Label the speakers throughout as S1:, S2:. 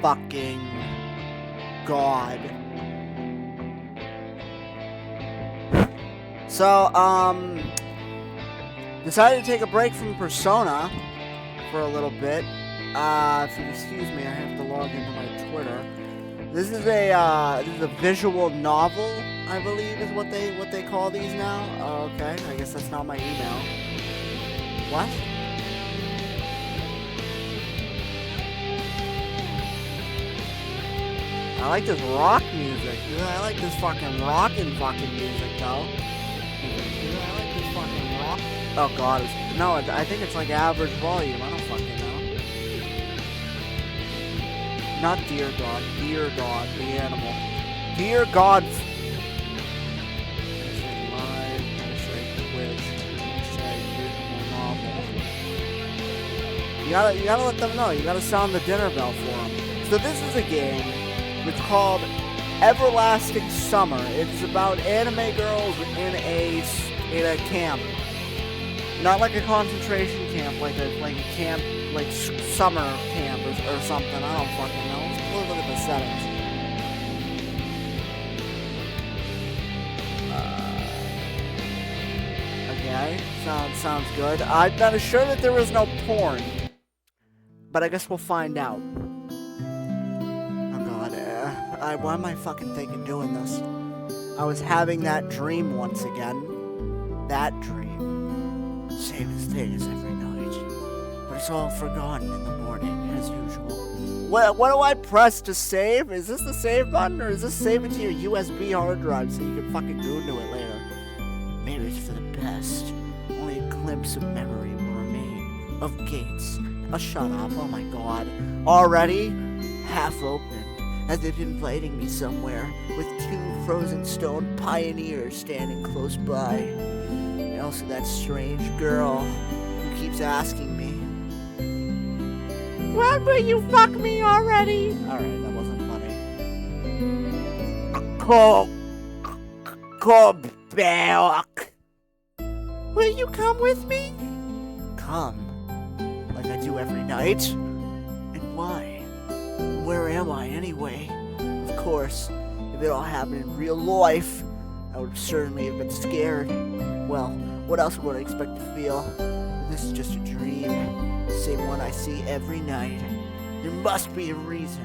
S1: fucking god. So, decided to take a break from Persona for a little bit. If you excuse me, I have to log into my Twitter. This is a visual novel, I believe is what they call these now. Oh, okay, I guess that's not my email. What? I like this rock music. I like this fucking rockin' fucking music, though. I like this fucking rock. Oh god, no, I think it's like average volume. I don't fucking know. Not dear god, the animal. Dear god. You gotta let them know. You gotta sound the dinner bell for them. So this is a game. It's called Everlasting Summer. It's about anime girls in a camp. Not like a concentration camp, like a camp, like summer camp or something. I don't fucking know. Let's look at the settings. Okay, sounds good. I'm not sure that there is no porn, but I guess we'll find out. Why am I fucking thinking doing this? I was having that dream once again. That dream. Same as things every night. But it's all forgotten in the morning, as usual. What do I press to save? Is this the save button, or is this save it to your USB hard drive so you can fucking go into it later? Maybe it's for the best. Only a glimpse of memory will remain. Of gates. Oh, shut up. Oh my god. Already? Half open. As if inviting me somewhere, with two frozen stone pioneers standing close by. And also that strange girl who keeps asking me, "When will you fuck me already?" Alright, that wasn't funny. Come back. Will you come with me? Come. Like I do every night. And why? Where am I, anyway? Of course, if it all happened in real life, I would certainly have been scared. Well, what else would I expect to feel? This is just a dream. The same one I see every night. There must be a reason.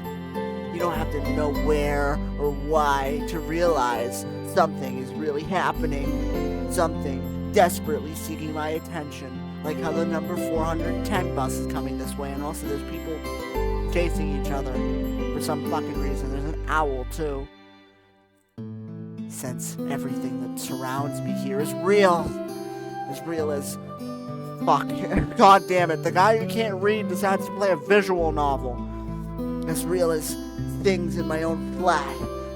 S1: You don't have to know where or why to realize something is really happening. Something desperately seeking my attention. Like how the number 410 bus is coming this way, and also there's people chasing each other for some fucking reason. There's an owl too. Since everything that surrounds me here is real. As real as fuck. God damn it. The guy who can't read decides to play a visual novel. As real as things in my own flat.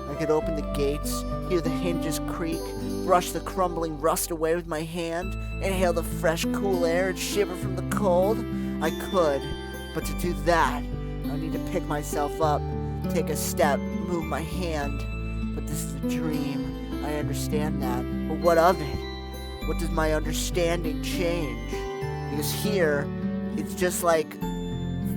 S1: I could open the gates, hear the hinges creak, brush the crumbling rust away with my hand, inhale the fresh cool air and shiver from the cold. I could, but to do that, I need to pick myself up, take a step, move my hand. But this is a dream. I understand that. But what of it? What does my understanding change? Because here, it's just like...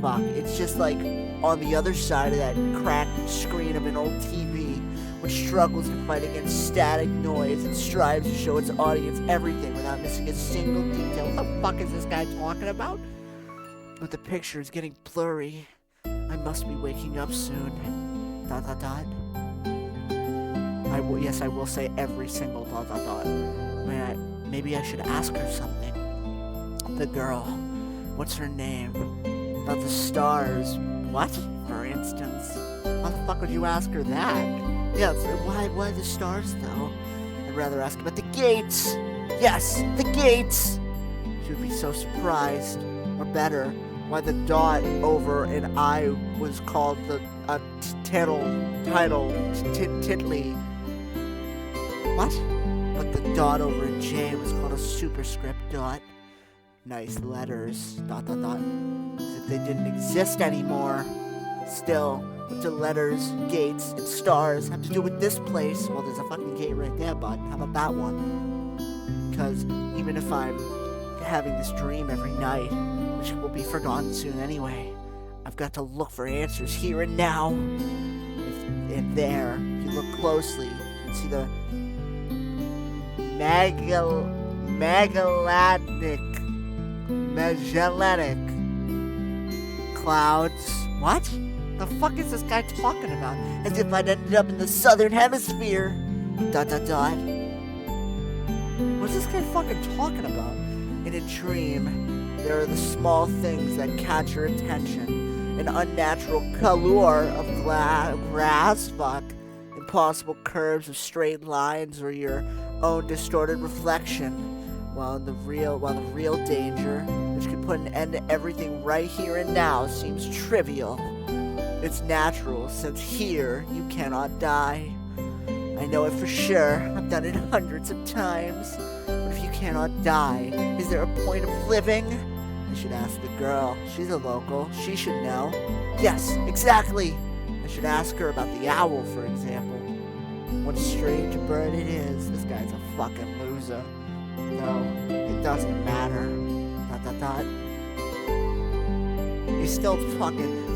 S1: Fuck. It's just like on the other side of that cracked screen of an old TV, which struggles to fight against static noise and strives to show its audience everything without missing a single detail. What the fuck is this guy talking about? But the picture is getting blurry. I must be waking up soon. ... Yes, I will say every single ... Maybe I should ask her something. The girl. What's her name? About the stars. What? For instance. How the fuck would you ask her that? Yeah, why the stars, though? I'd rather ask about the gates. Yes, the gates! She would be so surprised. Or better, why the dot over an I was called the tiddly. What? But the dot over a J was called a superscript dot. Nice letters. ... As if they didn't exist anymore. Still, what do letters, gates, and stars have to do with this place? Well, there's a fucking gate right there, bud. How about that one? Because even if I'm having this dream every night, which will be forgotten soon anyway, I've got to look for answers here and now. And there, if you look closely, you can see the Magellanic clouds. What? The fuck is this guy talking about? As if I'd ended up in the southern hemisphere. ... What's this guy fucking talking about? In a dream, there are the small things that catch your attention. An unnatural color of grass, impossible curves of straight lines, or your own distorted reflection. While the real danger, which could put an end to everything right here and now, seems trivial. It's natural, since here you cannot die. I know it for sure. I've done it hundreds of times. But if you cannot die, is there a point of living? I should ask the girl. She's a local. She should know. Yes, exactly. I should ask her about the owl, for example. What a strange bird it is. This guy's a fucking loser. No, it doesn't matter. ... He's still fucking... ...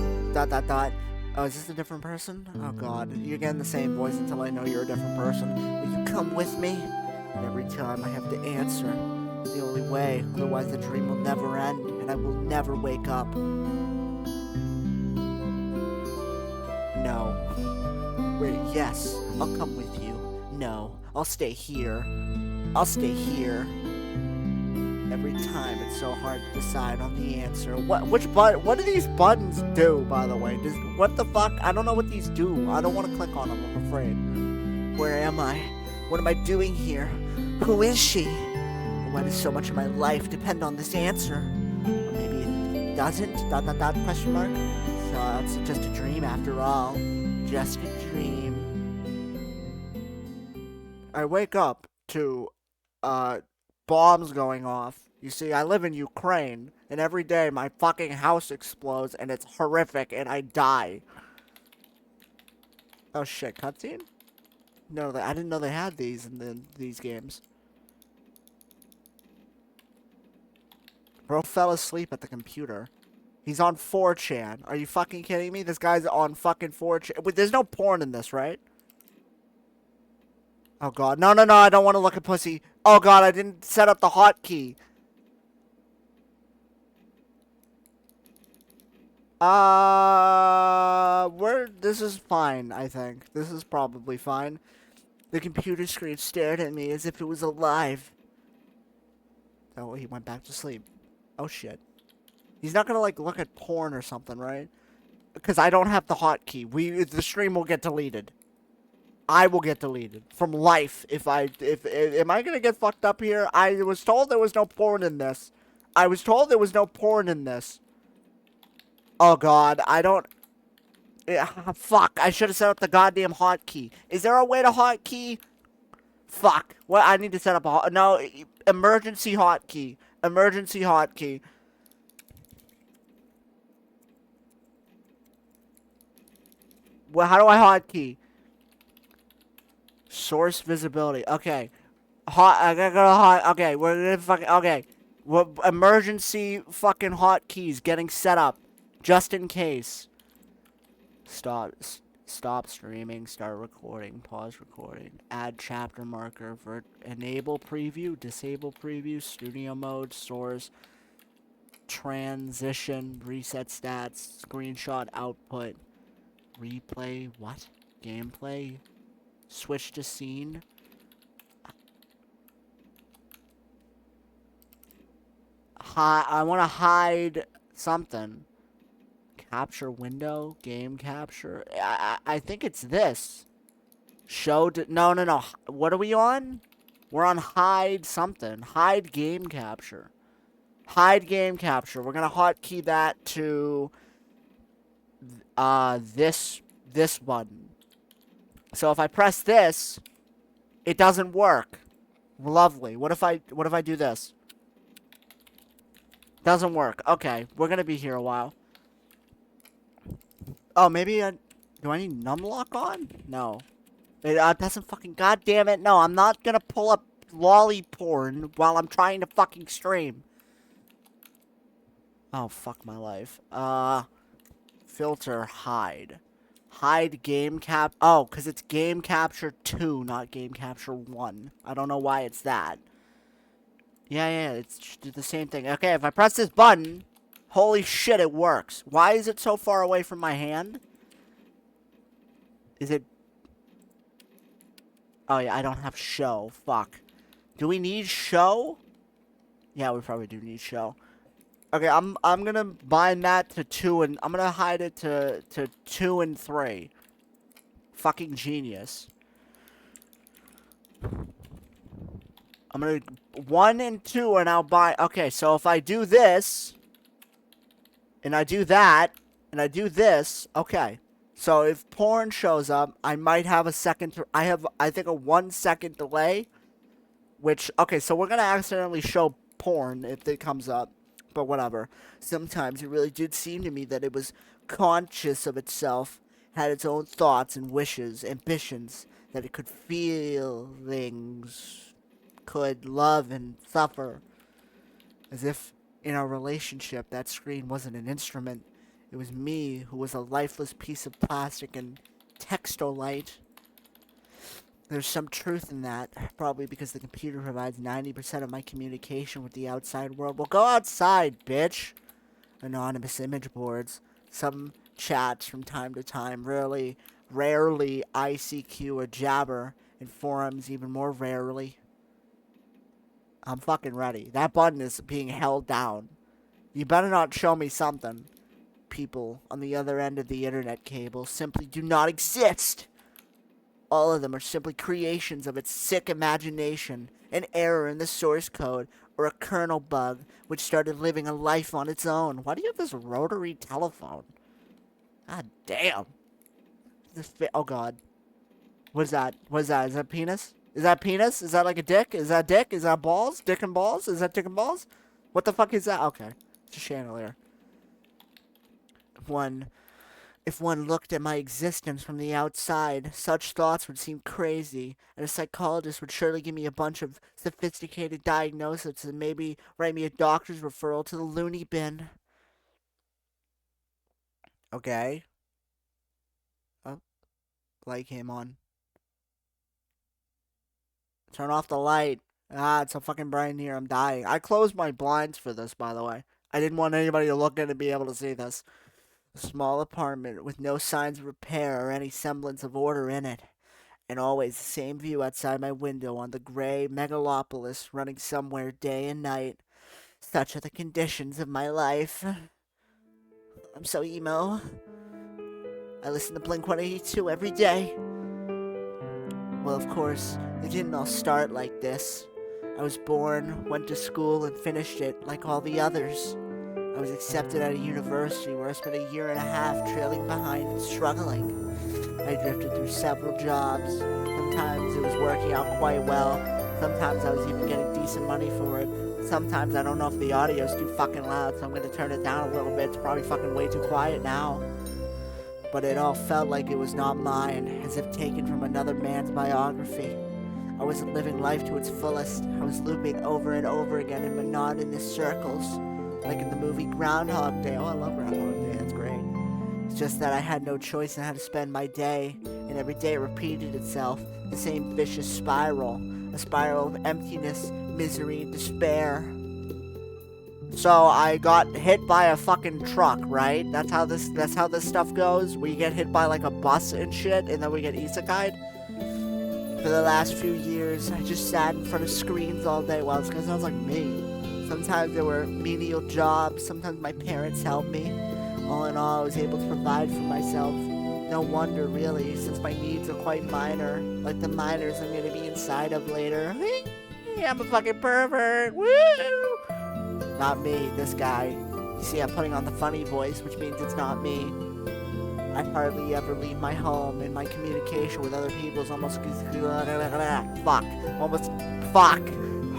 S1: Oh, is this a different person? Oh god, you're getting the same voice until I know you're a different person. Will you come with me? And every time I have to answer. It's the only way, otherwise the dream will never end, and I will never wake up. No. Wait, yes, I'll come with you. No, I'll stay here. I'll stay here. Every time it's so hard to decide on the answer. What do these buttons do, by the way? What the fuck? I don't know what these do. I don't want to click on them, I'm afraid. Where am I? What am I doing here? Who is she? Why does so much of my life depend on this answer? Or maybe it doesn't? ... Question mark? So it's just a dream after all. Just a dream. I wake up to, bombs going off. You see, I live in Ukraine, and every day my fucking house explodes, and it's horrific, and I die. Oh shit, cutscene? No, I didn't know they had these in these games. Bro fell asleep at the computer. He's on 4chan. Are you fucking kidding me? This guy's on fucking 4chan. Wait, there's no porn in this, right? Oh god. No, I don't want to look at pussy. Oh god, I didn't set up the hotkey. This is fine, I think. This is probably fine. The computer screen stared at me as if it was alive. Oh, he went back to sleep. Oh shit. He's not gonna, like, look at porn or something, right? Because I don't have the hotkey. The stream will get deleted. I will get deleted from life if am I gonna get fucked up here? I was told there was no porn in this. I was told there was no porn in this. Oh god, I don't... fuck, I should have set up the goddamn hotkey. Is there a way to hotkey? Fuck. What? I need to set up a no, emergency hotkey. Emergency hotkey. Well, how do I hotkey? Source visibility. Okay. I gotta go to okay, we're gonna fucking... Okay. Emergency fucking hotkeys getting set up. Just in case. Stop streaming. Start recording. Pause recording. Add chapter marker. Enable preview. Disable preview. Studio mode. Source. Transition. Reset stats. Screenshot output. Replay. What? Gameplay. Switch to scene. I want to hide something. Capture window. Game capture. I think it's this. No. What are we on? We're on hide something. Hide game capture. Hide game capture. We're going to hotkey that to this button. So if I press this, it doesn't work. Lovely. What if I do this? Doesn't work. Okay, we're gonna be here a while. Oh, maybe do I need numlock on? No. It doesn't fucking... God damn it, no. I'm not gonna pull up lolly porn while I'm trying to fucking stream. Oh, fuck my life. Filter, hide. Hide game cap. Oh, because it's game capture 2, not game capture 1. I don't know why it's that. Yeah, it's the same thing. Okay, if I press this button, holy shit, it works. Why is it so far away from my hand? Is it... Oh, yeah, I don't have show. Fuck. Do we need show? Yeah, we probably do need show. Okay, I'm gonna bind that to 2 and... I'm gonna hide it to 2 and 3. Fucking genius. I'm gonna... 1 and 2 and I'll bind... Okay, so if I do this... And I do that... And I do this... Okay. So if porn shows up, I might have a second... I have, I think, a 1 second delay. Which... Okay, so we're gonna accidentally show porn if it comes up. But whatever. Sometimes it really did seem to me that it was conscious of itself, had its own thoughts and wishes, ambitions, that it could feel things, could love and suffer. As if in our relationship that screen wasn't an instrument. It was me who was a lifeless piece of plastic and textolite. There's some truth in that, probably because the computer provides 90% of my communication with the outside world. Well, go outside, bitch! Anonymous image boards, some chats from time to time, rarely ICQ or Jabber, and forums even more rarely. I'm fucking ready. That button is being held down. You better not show me something. People on the other end of the internet cable simply do not exist! All of them are simply creations of its sick imagination, an error in the source code, or a kernel bug which started living a life on its own. Why do you have this rotary telephone? God damn. Oh god. What is that? What is that? Is that penis? Is that penis? Is that like a dick? Is that dick? Is that balls? Dick and balls? Is that dick and balls? What the fuck is that? Okay. It's a chandelier. If one looked at my existence from the outside, such thoughts would seem crazy, and a psychologist would surely give me a bunch of sophisticated diagnoses and maybe write me a doctor's referral to the loony bin. Okay. Oh, light came on. Turn off the light. Ah, it's so fucking bright in here. I'm dying. I closed my blinds for this, by the way. I didn't want anybody to look in and be able to see this. A small apartment with no signs of repair or any semblance of order in it. And always the same view outside my window on the gray megalopolis running somewhere day and night. Such are the conditions of my life. I'm so emo. I listen to Blink-182 every day. Well, of course, it didn't all start like this. I was born, went to school, and finished it like all the others. I was accepted at a university where I spent a year and a half trailing behind and struggling. I drifted through several jobs. Sometimes it was working out quite well. Sometimes I was even getting decent money for it. Sometimes I don't know if the audio's too fucking loud, so I'm gonna turn it down a little bit. It's probably fucking way too quiet now. But it all felt like it was not mine, as if taken from another man's biography. I wasn't living life to its fullest. I was looping over and over again in monotonous circles. Like in the movie Groundhog Day. Oh, I love Groundhog Day. That's great. It's just that I had no choice in how to spend my day. And every day it repeated itself. The same vicious spiral. A spiral of emptiness, misery, and despair. So I got hit by a fucking truck, right? That's how this stuff goes. We get hit by like a bus and shit, and then we get isekai'd. For the last few years, I just sat in front of screens all day. Well, it's because sounds like me. Sometimes there were menial jobs, sometimes my parents helped me. All in all, I was able to provide for myself. No wonder, really, since my needs are quite minor, like the minors I'm gonna be inside of later. I'm a fucking pervert, woo! Not me, this guy. You see, I'm putting on the funny voice, which means it's not me. I hardly ever leave my home, and my communication with other people is almost...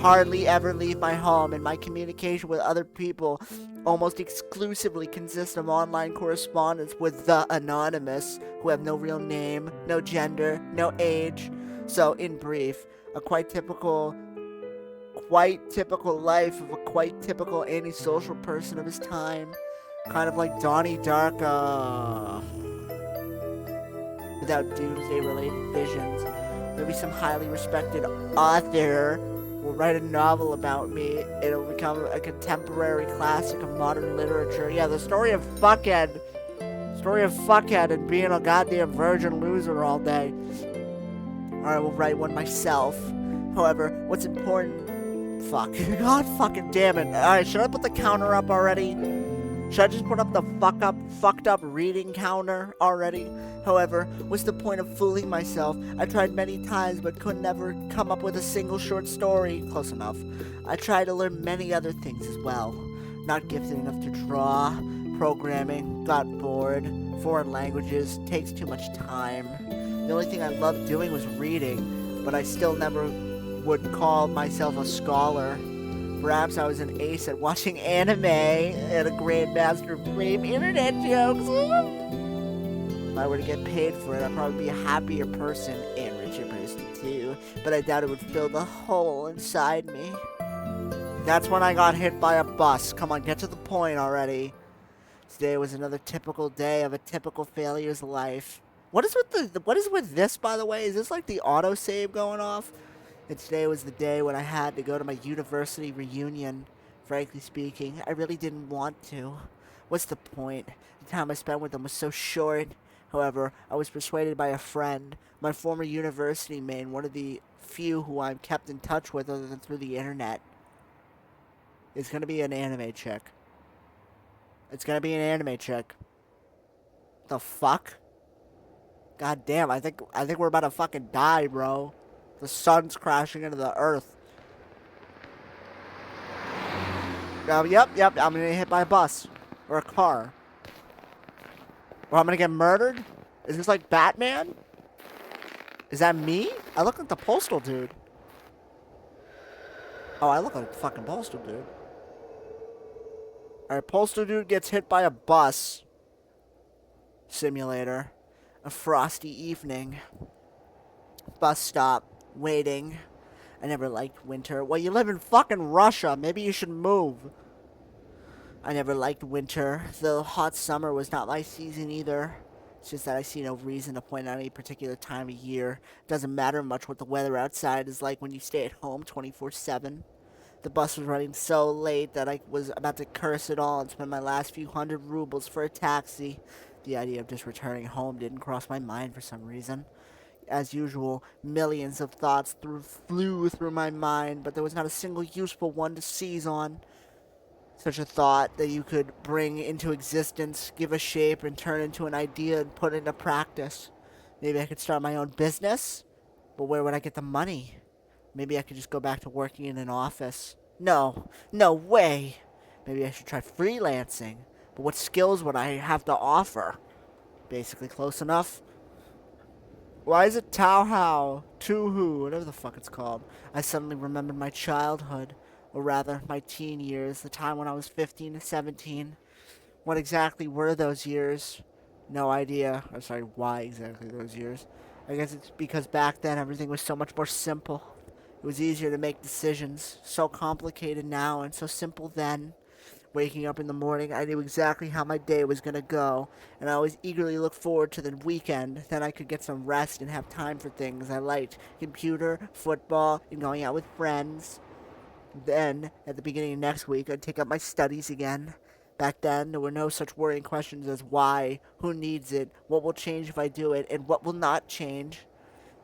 S1: Hardly ever leave my home, and my communication with other people almost exclusively consists of online correspondence with the anonymous, who have no real name, no gender, no age. So, in brief, a quite typical life of a quite typical antisocial person of his time. Kind of like Donnie Darko. Without doomsday-related visions. Maybe some highly respected author will write a novel about me. It'll become a contemporary classic of modern literature. Yeah, the story of Fuckhead. Story of Fuckhead and being a goddamn virgin loser all day. Or I will write one myself. However, what's important... Fuck. God fucking damn it. Alright, should I put the counter up already? Should I just put up the fucked up reading counter already? However, what's the point of fooling myself? I tried many times but could never come up with a single short story. Close enough. I tried to learn many other things as well. Not gifted enough to draw, programming, got bored, foreign languages, takes too much time. The only thing I loved doing was reading, but I still never would call myself a scholar. Perhaps I was an ace at watching anime and a grandmaster of brave internet jokes. If I were to get paid for it, I'd probably be a happier person and richer person too. But I doubt it would fill the hole inside me. That's when I got hit by a bus. Come on, get to the point already. Today was another typical day of a typical failures life. What is with this, by the way? Is this like the autosave going off? And today was the day when I had to go to my university reunion. Frankly speaking, I really didn't want to. What's the point? The time I spent with them was so short. However, I was persuaded by a friend, my former university mate, one of the few who I'm kept in touch with other than through the internet. It's gonna be an anime chick. It's gonna be an anime chick. The fuck? God damn, I think we're about to fucking die, bro. The sun's crashing into the earth. Yep, I'm gonna get hit by a bus. Or a car. Or I'm gonna get murdered? Is this like Batman? Is that me? I look like the postal dude. Oh, I look like the fucking postal dude. Alright, postal dude gets hit by a bus. Simulator. A frosty evening. Bus stop. Waiting. I never liked winter. Well, you live in fucking Russia. Maybe you should move. I never liked winter. The hot summer was not my season either. It's just that I see no reason to point out any particular time of year. It doesn't matter much what the weather outside is like when you stay at home 24/7. The bus was running so late that I was about to curse it all and spend my last few hundred rubles for a taxi. The idea of just returning home didn't cross my mind for some reason. As usual, millions of thoughts flew through my mind, but there was not a single useful one to seize on. Such a thought that you could bring into existence, give a shape, and turn into an idea and put into practice. Maybe I could start my own business, but where would I get the money? Maybe I could just go back to working in an office. No way! Maybe I should try freelancing, but what skills would I have to offer? Basically close enough. Why is it Tauhao, Tuhu, whatever the fuck it's called? I suddenly remembered my childhood, or rather, my teen years, the time when I was 15 to 17. What exactly were those years? No idea. I'm sorry, why exactly those years? I guess it's because back then everything was so much more simple. It was easier to make decisions. So complicated now and so simple then. Waking up in the morning, I knew exactly how my day was going to go, and I always eagerly looked forward to the weekend. Then I could get some rest and have time for things I liked. Computer, football, and going out with friends. Then, at the beginning of next week, I'd take up my studies again. Back then, there were no such worrying questions as why, who needs it, what will change if I do it, and what will not change.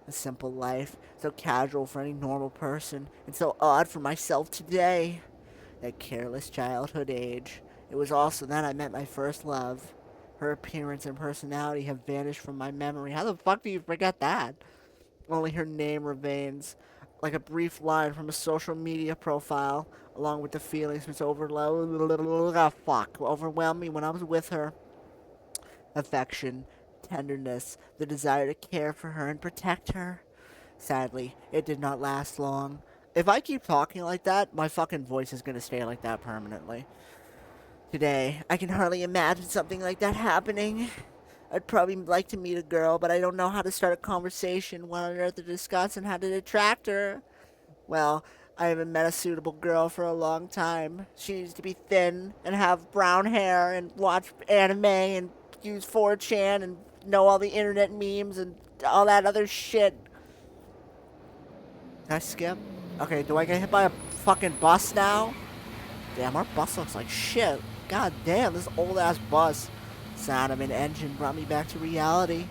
S1: A simple life, so casual for any normal person, and so odd for myself today. That careless childhood age. It was also then I met my first love. Her appearance and personality have vanished from my memory. How the fuck do you forget that? Only her name remains, like a brief line from a social media profile, along with the feelings which overwhelmed me when I was with her. Affection, tenderness, the desire to care for her and protect her. Sadly, it did not last long. If I keep talking like that, my fucking voice is gonna stay like that permanently. Today, I can hardly imagine something like that happening. I'd probably like to meet a girl, but I don't know how to start a conversation, what on earth to discuss, and how to attract her. Well, I haven't met a suitable girl for a long time. She needs to be thin and have brown hair and watch anime and use 4chan and know all the internet memes and all that other shit. Can I skip? Okay, do I get hit by a fucking bus now? Damn, our bus looks like shit. God damn, this old-ass bus. Sound of an engine brought me back to reality.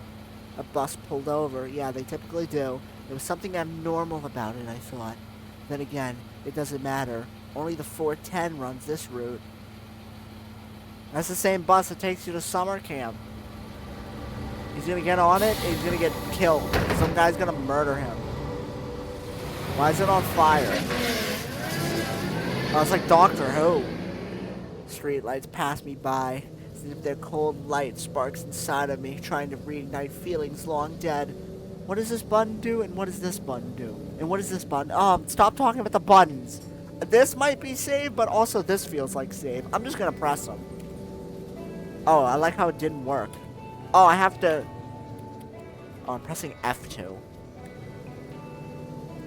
S1: A bus pulled over. Yeah, they typically do. There was something abnormal about it, I thought. Then again, it doesn't matter. Only the 410 runs this route. That's the same bus that takes you to summer camp. He's gonna get on it, and he's gonna get killed. Some guy's gonna murder him. Why is it on fire? Oh, it's like Doctor Who. Street lights pass me by, as if their cold light sparks inside of me, trying to reignite feelings long dead. What does this button do, and what does this button do? And what does this button? Stop talking about the buttons. This might be save, but also this feels like save. I'm just gonna press them. Oh, I like how it didn't work. Oh, I have to... Oh, I'm pressing F2.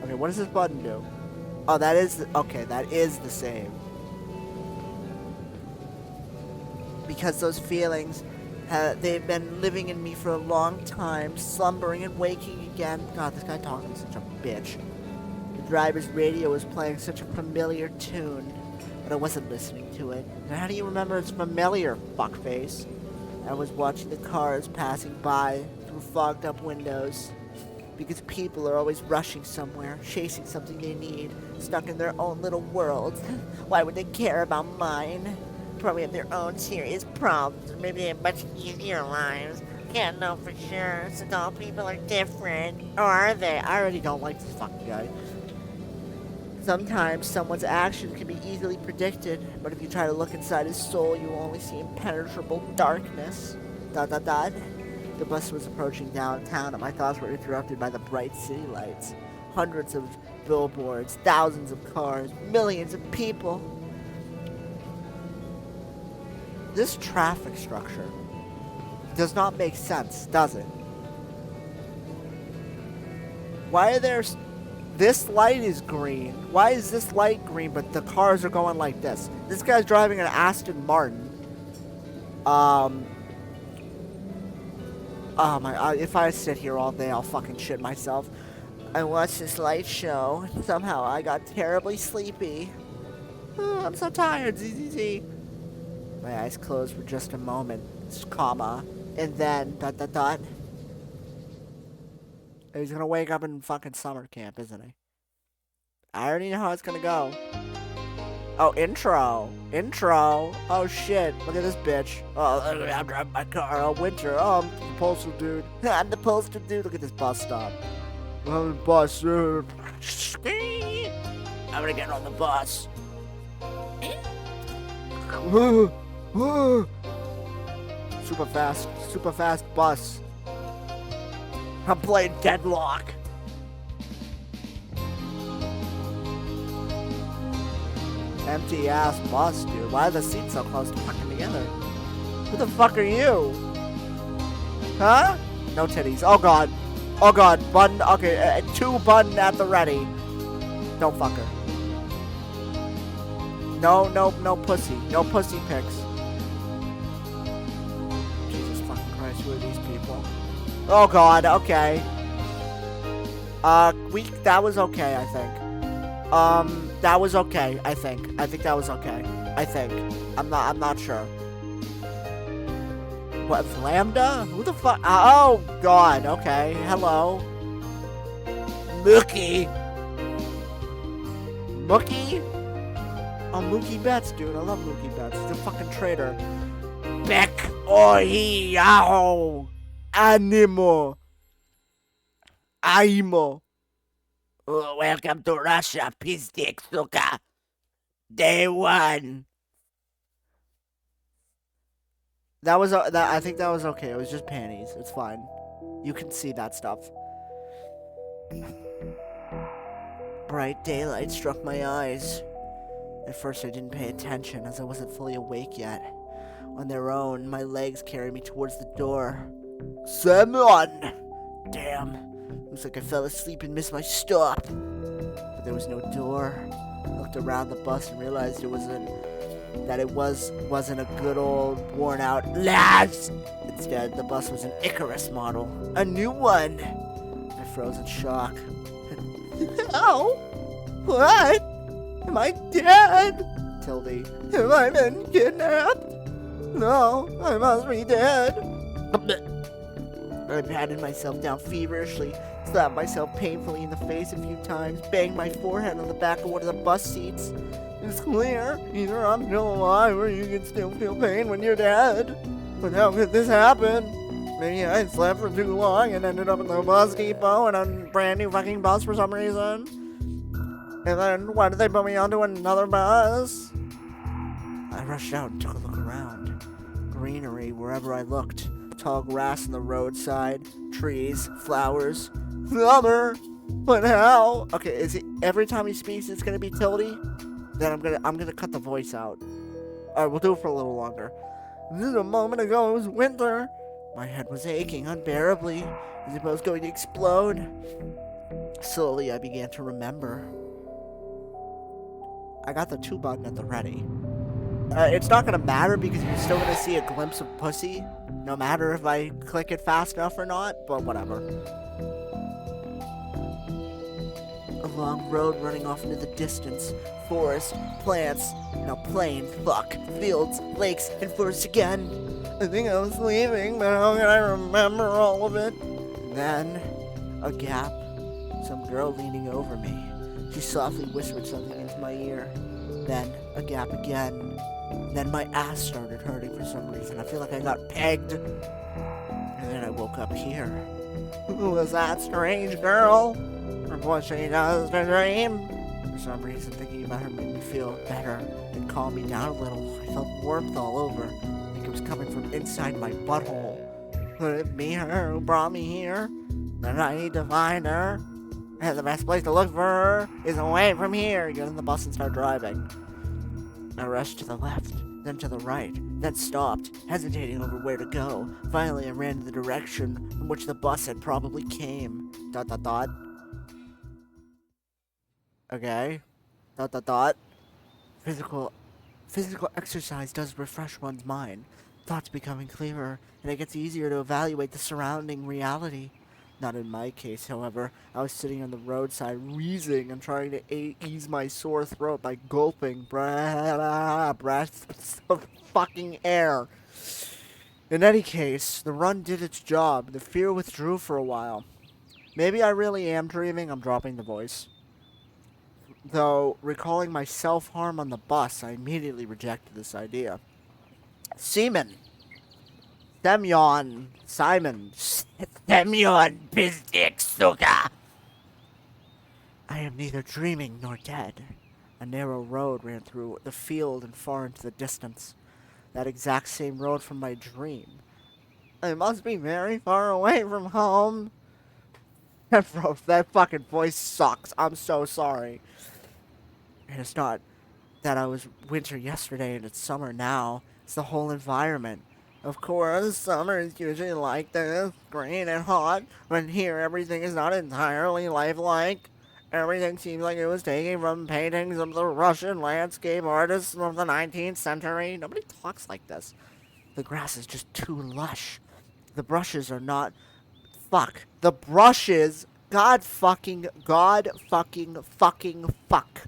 S1: Okay, what does this button do? Oh, that is... Okay, that is the save. Because those feelings, they've been living in me for a long time, slumbering and waking again. God, this guy talking such a bitch. The driver's radio was playing such a familiar tune, but I wasn't listening to it. And how do you remember it's familiar, fuckface? I was watching the cars passing by through fogged up windows. Because people are always rushing somewhere, chasing something they need, stuck in their own little world. Why would they care about mine? Probably have their own serious problems, or maybe they have much easier lives. Can't know for sure, since all people are different. Or are they? I already don't like this fucking guy. Sometimes someone's actions can be easily predicted, but if you try to look inside his soul, you will only see impenetrable darkness. ... The bus was approaching downtown, and my thoughts were interrupted by the bright city lights. Hundreds of billboards, thousands of cars, millions of people. This traffic structure does not make sense, does it? Why are there... This light is green. Why is this light green, but the cars are going like this? This guy's driving an Aston Martin. Oh my, if I sit here all day, I'll fucking shit myself. I watched this light show, and somehow I got terribly sleepy. Oh, I'm so tired, ZZZ. My eyes closed for just a moment, comma, and then, ... He's gonna wake up in fucking summer camp, isn't he? I already know how it's gonna go. Oh, intro. Intro. Oh, shit. Look at this bitch. Oh, I'm driving my car. Oh, winter. Oh, I'm the postal dude. I'm the postal dude. Look at this bus stop. I'm the bus. I'm gonna get on the bus. Super fast bus. I'm playing Deadlock. Empty ass bus, dude. Why are the seats so close to fucking together? Who the fuck are you? Huh? No titties. Oh god. Oh god. Button. Okay, 2 button at the ready. Don't fuck her. No pussy. No pussy pics. Jesus fucking Christ, who are these people? Oh god, okay. That was okay, I think. That was okay, I think. I think that was okay. I think. I'm not sure. What, Lambda? Who the fuck? Oh god, okay. Hello. Mookie. Mookie? Oh, Mookie Betts, dude. I love Mookie Betts. He's a fucking traitor. Beck Ohiao. Animo. Aimo. Oh, welcome to Russia, Pistik Suka. Day 1. That was I think that was okay. It was just panties. It's fine. You can see that stuff. Bright daylight struck my eyes. At first I didn't pay attention as I wasn't fully awake yet. On their own, my legs carried me towards the door. Simon! Damn. Looks like I fell asleep and missed my stop. but there was no door. I looked around the bus and realized it wasn't a good old worn out lads. Instead, the bus was an Icarus model, a new one. I froze in shock. Oh, what? Am I dead? Tildy. Have I been kidnapped? No, I must be dead. I patted myself down feverishly, slapped myself painfully in the face a few times, banged my forehead on the back of one of the bus seats. It's clear, either I'm still alive or you can still feel pain when you're dead. But how could this happen? Maybe I slept for too long and ended up at the bus depot in a brand new fucking bus for some reason. And then why did they put me onto another bus? I rushed out and took a look around. Greenery wherever I looked. Tall grass on the roadside, trees, flowers. Summer! But how? Okay, is it every time he speaks it's gonna be Tildy? Then I'm gonna cut the voice out. Alright, we'll do it for a little longer. Just a moment ago it was winter. My head was aching unbearably, as if I was going to explode. Slowly I began to remember. I got the 2 button at the ready. It's not gonna matter because you're still gonna see a glimpse of pussy, no matter if I click it fast enough or not, but whatever. A long road running off into the distance. Forest, plants, now plain, fuck, fields, lakes, and forest again. I think I was leaving, but how can I remember all of it? Then, a gap. Some girl leaning over me. She softly whispered something into my ear. Then, a gap again. Then my ass started hurting for some reason. I feel like I got pegged. And then I woke up here. Who was that strange girl? From what she does to dream? For some reason, thinking about her made me feel better and calmed me down a little. I felt warmth all over, like it was coming from inside my butthole. Could it be her who brought me here? Then I need to find her. And the best place to look for her is away from here. Get in the bus and start driving. I rushed to the left, then to the right, then stopped, hesitating over where to go. Finally, I ran in the direction from which the bus had probably came. ... Okay. ... Physical exercise does refresh one's mind. Thoughts becoming clearer, and it gets easier to evaluate the surrounding reality. Not in my case, however. I was sitting on the roadside, wheezing and trying to ease my sore throat by gulping breaths of fucking air. In any case, the run did its job. The fear withdrew for a while. Maybe I really am dreaming. I'm dropping the voice. Though, recalling my self-harm on the bus, I immediately rejected this idea. Simon, Semyon Pizdik Suka. I am neither dreaming nor dead. A narrow road ran through the field and far into the distance. That exact same road from my dream. I must be very far away from home. Bro, that fucking voice sucks. I'm so sorry. And it's not that I was winter yesterday and it's summer now. It's the whole environment. Of course, summer is usually like this, green and hot, but here everything is not entirely lifelike. Everything seems like it was taken from paintings of the Russian landscape artists of the 19th century. Nobody talks like this. The grass is just too lush. The brushes are not... Fuck. The brushes... God fucking fuck.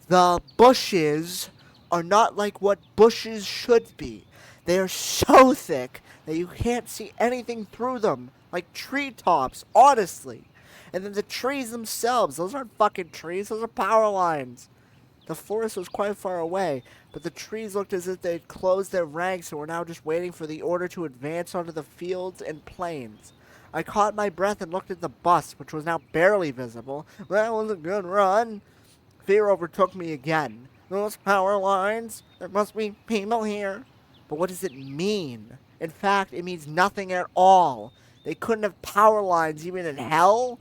S1: The bushes are not like what bushes should be. They are so thick that you can't see anything through them. Like treetops, honestly. And then the trees themselves, those aren't fucking trees, those are power lines. The forest was quite far away, but the trees looked as if they'd closed their ranks and were now just waiting for the order to advance onto the fields and plains. I caught my breath and looked at the bus, which was now barely visible. That was a good run. Fear overtook me again. Those power lines, there must be people here. But what does it mean? In fact, it means nothing at all. They couldn't have power lines even in hell?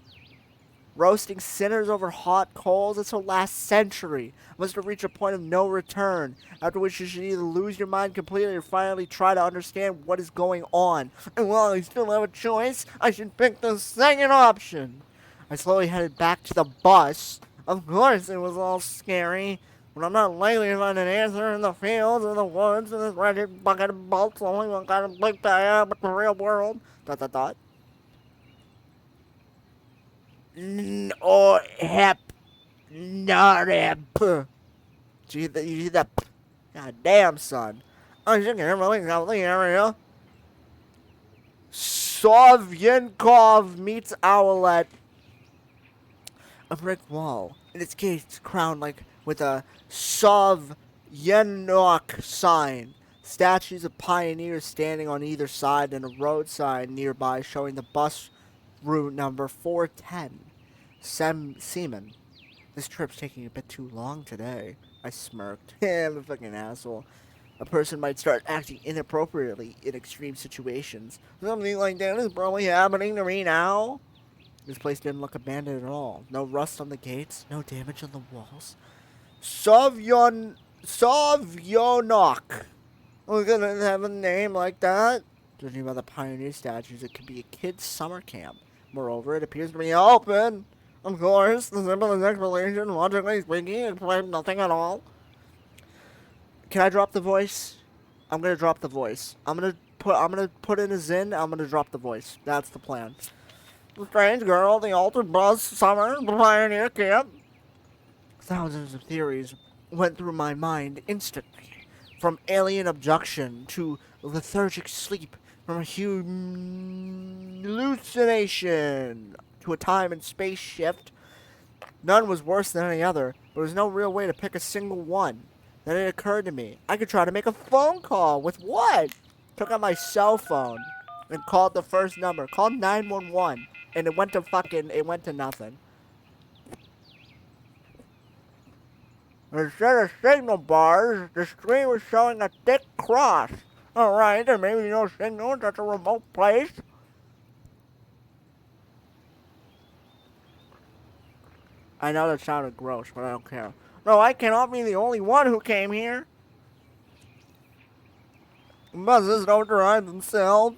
S1: Roasting sinners over hot coals? That's the last century. Must have reached a point of no return, after which you should either lose your mind completely or finally try to understand what is going on. And while I still have a choice, I should pick the second option. I slowly headed back to the bus. Of course it was all scary, but I'm not likely to find an answer in the fields or the woods in this wretched bucket of bolts. Only one kind of bleak I am, but the real world. ... Or hep, not hep. You hear that? God damn, son. I should get really out of the area. Sovyenkov meets Owlet. A brick wall. In its gates crowned like with a Sovyenok sign. Statues of pioneers standing on either side and a road sign nearby showing the bus route number 410. Seaman. This trip's taking a bit too long today. I smirked. I'm a fucking asshole. A person might start acting inappropriately in extreme situations. Something like that is probably happening to me now. This place didn't look abandoned at all. No rust on the gates, no damage on the walls. Sovyonok. We're gonna have a name like that. Judging by the pioneer statues, it could be a kid's summer camp. Moreover, it appears to be open. Of course, the simplest explanation, logically speaking, explains nothing at all. Can I drop the voice? I'm gonna drop the voice. I'm gonna put in a Zin. I'm gonna drop the voice. That's the plan. The strange girl, the altered bus, summer, the pioneer camp. Thousands of theories went through my mind instantly, from alien abduction to lethargic sleep, from a hallucination to a time and space shift. None was worse than any other, but there was no real way to pick a single one. Then it occurred to me, I could try to make a phone call. With what? Took out my cell phone and called the first number. Called 911, and it went to nothing. Instead of signal bars, the screen was showing a thick cross. Alright, there may be no signal in such a remote place. I know that sounded gross, but I don't care. No, I cannot be the only one who came here. Buses don't drive themselves.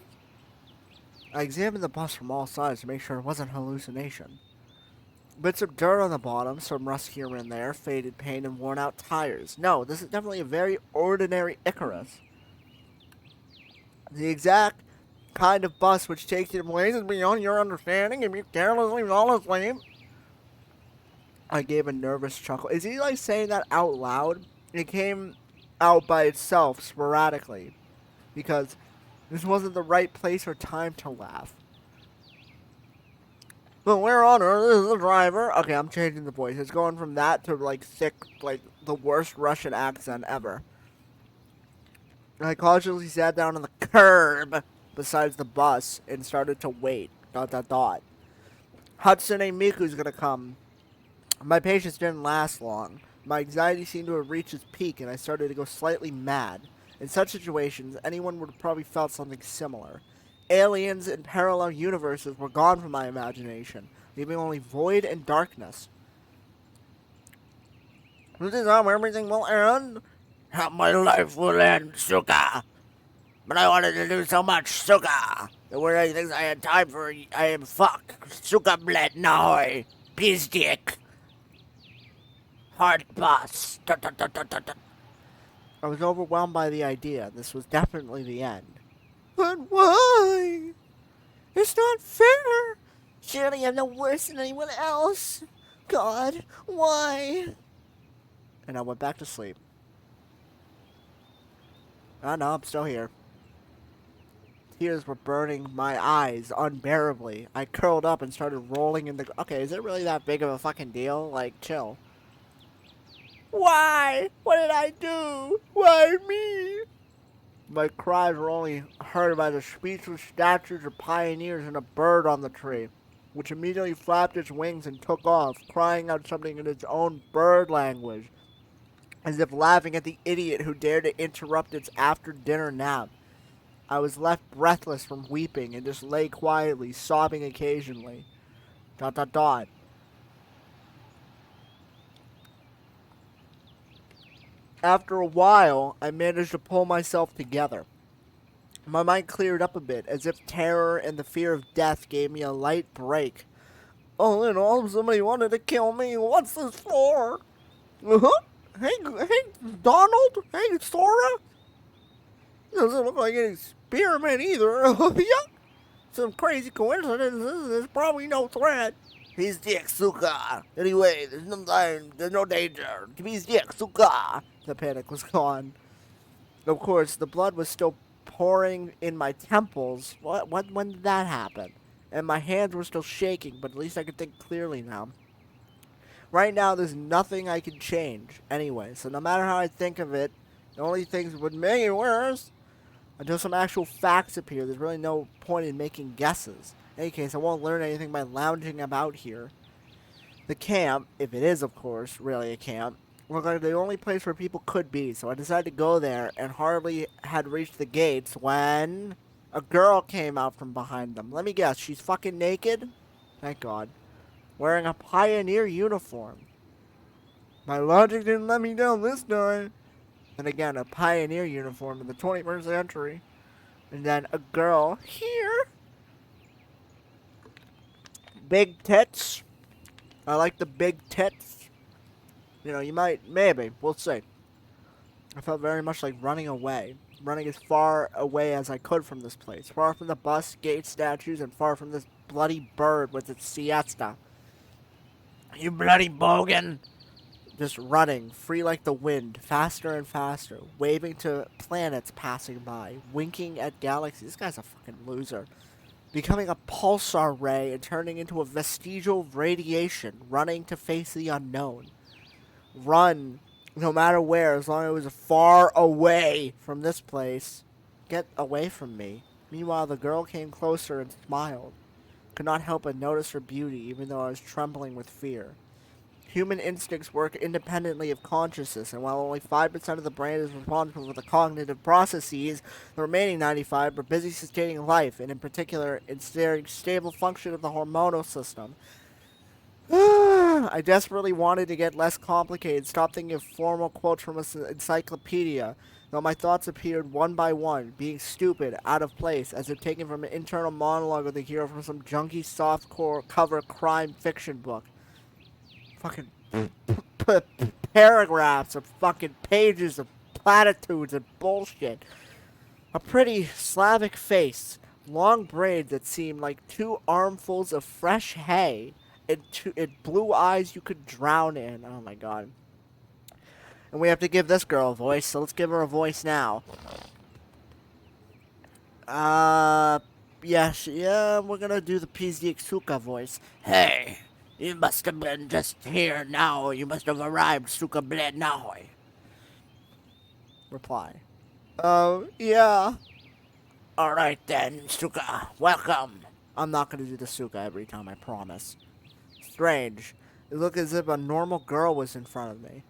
S1: I examined the bus from all sides to make sure it wasn't a hallucination. Bits of dirt on the bottom, some rust here and there, faded paint, and worn out tires. No, this is definitely a very ordinary Icarus. The exact kind of bus which takes you to places beyond your understanding if you carelessly fall asleep. I gave a nervous chuckle. Is he like saying that out loud? It came out by itself sporadically because this wasn't the right place or time to laugh. But where on earth is the driver? Okay, I'm changing the voice. It's going from that to like thick, like the worst Russian accent ever. I cautiously sat down on the curb beside the bus and started to wait. ... Hatsune Miku's gonna come. My patience didn't last long. My anxiety seemed to have reached its peak, and I started to go slightly mad. In such situations, anyone would have probably felt something similar. Aliens and parallel universes were gone from my imagination, leaving only void and darkness. This is how everything will end? How my life will end, Suka! But I wanted to do so much, Suka! There were any things I had time for. I am fuck. Suka bled nahoy. Pizdick. Hard boss. I was overwhelmed by the idea. This was definitely the end. But why? It's not fair. Surely I'm no worse than anyone else. God, why? And I went back to sleep. Oh no, I'm still here. Tears were burning my eyes unbearably. I curled up and started rolling in the... Okay, is it really that big of a fucking deal? Like, chill. Why? What did I do? Why me? My cries were only heard by the speechless statues of pioneers and a bird on the tree, which immediately flapped its wings and took off, crying out something in its own bird language, as if laughing at the idiot who dared to interrupt its after-dinner nap. I was left breathless from weeping and just lay quietly, sobbing occasionally. ... After a while, I managed to pull myself together. My mind cleared up a bit, as if terror and the fear of death gave me a light break. All in all, somebody wanted to kill me. What's this for? Uh-huh. Hey, Donald? Hey, Sora? Doesn't look like any spearmint either. Yeah. Some crazy coincidence. There's probably no threat. He's the Exuka. Anyway, there's no danger. He's the Exuka. The panic was gone. Of course, the blood was still pouring in my temples. When did that happen? And my hands were still shaking, but at least I could think clearly now. Right now, there's nothing I can change anyway, so no matter how I think of it, the only things that would make it worse until some actual facts appear. There's really no point in making guesses. In any case, I won't learn anything by lounging about here. The camp, if it is, of course, really a camp, looked like the only place where people could be, so I decided to go there and hardly had reached the gates when a girl came out from behind them. Let me guess, she's fucking naked? Thank God. Wearing a pioneer uniform. My logic didn't let me down this time. And again, a pioneer uniform in the 21st century. And then a girl here. Big tits. I like the big tits. You know, you might, maybe, we'll see. I felt very much like running away. Running as far away as I could from this place. Far from the bus, gate statues, and far from this bloody bird with its siesta. You bloody bogan! Just running, free like the wind, faster and faster, waving to planets passing by, winking at galaxies. This guy's a fucking loser. Becoming a pulsar ray and turning into a vestigial radiation, running to face the unknown. Run, no matter where, as long as it was far away from this place. Get away from me. Meanwhile, the girl came closer and smiled. Could not help but notice her beauty, even though I was trembling with fear. Human instincts work independently of consciousness, and while only 5% of the brain is responsible for the cognitive processes, the remaining 95% are busy sustaining life, and in particular, ensuring stable function of the hormonal system. I desperately wanted to get less complicated, stop thinking of formal quotes from an encyclopedia, though my thoughts appeared one by one, being stupid, out of place, as if taken from an internal monologue of the hero from some junky softcore cover crime fiction book. Fucking paragraphs of fucking pages of platitudes and bullshit. A pretty Slavic face, long braids that seemed like 2 armfuls of fresh hay, and blue eyes you could drown in. Oh my god. And we have to give this girl a voice, so let's give her a voice now. Yes, yeah, we're gonna do the PZ Xsuka voice. Hey, you must have been just here now. You must have arrived, Suka Bled Nahoy. Reply. Yeah. Alright then, Suka. Welcome. I'm not gonna do the Suka every time, I promise. Strange. It looked as if a normal girl was in front of me.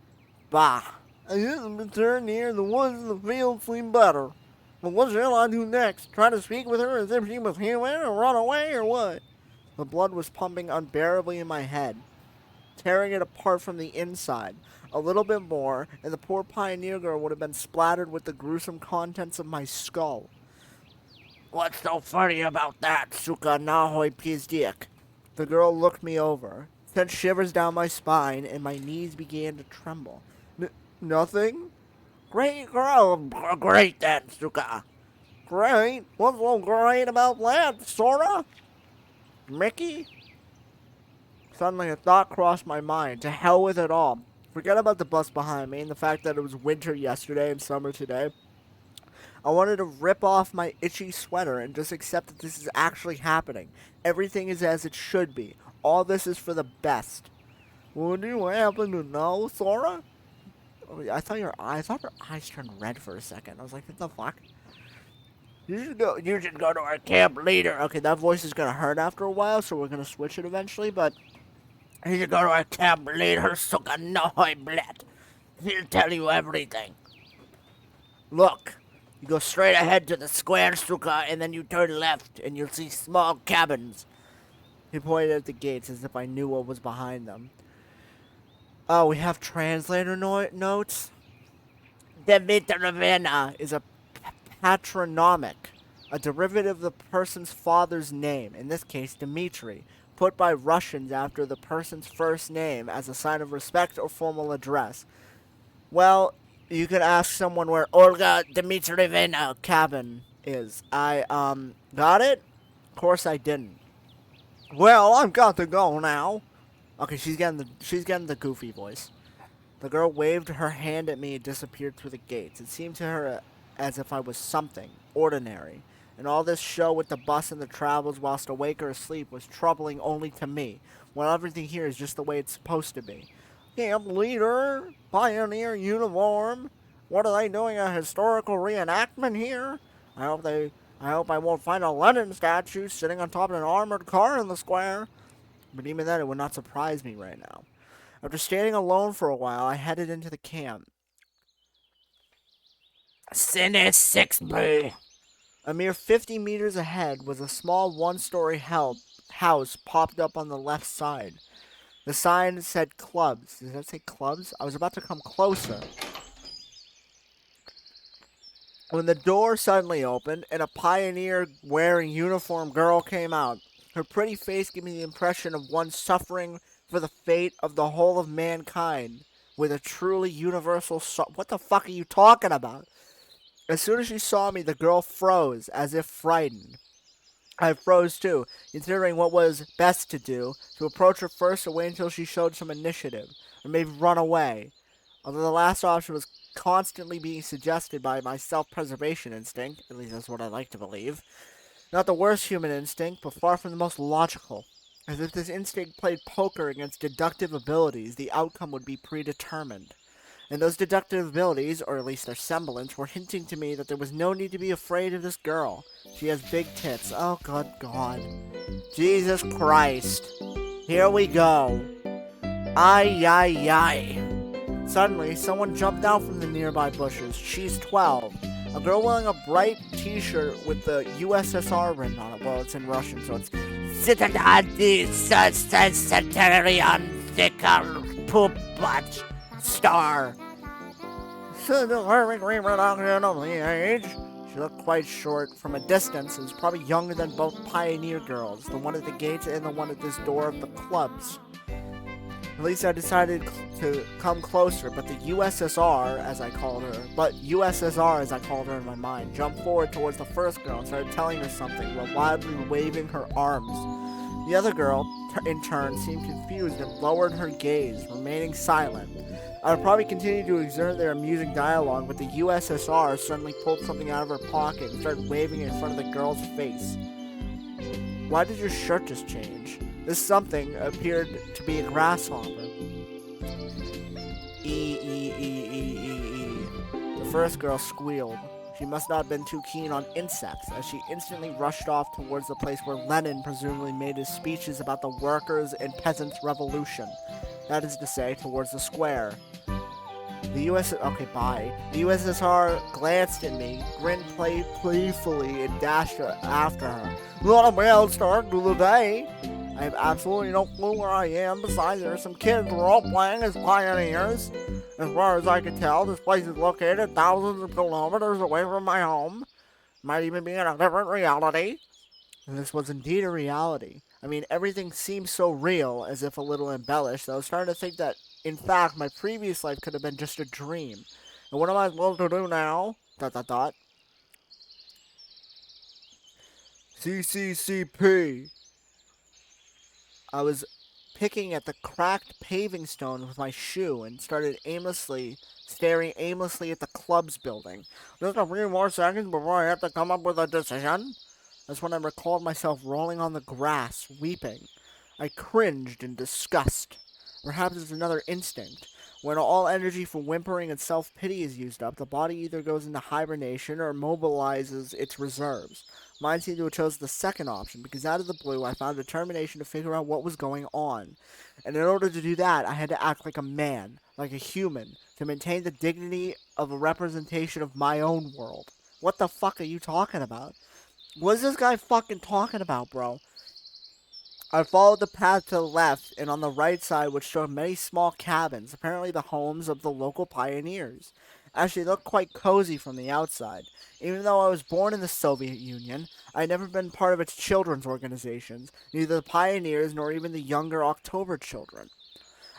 S1: Bah. I didn't return here. The ones in the field seem better. But what shall I do next? Try to speak with her as if she was human or run away or what? The blood was pumping unbearably in my head, tearing it apart from the inside. A little bit more, and the poor pioneer girl would have been splattered with the gruesome contents of my skull. What's so funny about that, Suka Nahoy Pizdiak? The girl looked me over, sent shivers down my spine, and my knees began to tremble. Nothing? Great girl. Great then, Suka. Great? What's so great about that, Sora? Mickey? Suddenly a thought crossed my mind. To hell with it all. Forget about the bus behind me and the fact that it was winter yesterday and summer today. I wanted to rip off my itchy sweater and just accept that this is actually happening. Everything is as it should be. All this is for the best. What do you happen to know, Sora? I thought your eyes turned red for a second. I was like, what the fuck? You should go to our camp leader. Okay, that voice is gonna hurt after a while, so we're gonna switch it eventually, but you should go to our camp leader, Suka Nohoy Blet. He'll tell you everything. Look, you go straight ahead to the square, Suka, and then you turn left, and you'll see small cabins. He pointed at the gates as if I knew what was behind them. Oh, we have translator notes? Demitrovena is a patronymic, a derivative of the person's father's name, in this case, Dmitri. put by Russians after the person's first name as a sign of respect or formal address. Well, you could ask someone where Olga Dmitrievna cabin is. I, got it? Of course I didn't. Well, I've got to go now. Okay, she's getting the goofy voice. The girl waved her hand at me and disappeared through the gates. It seemed to her as if I was something ordinary. And all this show with the bus and the travels whilst awake or asleep was troubling only to me, while everything here is just the way it's supposed to be. Camp leader, pioneer uniform. What are they doing, a historical reenactment here? I hope I won't find a Lenin statue sitting on top of an armored car in the square. But even then, it would not surprise me right now. After standing alone for a while, I headed into the camp.
S2: Cine 6B.
S1: A mere 50 meters ahead was a small one-story house popped up on the left side. The sign said clubs. Did that say clubs? I was about to come closer when the door suddenly opened and a pioneer-wearing uniform girl came out. Her pretty face gave me the impression of one suffering for the fate of the whole of mankind with a truly universal What the fuck are you talking about? As soon as she saw me, the girl froze, as if frightened. I froze too, considering what was best to do, to approach her first or wait until she showed some initiative, or maybe run away. Although the last option was constantly being suggested by my self-preservation instinct, at least that's what I like to believe. Not the worst human instinct, but far from the most logical. As if this instinct played poker against deductive abilities, the outcome would be predetermined. And those deductive abilities, or at least their semblance, were hinting to me that there was no need to be afraid of this girl. She has big tits. Oh, good God. Jesus Christ. Here we go. Ay, ay, ay. Suddenly, someone jumped out from the nearby bushes. She's 12. A girl wearing a bright t-shirt with the USSR written on it. Well, it's in Russian, so it's Star. She looked quite short. From a distance, and was probably younger than both pioneer girls, the one at the gates and the one at this door of the clubs. At least I decided to come closer, but the USSR, as I called her in my mind, jumped forward towards the first girl and started telling her something while wildly waving her arms. The other girl, in turn, seemed confused and lowered her gaze, remaining silent. I would probably continue to exert their amusing dialogue, but the USSR suddenly pulled something out of her pocket and started waving it in front of the girl's face. Why did your shirt just change? This something appeared to be a grasshopper. The first girl squealed. She must not have been too keen on insects, as she instantly rushed off towards the place where Lenin presumably made his speeches about the workers' and peasants' revolution. That is to say, towards the square. The USSR glanced at me, grinned playfully, and dashed after her. What a bad start to the day! I have absolutely no clue where I am. Besides, there are some kids role-playing as pioneers. As far as I can tell, this place is located thousands of kilometers away from my home. Might even be in a different reality. And this was indeed a reality. I mean, everything seemed so real, as if a little embellished, that I was starting to think that, in fact, my previous life could have been just a dream. And what am I supposed to do now? ... CCCP. I was picking at the cracked paving stones with my shoe and started staring aimlessly at the club's building. Just a few more seconds before I have to come up with a decision. That's when I recalled myself rolling on the grass, weeping. I cringed in disgust. Perhaps it's another instinct. When all energy for whimpering and self-pity is used up, the body either goes into hibernation or mobilizes its reserves. Mine seemed to have chosen the second option, because out of the blue I found determination to figure out what was going on. And in order to do that, I had to act like a man, like a human, to maintain the dignity of a representation of my own world. What the fuck are you talking about? What is this guy fucking talking about, bro? I followed the path to the left, and on the right side, which showed many small cabins, apparently the homes of the local pioneers. Actually, it looked quite cozy from the outside. Even though I was born in the Soviet Union, I had never been part of its children's organizations, neither the Pioneers nor even the younger October children.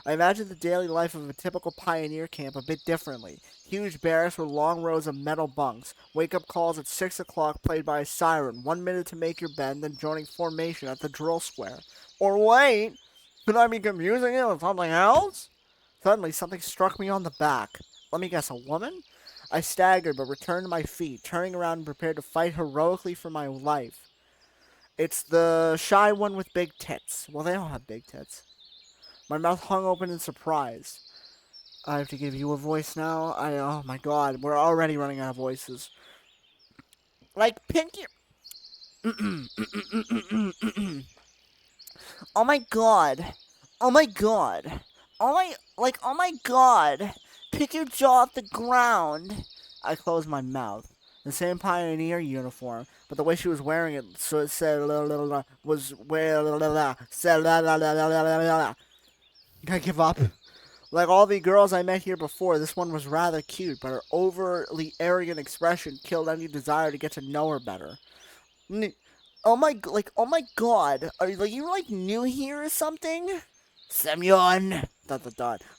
S1: I imagined the daily life of a typical pioneer camp a bit differently. Huge barracks with long rows of metal bunks, wake-up calls at 6 o'clock played by a siren, 1 minute to make your bed, then joining formation at the drill square. Or wait, could I be confusing it with something else? Suddenly, something struck me on the back. Let me guess, a woman? I staggered but returned to my feet, turning around and prepared to fight heroically for my life. It's the shy one with big tits. Well, they all have big tits. My mouth hung open in surprise. I have to give you a voice now. Oh my god, we're already running out of voices. Like Pinky. Oh my god. Oh my god. Oh my god. Pick your jaw off the ground. I closed my mouth. The same pioneer uniform, but the way she was wearing it, so it said was said. I give up. Like all the girls I met here before, this one was rather cute, but her overly arrogant expression killed any desire to get to know her better. Oh my god, are you like new here or something? Semyon. ...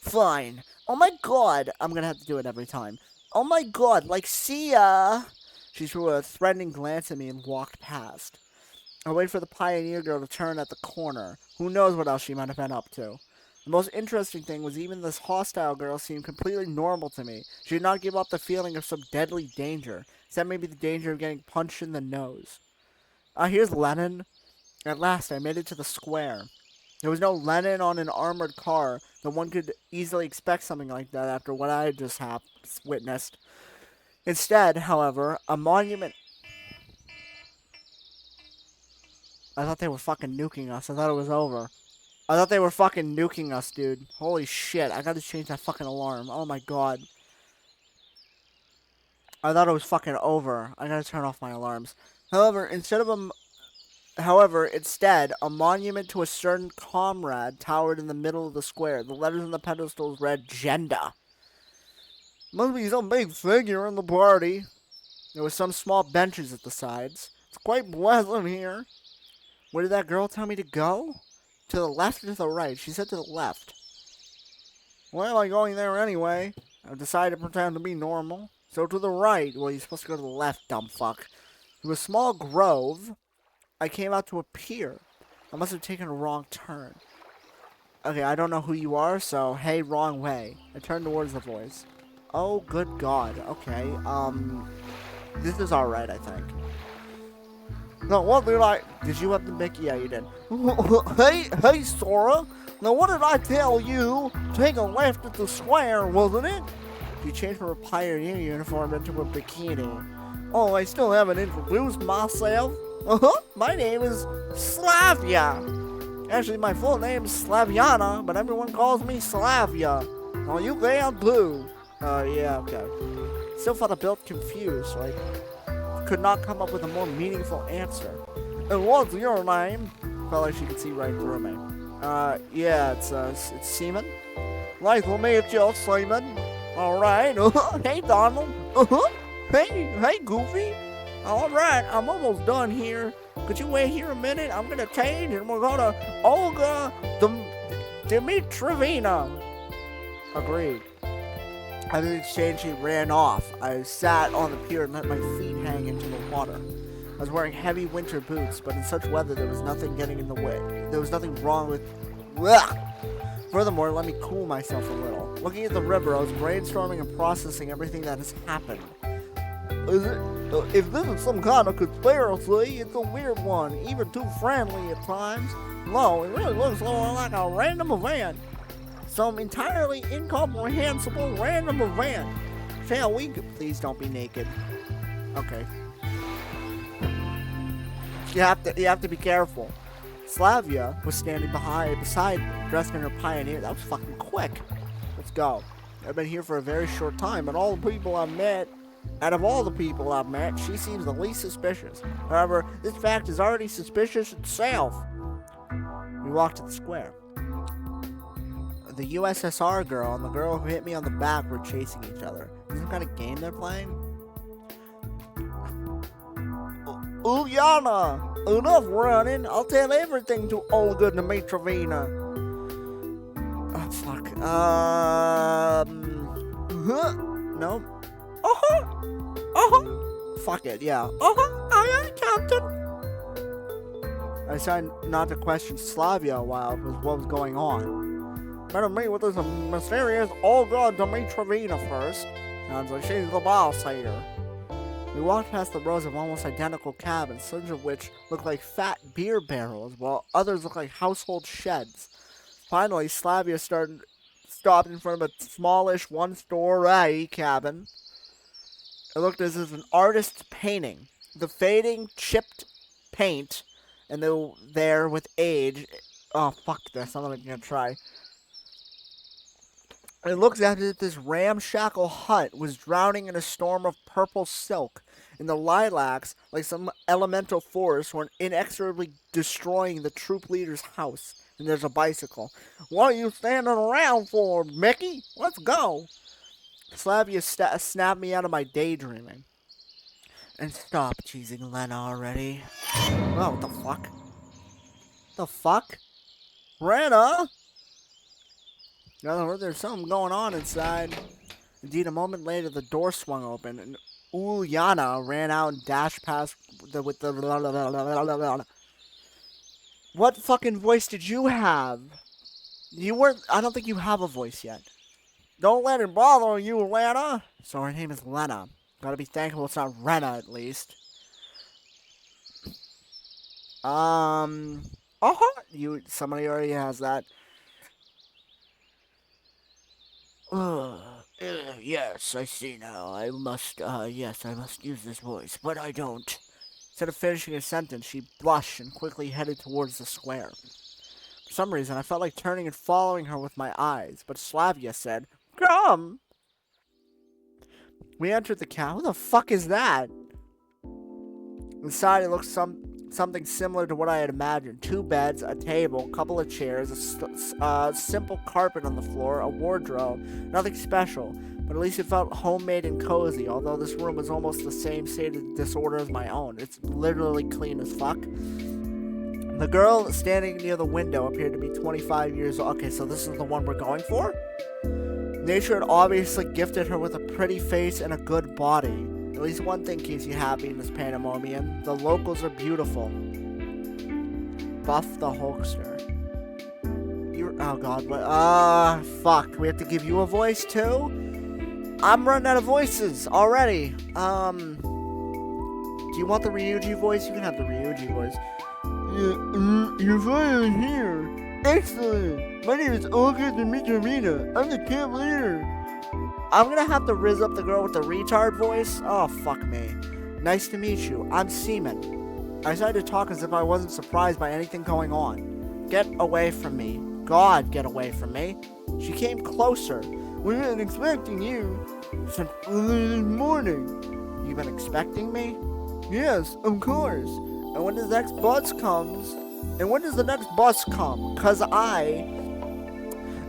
S1: Fine. Oh my god, I'm gonna have to do it every time. Oh my god, like see ya. She threw a threatening glance at me and walked past. I waited for the pioneer girl to turn at the corner. Who knows what else she might have been up to. The most interesting thing was even this hostile girl seemed completely normal to me. She did not give up the feeling of some deadly danger, except maybe the danger of getting punched in the nose. Here's Lenin. At last, I made it to the square. There was no Lenin on an armored car, though one could easily expect something like that after what I had just witnessed. Instead, however, a monument... I thought they were fucking nuking us. I thought it was over. I thought they were fucking nuking us, dude. Holy shit, I gotta change that fucking alarm. Oh my god. I thought it was fucking over. I gotta turn off my alarms. However, instead, a monument to a certain comrade towered in the middle of the square. The letters on the pedestals read, Genda. Must be some big figure in the party. There were some small benches at the sides. It's quite pleasant here. Where did that girl tell me to go? To the left or to the right? She said to the left. Well, I'm going there anyway. I've decided to pretend to be normal. So to the right. Well, you're supposed to go to the left, dumb fuck. Through a small grove, I came out to a pier. I must have taken a wrong turn. Okay, I don't know who you are, so hey, wrong way. I turned towards the voice. Oh, good God. Okay, this is alright, I think. Now, what did I... Did you have the Mickey? Yeah, you did. Hey, Sora. Now, what did I tell you? Take a left at the square, wasn't it? You changed from a pioneer uniform into a bikini. Oh, I still haven't introduced myself. My name is Slavia. Actually, my full name is Slaviana, but everyone calls me Slavia. Oh, you can too. Yeah, okay. Still felt a bit confused, like... could not come up with a more meaningful answer. And what's your name? Felt like she could see right through me. Yeah, it's Seaman. Nice to meet you, Seaman. Alright. Hey, Donald. Hey, Goofy. Alright, I'm almost done here. Could you wait here a minute? I'm gonna change and we're gonna Olga Dimitrievna. Agreed. After the exchange, she ran off. I sat on the pier and let my feet hang into the water. I was wearing heavy winter boots, but in such weather there was nothing getting in the way. There was nothing wrong with... Ugh! Furthermore, let me cool myself a little. Looking at the river, I was brainstorming and processing everything that has happened. If this is some kind of conspiracy, it's a weird one, even too friendly at times. No, it really looks like a random event. Some entirely incomprehensible random event. Shall we? Please don't be naked. Okay. You have to be careful. Slavia was standing beside me, dressed in her pioneer. That was fucking quick. Let's go. I've been here for a very short time, and out of all the people I've met, she seems the least suspicious. However, this fact is already suspicious itself. We walked to the square. the USSR girl and the girl who hit me on the back were chasing each other. Is this some kind of game they're playing? Ulyana! Enough running! I'll tell everything to Olga Dmitrovna. Oh, fuck. Nope. Fuck it, yeah. Aye, Captain. I decided not to question Slavia a while with what was going on. Better meet with this mysterious Olga Dmitrovna first. Sounds like she's the boss here. We walked past the rows of almost identical cabins, some of which looked like fat beer barrels, while others looked like household sheds. Finally, Slavia stopped in front of a smallish one-story cabin. It looked as if an artist's painting. The fading, chipped paint, and they were there with age. Oh, fuck this. I'm not even gonna try. It looks as if this ramshackle hut was drowning in a storm of purple silk, and the lilacs, like some elemental force, were inexorably destroying the troop leader's house. And there's a bicycle. What are you standing around for, Mickey? Let's go. Slavia snapped me out of my daydreaming. And stop teasing Lena already. Oh, what the fuck? The fuck? Rena? No, there's something going on inside. Indeed, a moment later, the door swung open, and Ulyana ran out and dashed past with the What fucking voice did you have? You weren't. I don't think you have a voice yet. Don't let it bother you, Lena. So her name is Lena. Gotta be thankful it's not Rena, at least. Somebody already has that. Yes, I see now. I must use this voice, but I don't. Instead of finishing a sentence, she blushed and quickly headed towards the square. For some reason, I felt like turning and following her with my eyes, but Slavia said, "Come!" We entered the cabin. Who the fuck is that? Inside, it looked something similar to what I had imagined. 2 beds, a table, a couple of chairs, a simple carpet on the floor, a wardrobe. Nothing special, but at least it felt homemade and cozy, although this room was almost the same state of disorder as my own. It's literally clean as fuck. The girl standing near the window appeared to be 25 years old. Okay, so this is the one we're going for? Nature had obviously gifted her with a pretty face and a good body. At least one thing keeps you happy in this pandemonium. The locals are beautiful. Buff the Hulkster. Oh god, what? Fuck. We have to give you a voice too? I'm running out of voices already. Do you want the Ryuji voice? You can have the Ryuji voice. You're finally here. Excellent. My name is Olga Dmitrovna. I'm the camp leader. I'm gonna have to rizz up the girl with the retard voice. Oh, fuck me. Nice to meet you. I'm Seaman. I decided to talk as if I wasn't surprised by anything going on. Get away from me. God, get away from me. She came closer. We've been expecting you since early this morning. You've been expecting me? Yes, of course. And when the next bus comes? And when does the next bus come?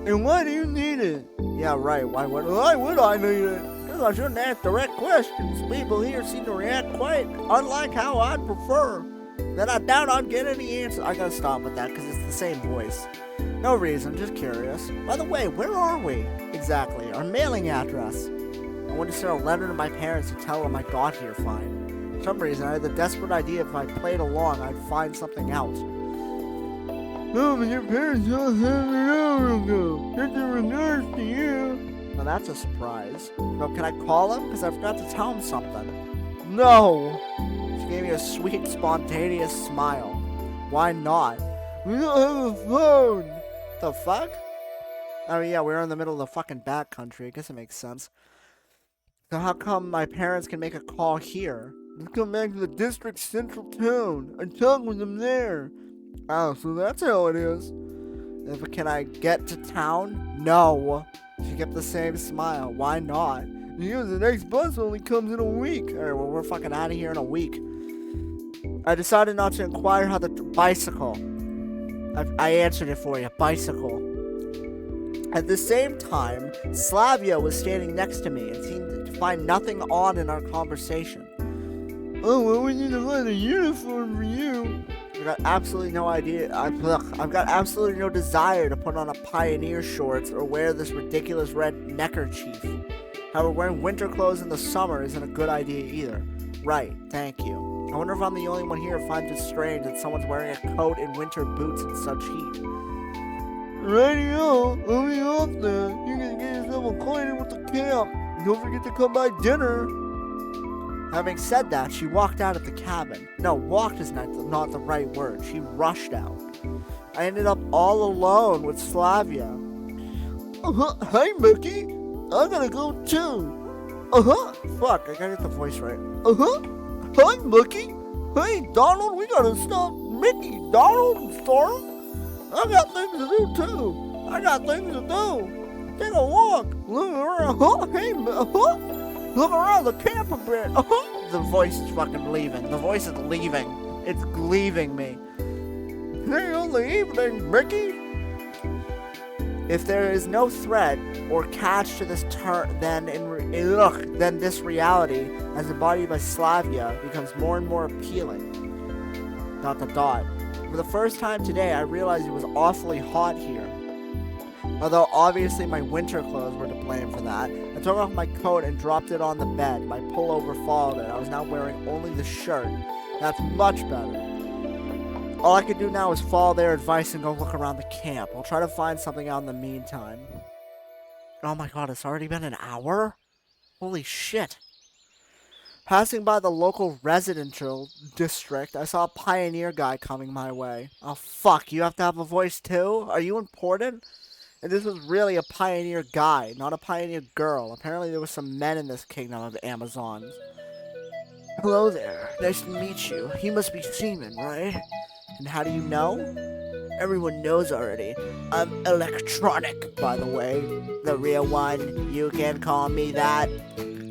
S1: And why do you need it? Yeah, right. Why would I need it? Because I shouldn't ask direct questions. People here seem to react quite unlike how I'd prefer. Then I doubt I'd get any answers. I gotta stop with that because it's the same voice. No reason, just curious. By the way, where are we? Exactly. Our mailing address. I wanted to send a letter to my parents to tell them I got here fine. For some reason, I had the desperate idea if I played along, I'd find something else. No, but your parents all have an hour ago. It's in regards to you. Now that's a surprise. So can I call him? Because I forgot to tell him something. No! She gave me a sweet, spontaneous smile. Why not? We don't have a phone! The fuck? Oh yeah, we're in the middle of the fucking backcountry. I guess it makes sense. So how come my parents can make a call here? Let's come back to the district central town and talk with them there. Oh, so that's how it is. Can I get to town? No. She kept the same smile. Why not? Because the next bus only comes in a week. Alright, well, we're fucking out of here in a week. I decided not to inquire how the bicycle. I answered it for you. Bicycle. At the same time, Slavia was standing next to me and seemed to find nothing odd in our conversation. Oh, well, we need to find a uniform for you. I've got absolutely no idea. I've got absolutely no desire to put on a pioneer shorts or wear this ridiculous red neckerchief. However, wearing winter clothes in the summer isn't a good idea either. Right, thank you. I wonder if I'm the only one here who finds it strange that someone's wearing a coat and winter boots in such heat. Radio, I'll be off then. You can get yourself acquainted with the camp. Don't forget to come by dinner. Having said that, she walked out of the cabin. No, walked is not the right word. She rushed out. I ended up all alone with Slavia. Hey, Mickey. I gotta go too. Fuck, I gotta get the voice right. Hi, Mickey. Hey, Donald, we gotta stop Mickey. Donald, Storm. I got things to do too. I got things to do. Take a walk. Look around. Hey, look around the camp a bit. The voice is fucking leaving. The voice is leaving. It's leaving me. Hey, on the evening, Mickey. If there is no threat or catch to this then this reality, as embodied by Slavia, becomes more and more appealing. ... For the first time today, I realized it was awfully hot here. Although obviously my winter clothes were to blame for that, I took off my coat and dropped it on the bed. My pullover followed it. I was now wearing only the shirt. That's much better. All I can do now is follow their advice and go look around the camp. I'll try to find something out in the meantime. Oh my god, it's already been an hour? Holy shit. Passing by the local residential district, I saw a pioneer guy coming my way. Oh fuck, you have to have a voice too? Are you important? And this was really a pioneer guy, not a pioneer girl. Apparently there were some men in this kingdom of Amazons. Hello there, nice to meet you. You must be Seaman, right? And how do you know? Everyone knows already. I'm electronic, by the way. The real one. You can call me that.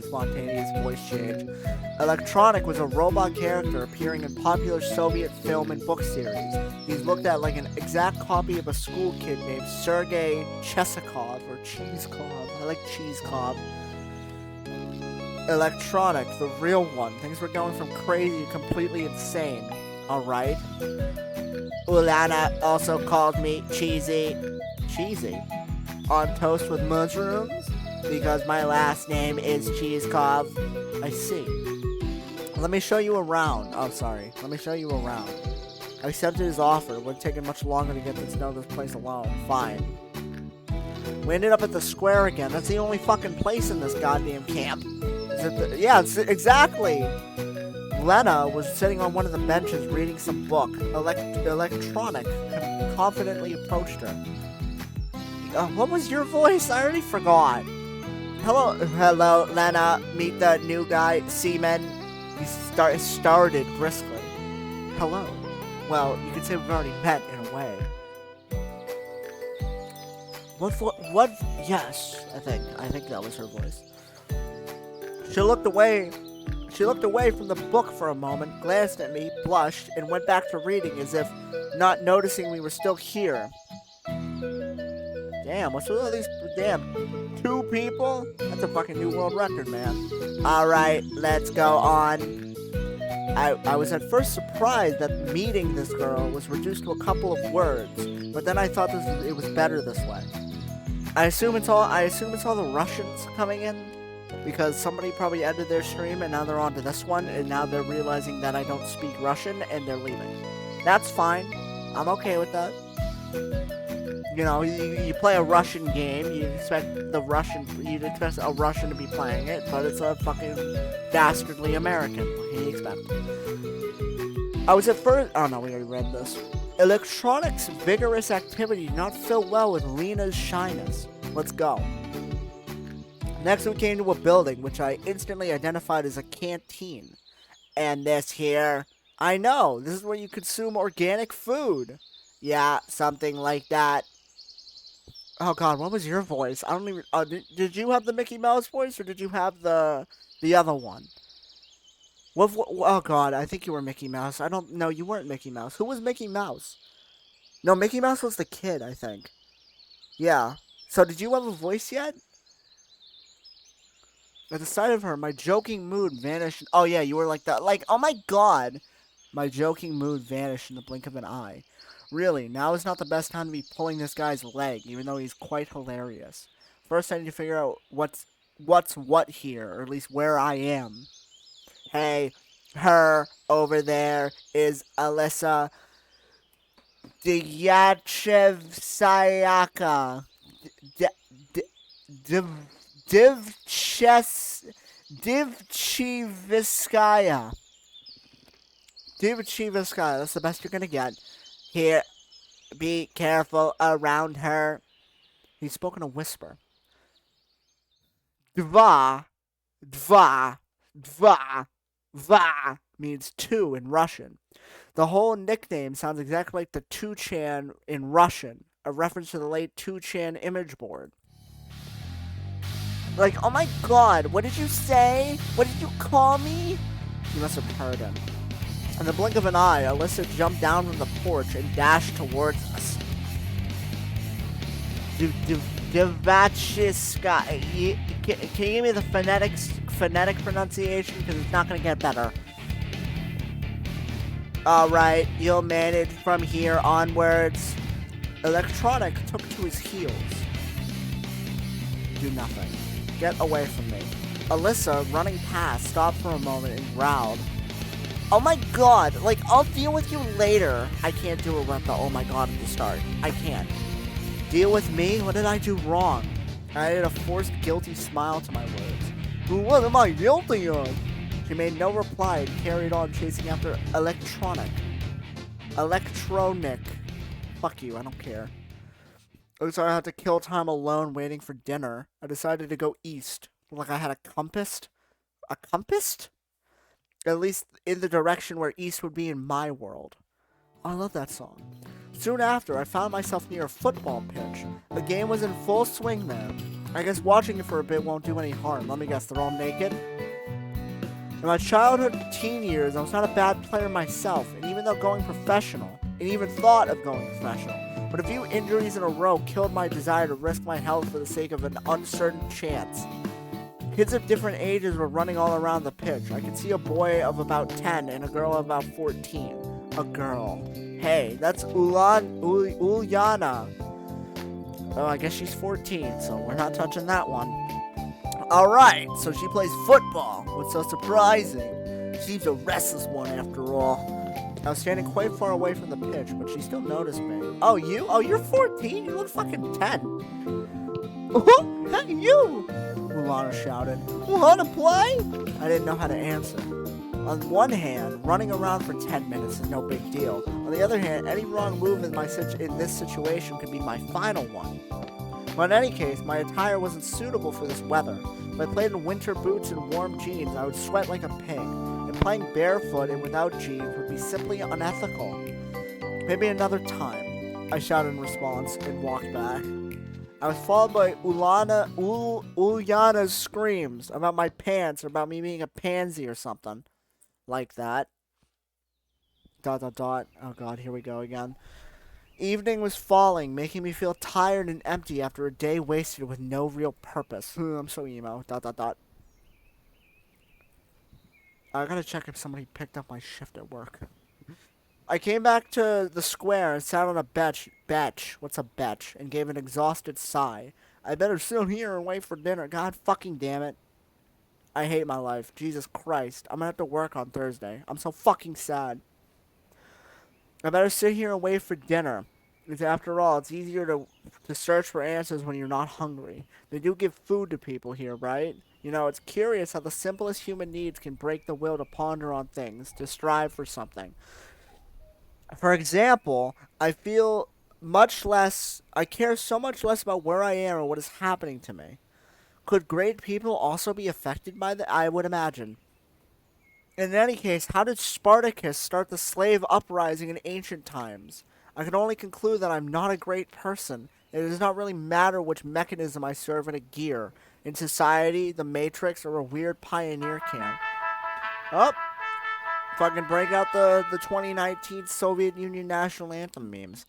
S1: Spontaneous voice change. Electronic was a robot character appearing in popular Soviet film and book series. He's looked at like an exact copy of a school kid named Sergei Chesikov, or Cheesekov. I like Cheesekov. Electronic, the real one. Things were going from crazy to completely insane. Alright. Ulana also called me Cheesy. Cheesy? On toast with mushrooms? Because my last name is Cheesekov. I see. Let me show you around. Oh, sorry. Let me show you around. I accepted his offer. It wouldn't take him much longer to get to know this place alone. Fine. We ended up at the square again. That's the only fucking place in this goddamn camp. Yeah, exactly. Lena was sitting on one of the benches reading some book. Electronic confidently approached her. What was your voice? I already forgot. Hello, Lena. Meet the new guy, Seaman. He started briskly. Hello. Well, you could say we've already met in a way. What? Yes, I think that was her voice. She looked away from the book for a moment, glanced at me, blushed, and went back to reading as if not noticing we were still here. Damn, what's with all these damn 2 people? That's a fucking new world record, man. Alright, let's go on. I was at first surprised that meeting this girl was reduced to a couple of words, but then I thought it was better this way. I assume it's all the Russians coming in, because somebody probably ended their stream and now they're on to this one, and now they're realizing that I don't speak Russian and they're leaving. That's fine. I'm okay with that. You know, you play a Russian game, you'd expect a Russian to be playing it, but it's a fucking dastardly American. What can you expect? I was at first... Oh no, we already read this. Electronics' vigorous activity did not fit well with Lena's shyness. Let's go. Next we came to a building, which I instantly identified as a canteen. And this here... I know, this is where you consume organic food. Yeah, something like that. Oh god, what was your voice? I don't even... did you have the Mickey Mouse voice, or did you have the other one? Oh god, I think you were Mickey Mouse. No, you weren't Mickey Mouse. Who was Mickey Mouse? No, Mickey Mouse was the kid, I think. Yeah. So did you have a voice yet? At the sight of her, my joking mood vanished. Oh yeah, you were like that. Like, oh my god. My joking mood vanished in the blink of an eye. Really, now is not the best time to be pulling this guy's leg, even though he's quite hilarious. First, I need to figure out what's what here, or at least where I am. Hey, her over there is Alyssa Dyachevsayaka. Divchiviskaya. Divchiviskaya, that's the best you're gonna get. Here, be careful around her. He spoke in a whisper. Dva, dva, dva, va means two in Russian. The whole nickname sounds exactly like the 2chan in Russian, a reference to the late 2chan image board. Like, oh my god, what did you say? What did you call me? You must have heard him. In the blink of an eye, Alyssa jumped down from the porch and dashed towards us. Divachiska. Can you give me the phonetic pronunciation? Because it's not going to get better. Alright, you'll manage from here onwards. Electronic took to his heels. Do nothing. Get away from me. Alyssa, running past, stopped for a moment and growled. Oh my god, like, I'll deal with you later. I can't do it with the oh my god at the start. I can't. Deal with me? What did I do wrong? I added a forced guilty smile to my words. What am I guilty of? She made no reply and carried on chasing after Electronic. Fuck you, I don't care. Looks like I had to kill time alone waiting for dinner. I decided to go east. Like I had a compass? A compass? At least in the direction where east would be in my world. Oh, I love that song. Soon after, I found myself near a football pitch. The game was in full swing there. I guess watching it for a bit won't do any harm. Let me guess, they're all naked? In my childhood and teen years, I was not a bad player myself, and even though going professional, and even thought of going professional, but a few injuries in a row killed my desire to risk my health for the sake of an uncertain chance. Kids of different ages were running all around the pitch. I could see a boy of about 10 and a girl of about 14. A girl. Hey, that's Ulyana. Oh, I guess she's 14, so we're not touching that one. Alright, so she plays football. What's so surprising? She's a restless one after all. I was standing quite far away from the pitch, but she still noticed me. Oh, you? Oh, you're 14? You look fucking 10. Hey, you! Mulana shouted. Wanna play? I didn't know how to answer. On one hand, running around for 10 minutes is no big deal. On the other hand, any wrong move in this situation could be my final one. But in any case, my attire wasn't suitable for this weather. If I played in winter boots and warm jeans, I would sweat like a pig. And playing barefoot and without jeans would be simply unethical. Maybe another time, I shouted in response and walked back. I was followed by Ulyana's screams about my pants or about me being a pansy or something. Like that. ... Oh god, here we go again. Evening was falling, making me feel tired and empty after a day wasted with no real purpose. I'm so emo. ... I gotta check if somebody picked up my shift at work. I came back to the square and sat on a bench. What's a bench? And gave an exhausted sigh. I better sit here and wait for dinner. God fucking damn it. I hate my life. Jesus Christ. I'm gonna have to work on Thursday. I'm so fucking sad. I better sit here and wait for dinner. Because after all, it's easier to search for answers when you're not hungry. They do give food to people here, right? You know, it's curious how the simplest human needs can break the will to ponder on things, to strive for something. For example, I care so much less about where I am or what is happening to me. Could great people also be affected by that? I would imagine. In any case, how did Spartacus start the slave uprising in ancient times? I can only conclude that I'm not a great person. It does not really matter which mechanism I serve in a gear. In society, the Matrix, or a weird pioneer camp. Oh! Fucking break out the 2019 Soviet Union national anthem memes.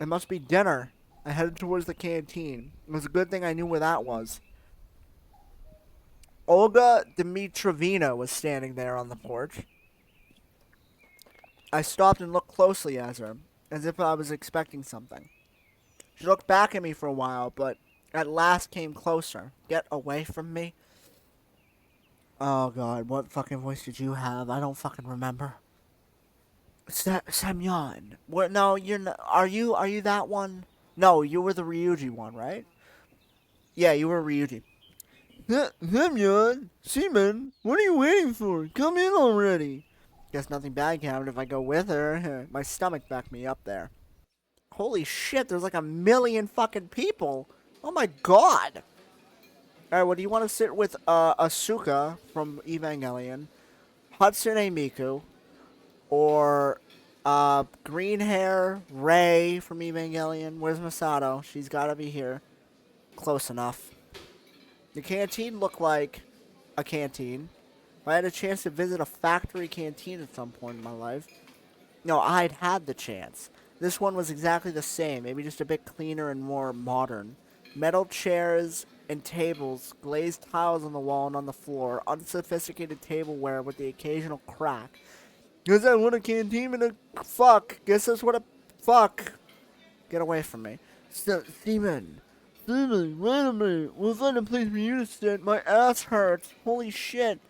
S1: It must be dinner. I headed towards the canteen. It was a good thing I knew where that was. Olga Dmitrovna was standing there on the porch. I stopped and looked closely at her, as if I was expecting something. She looked back at me for a while, but at last came closer. Get away from me. Oh god, what fucking voice did you have? I don't fucking remember. Semyon. What? No, you're not. Are you that one? No, you were the Ryuji one, right? Yeah, you were Ryuji. Semyon, Seaman, what are you waiting for? Come in already. Guess nothing bad can happen if I go with her. My stomach backed me up there. Holy shit, there's like a million fucking people. Oh my god. Alright, well, do you want to sit with Asuka from Evangelion, Hatsune Miku, or green hair Rei from Evangelion? Where's Masato? She's gotta be here. Close enough. The canteen looked like a canteen. If I had a chance to visit a factory canteen at some point in my life, no, I'd had the chance. This one was exactly the same, maybe just a bit cleaner and more modern. Metal chairs and tables, glazed tiles on the wall and on the floor, unsophisticated tableware with the occasional crack. Guess I want a canteen and a fuck. Guess that's what a fuck. Get away from me. Steven, wait a minute. We'll find a place for you to sit. My ass hurts. Holy shit.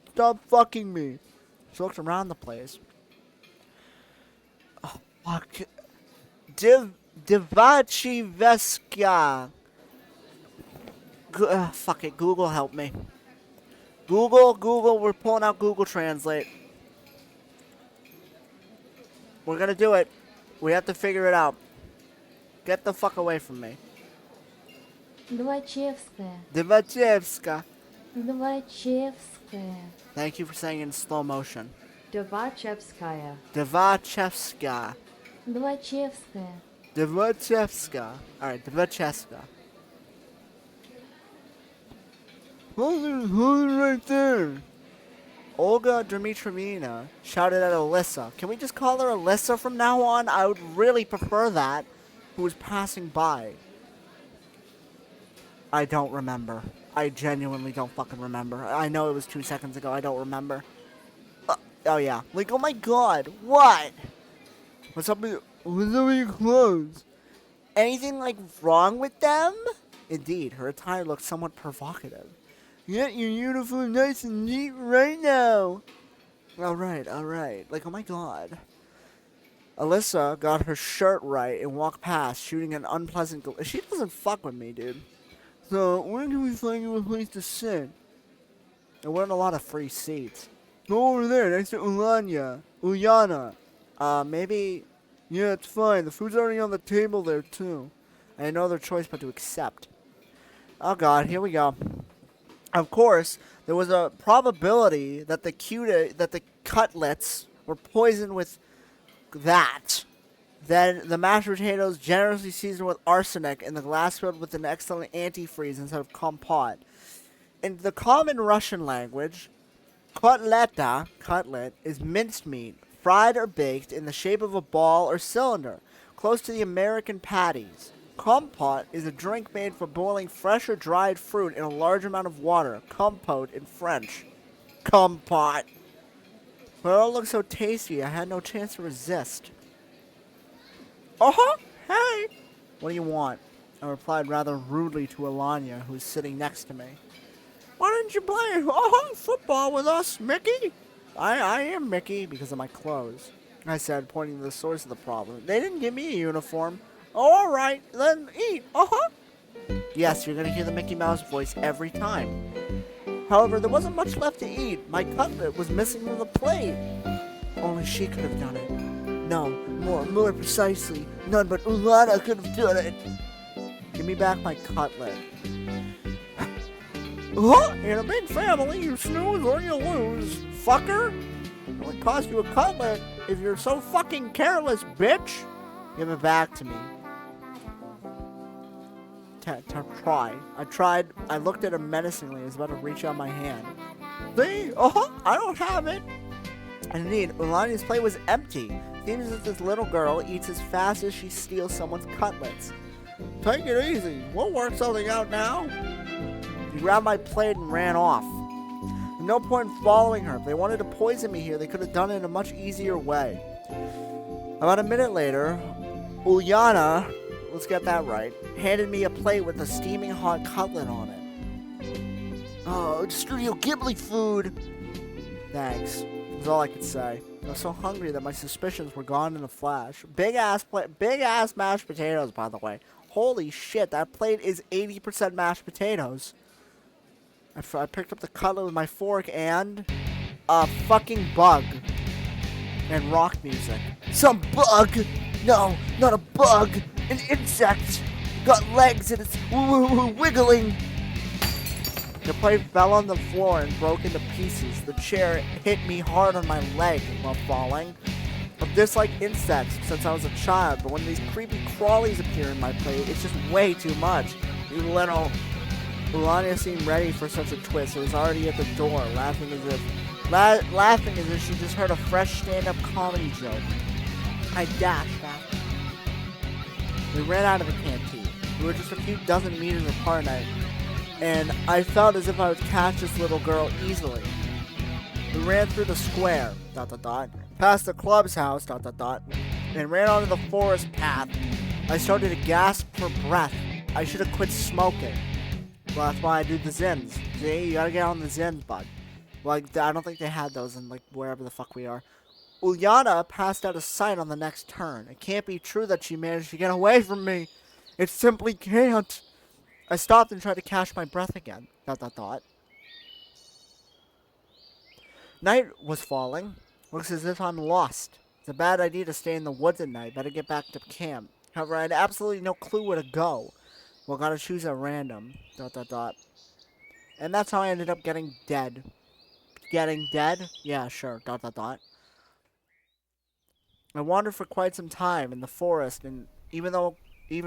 S1: Stop fucking me. She looked around the place. Oh, fuck. Divachi Veska. Fuck it. Google, help me. Google. We're pulling out Google Translate. We're gonna do it. We have to figure it out. Get the fuck away from me.
S3: Двачевская.
S1: Thank you for saying in slow motion.
S3: Двачевская.
S1: Devachevska. Alright, Devachevska. Hold it right there. Olga Dmitrovna shouted at Alyssa. Can we just call her Alyssa from now on? I would really prefer that. Who was passing by. I don't remember. I genuinely don't fucking remember. I know it was 2 seconds ago. I don't remember. Oh yeah. Like, oh my god. What? What's up with your clothes? Anything, like, wrong with them? Indeed, her attire looked somewhat provocative. Get your uniform nice and neat right now. Alright. Like, oh my god. Alyssa got her shirt right and walked past, shooting an unpleasant She doesn't fuck with me, dude. So, where can we find you a place to sit? There weren't a lot of free seats. Go over there, next to Ulyana. Maybe... Yeah, it's fine. The food's already on the table there, too. I had no other choice but to accept. Oh god, here we go. Of course, there was a probability that the cutlets were poisoned with that. Then the mashed potatoes generously seasoned with arsenic and the glass filled with an excellent antifreeze instead of compote. In the common Russian language, cutlet, is minced meat, fried or baked in the shape of a ball or cylinder, close to the American patties. Compote is a drink made for boiling fresh or dried fruit in a large amount of water. Compote in French. Compote. But it all looked so tasty, I had no chance to resist. Uh-huh, hey! What do you want? I replied rather rudely to Alanya, who was sitting next to me. Why didn't you play football with us, Mickey? I am Mickey because of my clothes, I said, pointing to the source of the problem. They didn't give me a uniform. Oh, alright, then eat, Yes, you're gonna hear the Mickey Mouse voice every time. However, there wasn't much left to eat. My cutlet was missing from the plate. Only she could have done it. No, more precisely, none but Ulana could have done it. Give me back my cutlet. In a big family, you snooze or you lose, fucker. It would cost you a cutlet if you're so fucking careless, bitch. Give it back to me. Try. I tried. I looked at her menacingly. I was about to reach out my hand. See? I don't have it. And indeed, Ulania's plate was empty. Seems that this little girl eats as fast as she steals someone's cutlets. Take it easy. We'll work something out now. He grabbed my plate and ran off. There's no point in following her. If they wanted to poison me here, they could have done it in a much easier way. About a minute later, Ulyana, let's get that right, handed me a plate with a steaming hot cutlet on it. Oh, it's Studio Ghibli food. Thanks. That's all I could say. I was so hungry that my suspicions were gone in a flash. Big ass mashed potatoes, by the way. Holy shit, that plate is 80% mashed potatoes. I picked up the cutlet with my fork and a fucking bug. And rock music. Some bug! No, not a bug! An insect! Got legs and it's wiggling! The plate fell on the floor and broke into pieces. The chair hit me hard on my leg while falling. I've disliked insects since I was a child, but when these creepy crawlies appear in my plate, it's just way too much. You little... Ulania seemed ready for such a twist. It was already at the door, laughing as if she just heard a fresh stand-up comedy joke. I dashed after. We ran out of the canteen. We were just a few dozen meters apart, and I felt as if I would catch this little girl easily. We ran through the square, ... past the club's house, ... and ran onto the forest path. I started to gasp for breath. I should have quit smoking. Well, that's why I do the Zins. See, you gotta get on the Zins, bud. Like, I don't think they had those in, like, wherever the fuck we are. Ulyana passed out of sight on the next turn. It can't be true that she managed to get away from me. It simply can't. I stopped and tried to catch my breath again. ... Night was falling. Looks as if I'm lost. It's a bad idea to stay in the woods at night. Better get back to camp. However, I had absolutely no clue where to go. Well, gotta choose at random. ... And that's how I ended up getting dead. Getting dead? Yeah, sure. ... I wandered for quite some time in the forest, and even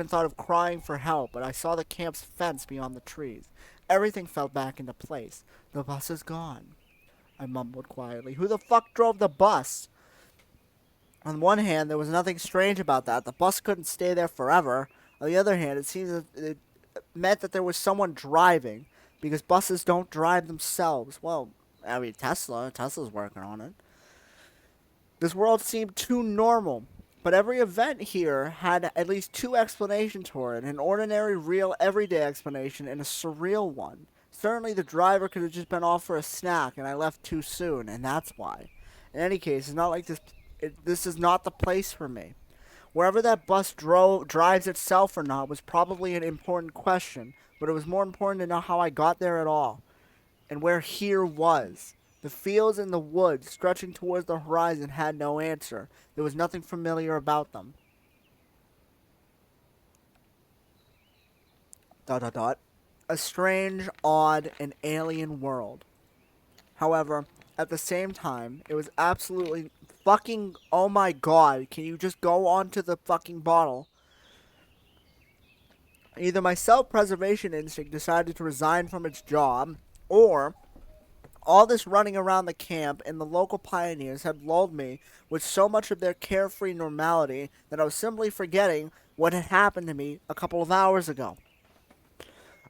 S1: thought of crying for help, but I saw the camp's fence beyond the trees. Everything fell back into place. The bus is gone. I mumbled quietly. Who the fuck drove the bus? On one hand, there was nothing strange about that. The bus couldn't stay there forever. On the other hand, it seemed that it meant that there was someone driving, because buses don't drive themselves. Well, I mean, Tesla's working on it. This world seemed too normal, but every event here had at least two explanations for it, an ordinary, real, everyday explanation and a surreal one. Certainly the driver could have just been off for a snack and I left too soon, and that's why. In any case, it's not like this is not the place for me. Wherever that bus drives itself or not was probably an important question, but it was more important to know how I got there at all, and where here was. The fields and the woods stretching towards the horizon had no answer. There was nothing familiar about them. ... A strange, odd, and alien world. However, at the same time, it was absolutely fucking, oh my god, can you just go onto the fucking bottle? Either my self-preservation instinct decided to resign from its job, or all this running around the camp and the local pioneers had lulled me with so much of their carefree normality that I was simply forgetting what had happened to me a couple of hours ago.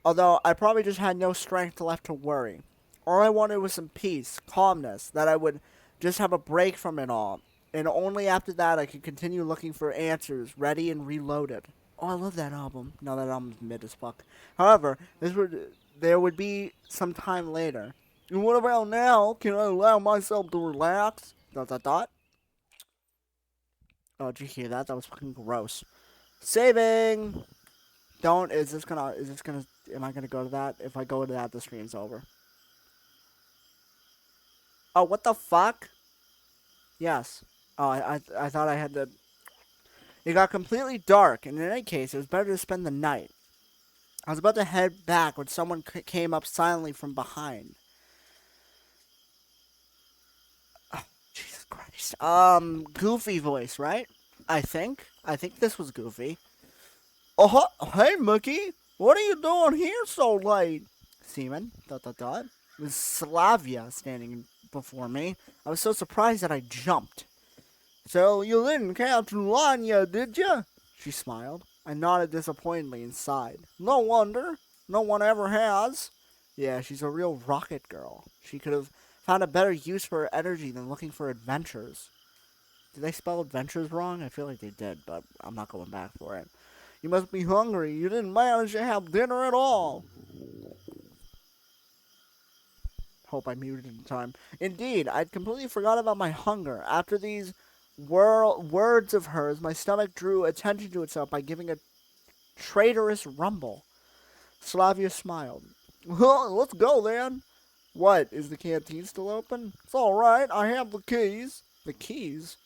S1: Although I probably just had no strength left to worry. All I wanted was some peace, calmness, that I would just have a break from it all. And only after that I could continue looking for answers, ready and reloaded. Oh, I love that album. No, that album's mid as fuck. However, there would be some time later. And what about now? Can I allow myself to relax? ... Oh, did you hear that? That was fucking gross. Saving! Am I gonna go to that? If I go to that, the stream's over. Oh, what the fuck? Yes. Oh, I thought I had to... It got completely dark, and in any case, it was better to spend the night. I was about to head back when someone came up silently from behind. Oh, Jesus Christ. Goofy voice, right? I think this was Goofy. Oh, hey, Mickey. What are you doing here so late? Seaman, ... It was Slavia standing before me. I was so surprised that I jumped. So you didn't catch Lanya, did you? She smiled. I nodded disappointedly and sighed. No wonder. No one ever has. Yeah, she's a real rocket girl. She could have found a better use for her energy than looking for adventures. Did they spell adventures wrong? I feel like they did, but I'm not going back for it. You must be hungry. You didn't manage to have dinner at all. Hope I muted in time. Indeed, I'd completely forgot about my hunger. After these words of hers, my stomach drew attention to itself by giving a traitorous rumble. Slavia smiled. Well, let's go then. What, is the canteen still open? It's alright, I have the keys. The keys?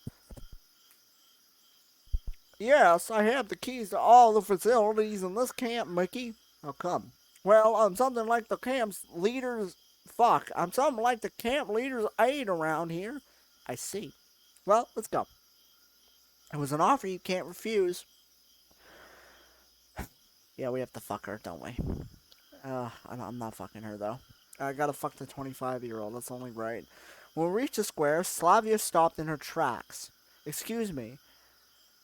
S1: Yes, I have the keys to all the facilities in this camp, Mickey. How come? Well, I'm something like the camp's leader's... I'm something like the camp leader's aide around here. I see. Well, let's go. It was an offer you can't refuse. Yeah, we have to fuck her, don't we? I'm not fucking her, though. I gotta fuck the 25-year-old, that's only right. When we reached the square, Slavia stopped in her tracks. Excuse me.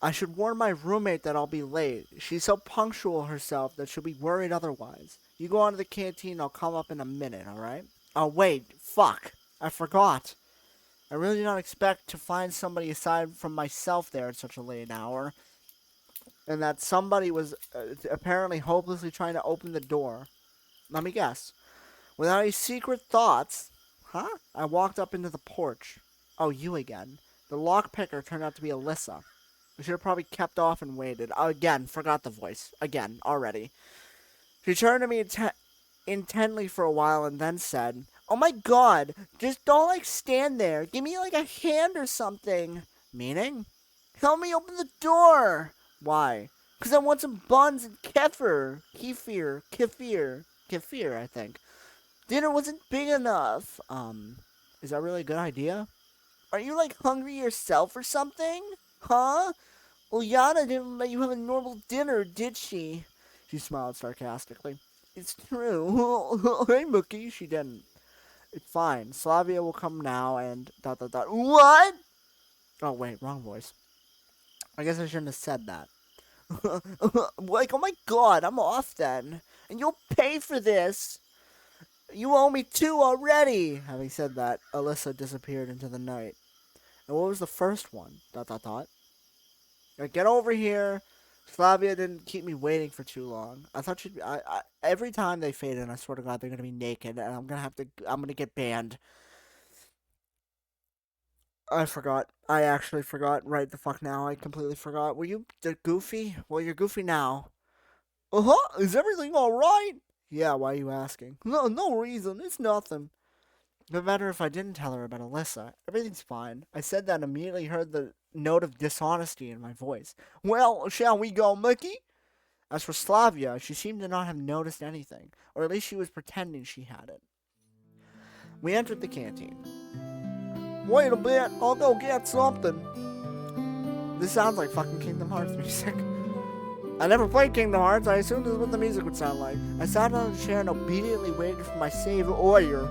S1: I should warn my roommate that I'll be late. She's so punctual herself that she'll be worried otherwise. You go on to the canteen, I'll come up in a minute, alright? Oh, wait. Fuck. I forgot. I really did not expect to find somebody aside from myself there at such a late hour. And that somebody was apparently hopelessly trying to open the door. Let me guess. Without any secret thoughts... Huh? I walked up into the porch. Oh, you again. The lockpicker turned out to be Alyssa. I should have probably kept off and waited. Again, forgot the voice. Again, already. She turned to me intently for a while and then said, Oh my god, just don't stand there. Give me a hand or something. Meaning? Help me open the door. Why? Because I want some buns and kefir. Kefir, I think. Dinner wasn't big enough. Is that really a good idea? Are you hungry yourself or something? Huh? Well, Yana didn't let you have a normal dinner, did she? She smiled sarcastically. It's true. Hey, Mookie, she didn't. It's fine. Slavia will come now and ... What? Oh, wait, wrong voice. I guess I shouldn't have said that. Oh my god, I'm off then. And you'll pay for this. You owe me 2 already. Having said that, Alyssa disappeared into the night. And what was the first one? Get over here. Slavia didn't keep me waiting for too long. I thought she'd be... every time they fade in, I swear to God, they're gonna be naked, and I'm gonna get banned. I forgot. I actually forgot right the fuck now. I completely forgot. Were you goofy? Well, you're goofy now. Uh-huh. Is everything alright? Yeah, why are you asking? No reason. It's nothing. No matter if I didn't tell her about Alyssa. Everything's fine. I said that and immediately heard the note of dishonesty in my voice. Well, shall we go, Mickey? As for Slavia, she seemed to not have noticed anything. Or at least she was pretending she had it. We entered the canteen. Wait a bit, I'll go get something. This sounds like fucking Kingdom Hearts music. I never played Kingdom Hearts, I assumed this is what the music would sound like. I sat on a chair and obediently waited for my save order.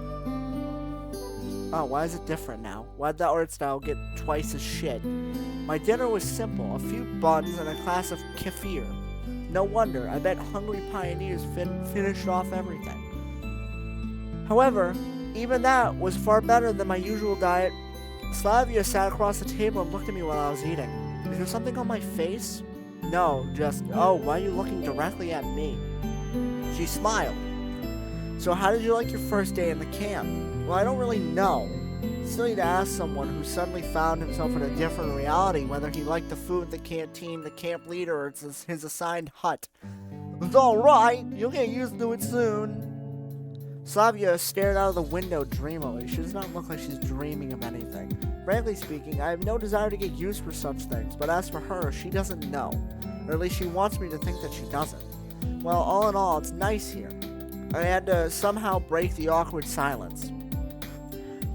S1: Oh, why is it different now? Why'd the art style get twice as shit? My dinner was simple, a few buns and a glass of kefir. No wonder, I bet hungry pioneers finished off everything. However, even that was far better than my usual diet. Slavia sat across the table and looked at me while I was eating. Is there something on my face? No, just, oh, why are you looking directly at me? She smiled. So how did you like your first day in the camp? Well, I don't really know. Still need to ask someone who suddenly found himself in a different reality whether he liked the food, the canteen, the camp leader, or his assigned hut. It's alright, you'll get used to it soon. Slavia stared out of the window dreamily. She does not look like she's dreaming of anything. Frankly speaking, I have no desire to get used for such things, but as for her, she doesn't know. Or at least she wants me to think that she doesn't. Well, all in all, it's nice here. I had to somehow break the awkward silence.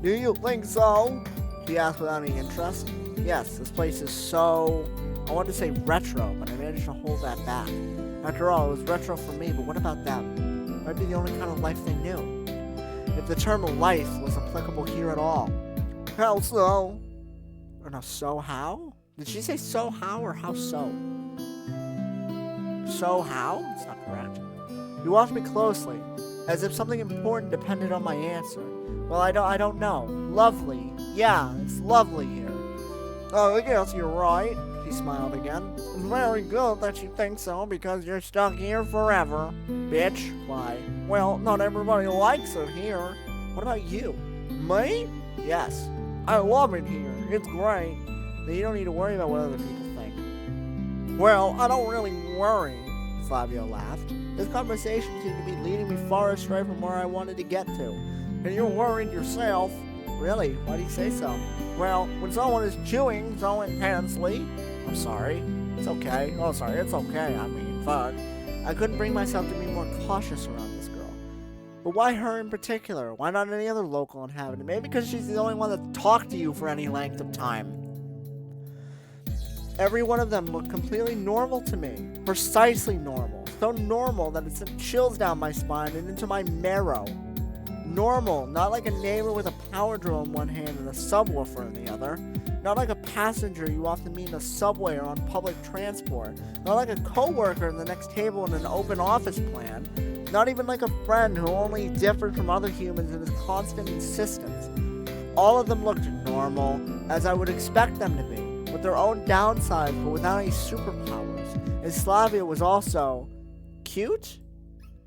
S1: Do you think so? She asked without any interest. Yes, this place is so... I wanted to say retro, but I managed to hold that back. After all, it was retro for me, but what about them? Might be the only kind of life they knew. If the term life was applicable here at all. How so? Or no, so how? Did she say so how or how so? so how? It's not correct. You watched me closely, as if something important depended on my answer. Well, I don't know. Lovely. Yeah, it's lovely here. Oh, I guess you're right. She smiled again. It's very good that you think so, because you're stuck here forever. Bitch. Why? Well, not everybody likes it here. What about you? Me? Yes. I love it here. It's great. Then you don't need to worry about what other people think. Well, I don't really worry, Flavio laughed. This conversation seemed to be leading me far astray from where I wanted to get to. And you're worried yourself. Really? Why do you say so? Well, when someone is chewing so intensely... I'm sorry. It's okay. Oh, sorry. It's okay. I mean, fuck. I couldn't bring myself to be more cautious around this girl. But why her in particular? Why not any other local inhabitant? Maybe because she's the only one that talked to you for any length of time. Every one of them looked completely normal to me. Precisely normal. So normal that it sent chills down my spine and into my marrow. Normal, not like a neighbor with a power drill in one hand and a subwoofer in the other. Not like a passenger you often meet in a subway or on public transport. Not like a coworker in the next table in an open office plan. Not even like a friend who only differed from other humans in his constant insistence. All of them looked normal, as I would expect them to be, with their own downsides but without any superpowers. And Slavia was also... cute?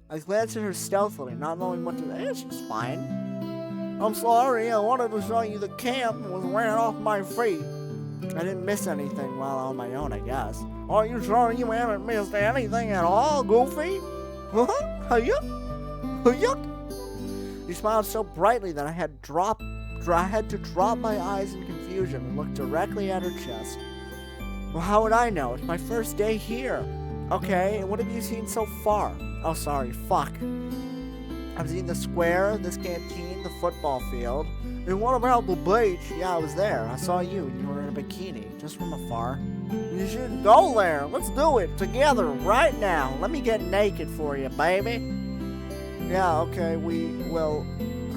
S1: I glanced at her stealthily, not knowing what to say. She's fine. I'm sorry, I wanted to show you the camp and was wearing off my feet. I didn't miss anything while on my own, I guess. Are you sure you haven't missed anything at all, Goofy? Huh? Yuck? You smiled so brightly that I had to drop my eyes in confusion and look directly at her chest. Well, how would I know? It's my first day here. Okay, and what have you seen so far? Oh, sorry, fuck. I've seen the square, this canteen, the football field. And what about the beach? Yeah, I was there. I saw you, and you were in a bikini, just from afar. You should go there. Let's do it together right now. Let me get naked for you, baby. Yeah, okay,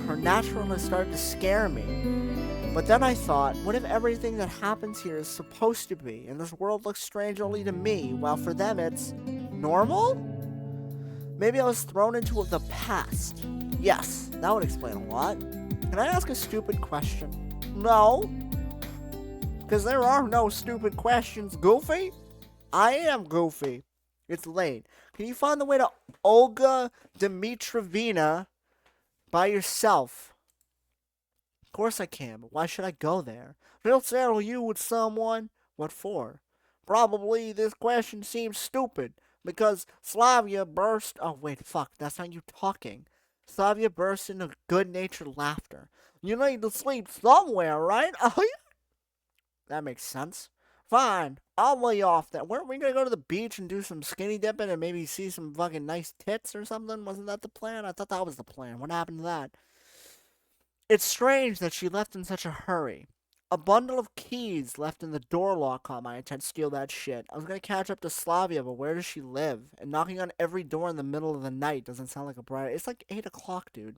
S1: her naturalness started to scare me. But then I thought, what if everything that happens here is supposed to be, and this world looks strange only to me, while for them it's normal? Maybe I was thrown into the past. Yes, that would explain a lot. Can I ask a stupid question? No. Because there are no stupid questions, Goofy. I am Goofy. It's late. Can you find the way to Olga Dmitrovna by yourself? Of course I can, but why should I go there? They'll settle you with someone. What for? Probably this question seems stupid, because Slavia burst... Oh, wait, fuck, that's not you talking. Slavia burst into good-natured laughter. You need to sleep somewhere, right? Oh, yeah. That makes sense. Fine, I'll lay off that. Weren't we gonna go to the beach and do some skinny dipping and maybe see some fucking nice tits or something? Wasn't that the plan? I thought that was the plan. What happened to that? It's strange that she left in such a hurry. A bundle of keys left in the door lock caught my attention. Steal that shit. I was gonna catch up to Slavia, but where does she live? And knocking on every door in the middle of the night doesn't sound like a bright... It's like 8 o'clock, dude.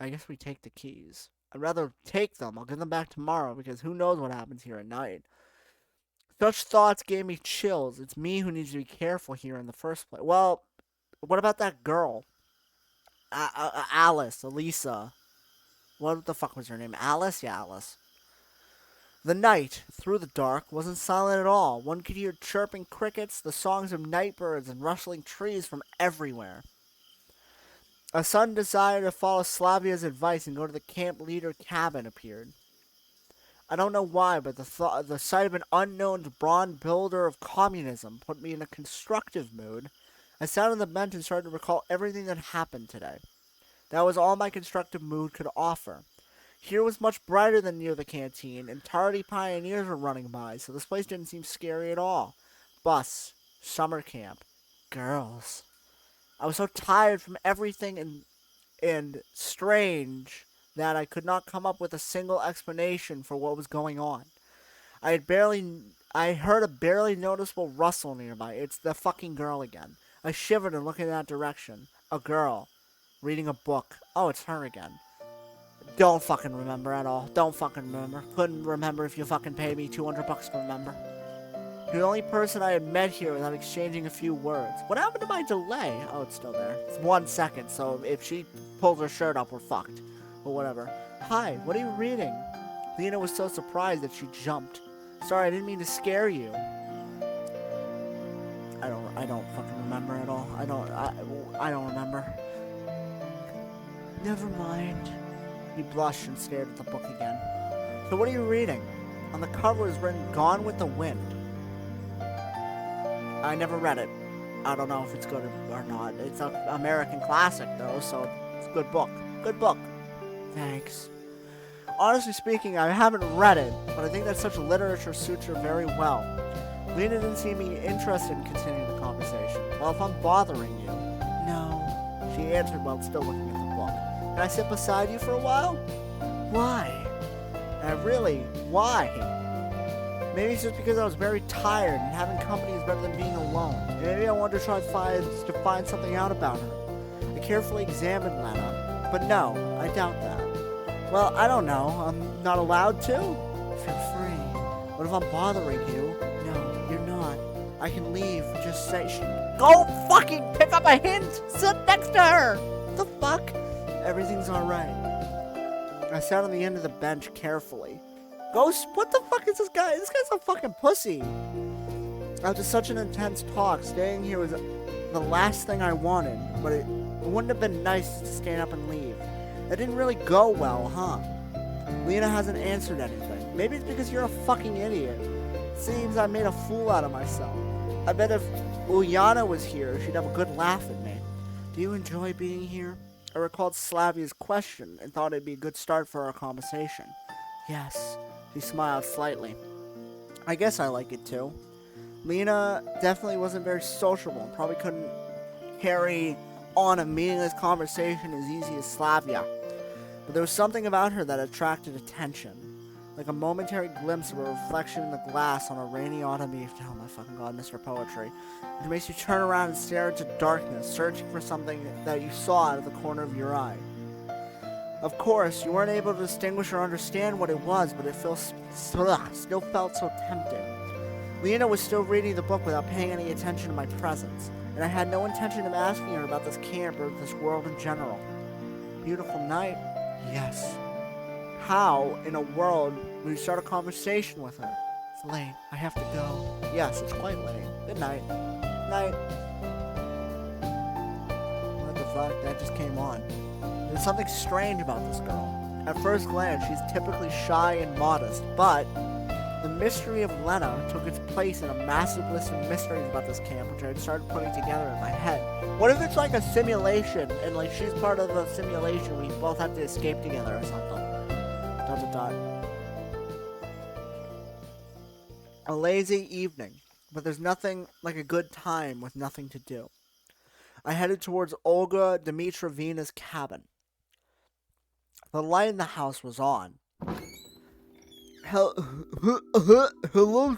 S1: I guess we take the keys. I'd rather take them. I'll give them back tomorrow, because who knows what happens here at night. Such thoughts gave me chills. It's me who needs to be careful here in the first place. Well, what about that girl? Alice, Elisa. What the fuck was her name? Alice? Yeah, Alice. The night, through the dark, wasn't silent at all. One could hear chirping crickets, the songs of night birds, and rustling trees from everywhere. A sudden desire to follow Slavia's advice and go to the camp leader cabin appeared. I don't know why, but the sight of an unknown bronze builder of communism put me in a constructive mood. I sat on the bench and started to recall everything that happened today. That was all my constructive mood could offer. Here was much brighter than near the canteen, and tardy pioneers were running by, so this place didn't seem scary at all. Bus, summer camp, girls. I was so tired from everything and strange that I could not come up with a single explanation for what was going on. I heard a barely noticeable rustle nearby. It's the fucking girl again. I shivered and looked in that direction. A girl. Reading a book. Oh, it's her again. Don't fucking remember at all. Don't fucking remember. Couldn't remember if you fucking paid me $200 to remember. You're the only person I had met here without exchanging a few words. What happened to my delay? Oh, it's still there. It's 1 second, so if she pulls her shirt up, we're fucked. Or whatever. Hi, what are you reading? Lena was so surprised that she jumped. Sorry, I didn't mean to scare you. I don't fucking remember at all. I don't remember. Never mind. He blushed and stared at the book again. So what are you reading? On the cover is written, Gone with the Wind. I never read it. I don't know if it's good or not. It's an American classic, though, so it's a good book. Good book. Thanks. Honestly speaking, I haven't read it, but I think that such literature suits her very well. Lena didn't seem interested in continuing the conversation. Well, if I'm bothering you... No, she answered while still looking at the book. Can I sit beside you for a while? Why? Really, why? Maybe it's just because I was very tired and having company is better than being alone. And maybe I wanted to try to find something out about her. I carefully examined Lena, but no, I doubt that. Well, I don't know. I'm not allowed to? Feel free. What if I'm bothering you? No, you're not. I can leave. Just say go fucking pick up a hint! Sit next to her! What the fuck? Everything's alright. I sat on the end of the bench carefully. What the fuck is this guy? This guy's a fucking pussy. After such an intense talk, staying here was the last thing I wanted, but it wouldn't have been nice to stand up and leave. That didn't really go well, huh? Lena hasn't answered anything. Maybe it's because you're a fucking idiot. Seems I made a fool out of myself. I bet if Ulyana was here, she'd have a good laugh at me. Do you enjoy being here? I recalled Slavia's question and thought it'd be a good start for our conversation. Yes. She smiled slightly. I guess I like it too. Lena definitely wasn't very sociable and probably couldn't carry on a meaningless conversation as easy as Slavia. But there was something about her that attracted attention. Like a momentary glimpse of a reflection in the glass on a rainy autumn evening. Oh my fucking god, Mr. Poetry. It makes you turn around and stare into darkness, searching for something that you saw out of the corner of your eye. Of course, you weren't able to distinguish or understand what it was, but it still felt so tempting. Lena was still reading the book without paying any attention to my presence, and I had no intention of asking her about this camp or this world in general. Beautiful night? Yes. How, in a world, would you start a conversation with her? It's late. I have to go. Yes, it's quite late. Good night. Night. What the fuck? That just came on. There's something strange about this girl. At first glance, she's typically shy and modest, but the mystery of Lena took its place in a massive list of mysteries about this camp, which I had started putting together in my head. What if it's like a simulation, and like she's part of the simulation, we both have to escape together or something? ... A lazy evening, but there's nothing like a good time with nothing to do. I headed towards Olga Dmitrovna's cabin. The light in the house was on. Hello,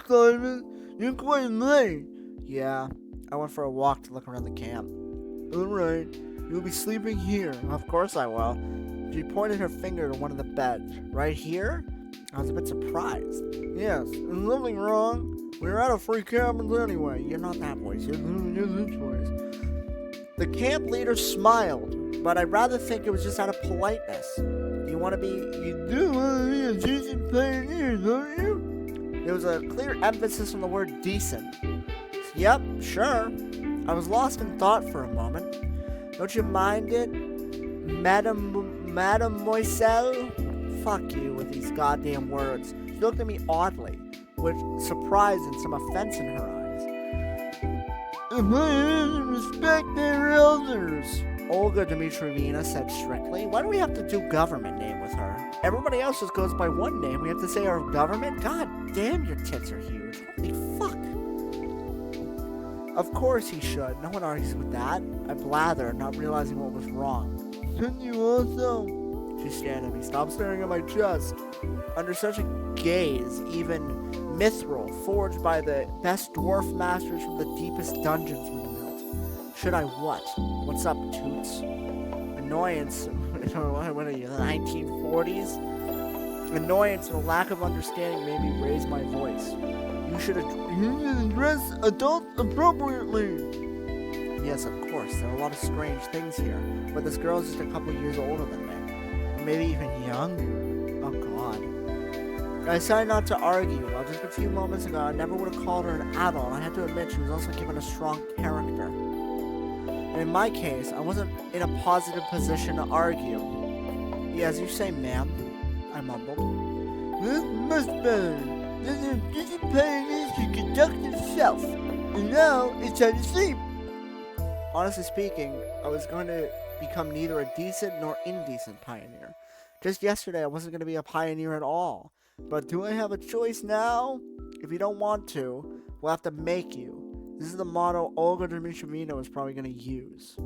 S1: Simon. You're quite late. Yeah, I went for a walk to look around the camp. Alright, you'll be sleeping here. Of course I will. She pointed her finger to one of the beds. Right here? I was a bit surprised. Yes, there's nothing wrong. We're out of free cabins anyway. You're not that voice. You're this voice. The camp leader smiled, but I'd rather think it was just out of politeness. You want to be... You do want to be a decent pioneer, don't you? There was a clear emphasis on the word decent. Yep, sure. I was lost in thought for a moment. Don't you mind it, Mademoiselle? Fuck you with these goddamn words. She looked at me oddly, with surprise and some offense in her eyes. Respect their elders, Olga Dmitrovna said strictly. Why do we have to do government name with her? Everybody else just goes by one name. We have to say our government? God damn, your tits are huge. Holy fuck. Of course he should. No one argues with that. I blathered, not realizing what was wrong. Shouldn't you also? She stared at me. Stop staring at my chest. Under such a gaze, even mithril, forged by the best dwarf masters from the deepest dungeons would melt. Should I what? What's up, Toots? Annoyance. What are you, the 1940s? Annoyance and a lack of understanding made me raise my voice. You should address adults appropriately. Yes, of course, there are a lot of strange things here, but this girl is just a couple years older than me. Or maybe even younger. Oh god. I decided not to argue. Well, just a few moments ago, I never would have called her an adult. I had to admit she was also given a strong character. And in my case, I wasn't in a positive position to argue. Yeah, as you say, ma'am, I mumbled. This must be. This is discipline to conduct itself. And now it's time to sleep. Honestly speaking, I was going to become neither a decent nor indecent pioneer. Just yesterday, I wasn't going to be a pioneer at all. But do I have a choice now? If you don't want to, we'll have to make you. This is the motto Olga Dmitrievna is probably going to use.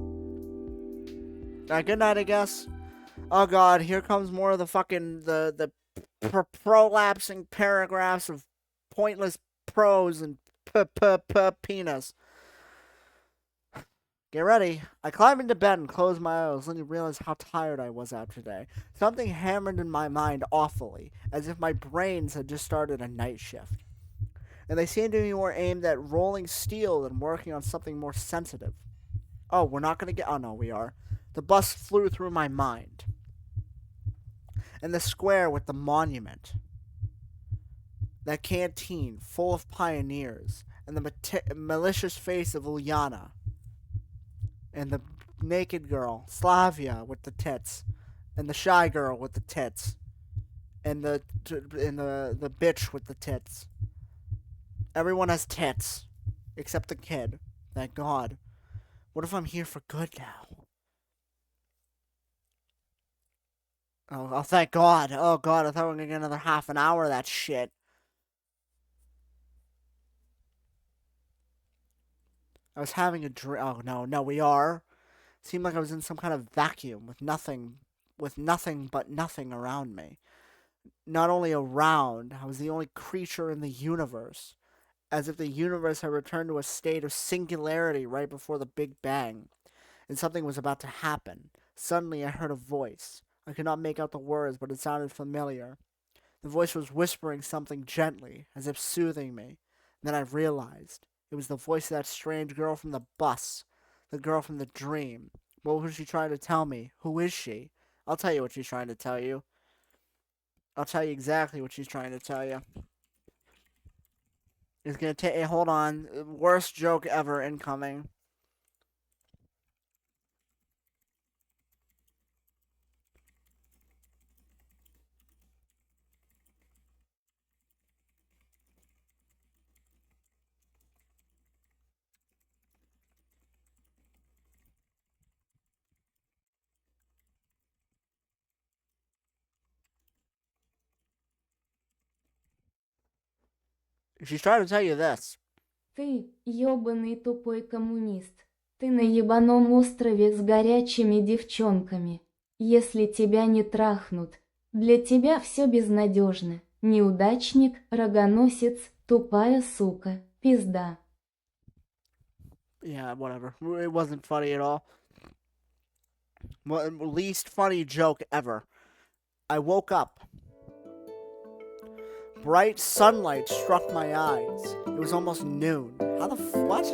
S1: Good night, I guess. Oh god, here comes more of the fucking, the prolapsing paragraphs of pointless prose and penis. Get ready. I climbed into bed and closed my eyes, and realized how tired I was after today. Something hammered in my mind awfully, as if my brains had just started a night shift. And they seemed to be more aimed at rolling steel than working on something more sensitive. Oh, we're not going to get... Oh, no, we are. The bus flew through my mind. And the square with the monument. That canteen full of pioneers. And the malicious face of Ulyana. And the naked girl, Slavia, with the tits. And the shy girl with the tits. And the bitch with the tits. Everyone has tits. Except the kid. Thank God. What if I'm here for good now? Oh, thank God. Oh, God, I thought we were going to get another half an hour of that shit. I was having a dream. Oh, no, we are. Seemed like I was in some kind of vacuum with nothing but nothing around me. Not only around, I was the only creature in the universe. As if the universe had returned to a state of singularity right before the Big Bang. And something was about to happen. Suddenly I heard a voice. I could not make out the words, but it sounded familiar. The voice was whispering something gently, as if soothing me. Then I realized. It was the voice of that strange girl from the bus. The girl from the dream. What was she trying to tell me? Who is she? I'll tell you what she's trying to tell you. I'll tell you exactly what she's trying to tell you. It's gonna take... Hold on. Worst joke ever incoming. She's trying to tell you this.
S3: Ты ёбаный тупой коммунист. Ты на ебаном острове с горячими девчонками. Если тебя не трахнут, для тебя все безнадежно. Неудачник, рогоносец, тупая сука, пизда.
S1: Yeah, whatever. It wasn't funny at all. Least funny joke ever. I woke up. Bright sunlight struck my eyes. It was almost noon. How the what?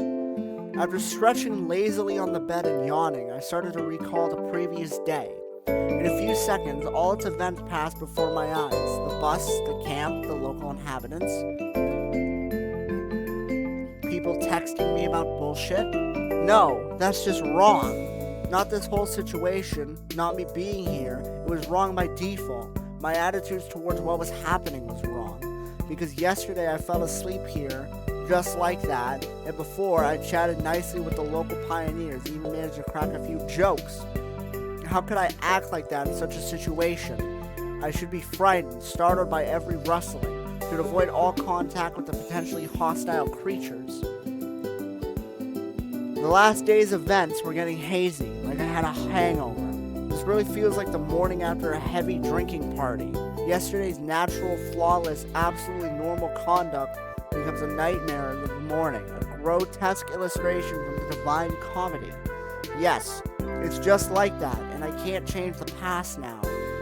S1: After stretching lazily on the bed and yawning, I started to recall the previous day. In a few seconds, all its events passed before my eyes. The bus, the camp, the local inhabitants. People texting me about bullshit. No, that's just wrong. Not this whole situation, not me being here. It was wrong by default. My attitudes towards what was happening was wrong. Because yesterday I fell asleep here, just like that, and before I chatted nicely with the local pioneers, even managed to crack a few jokes. How could I act like that in such a situation? I should be frightened, startled by every rustling, should avoid all contact with the potentially hostile creatures. The last day's events were getting hazy, like I had a hangover. This really feels like the morning after a heavy drinking party. Yesterday's natural, flawless, absolutely normal conduct becomes a nightmare in the morning, a grotesque illustration from the Divine Comedy. Yes, it's just like that, and I can't change the past now.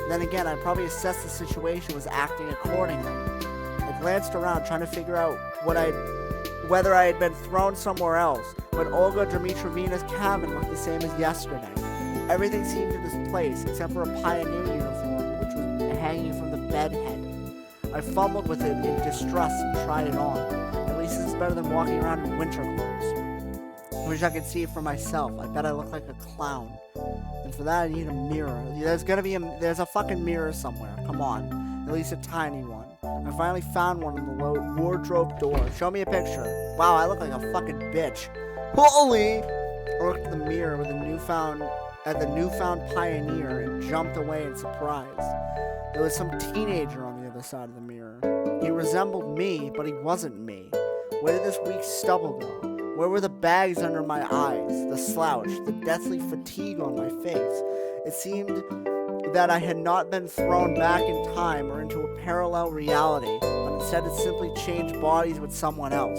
S1: Then again, I probably assessed the situation, was acting accordingly. I glanced around, trying to figure out whether I had been thrown somewhere else, but Olga Dmitryevna's cabin looked the same as yesterday. Everything seemed in its place, except for a pioneer uniform, which was hanging from the bed head. I fumbled with it in distress and tried it on. At least this is better than walking around in winter clothes. I wish I could see it for myself. I bet I look like a clown. And for that, I need a mirror. There's a fucking mirror somewhere. Come on. At least a tiny one. I finally found one in the wardrobe door. Show me a picture. Wow, I look like a fucking bitch. Holy! I looked at the mirror with the newfound pioneer and jumped away in surprise. There was some teenager on the other side of the mirror. He resembled me, but he wasn't me. Where did this weak stubble go? Where were the bags under my eyes, the slouch, the deathly fatigue on my face? It seemed that I had not been thrown back in time or into a parallel reality, but instead had simply changed bodies with someone else.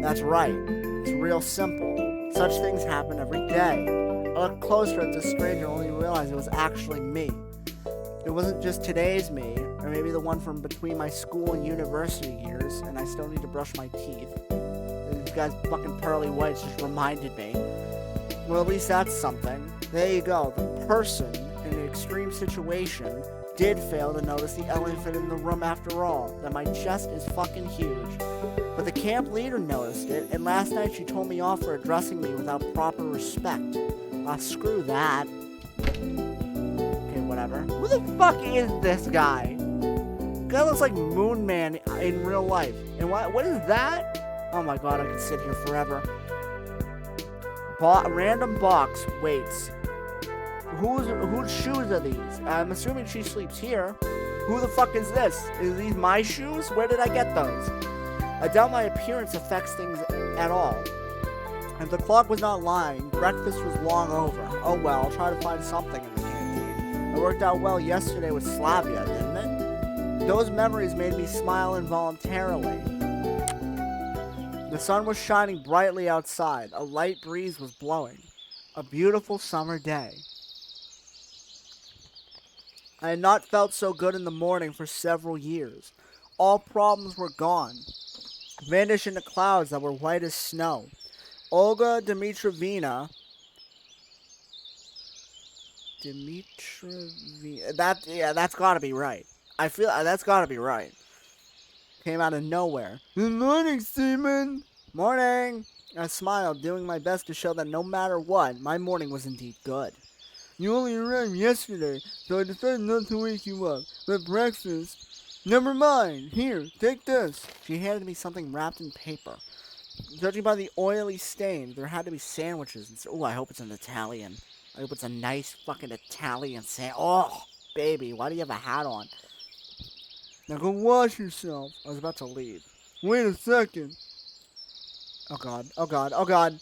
S1: That's right. It's real simple. Such things happen every day. I looked closer at this stranger only to realize it was actually me. It wasn't just today's me, or maybe the one from between my school and university years, and I still need to brush my teeth. These guys' fucking pearly whites just reminded me. Well, at least that's something. There you go. The person in an extreme situation did fail to notice the elephant in the room after all, that my chest is fucking huge. But the camp leader noticed it, and last night she told me off for addressing me without proper respect. Screw that. Okay, whatever. Who the fuck is this guy? Guy looks like Moon Man in real life. And what is that? Oh my god, I could sit here forever. Random box waits. Whose shoes are these? I'm assuming she sleeps here. Who the fuck is this? Is these my shoes? Where did I get those? I doubt my appearance affects things at all. If the clock was not lying, breakfast was long over. Oh well, I'll try to find something in the canteen. It worked out well yesterday with Slavia, didn't it? Those memories made me smile involuntarily. The sun was shining brightly outside. A light breeze was blowing. A beautiful summer day. I had not felt so good in the morning for several years. All problems were gone, vanished into clouds that were white as snow. Olga Dmitryevna. That's gotta be right. I feel that's gotta be right. Came out of nowhere. Good morning, Seaman. Morning. I smiled, doing my best to show that no matter what, my morning was indeed good. You only arrived yesterday, so I decided not to wake you up. But breakfast. Never mind. Here, take this. She handed me something wrapped in paper. Judging by the oily stain, there had to be sandwiches. Oh, I hope it's an Italian. I hope it's a nice fucking Italian sandwich. Oh, baby, why do you have a hat on? Now go wash yourself. I was about to leave. Wait a second. Oh god, oh god, oh god.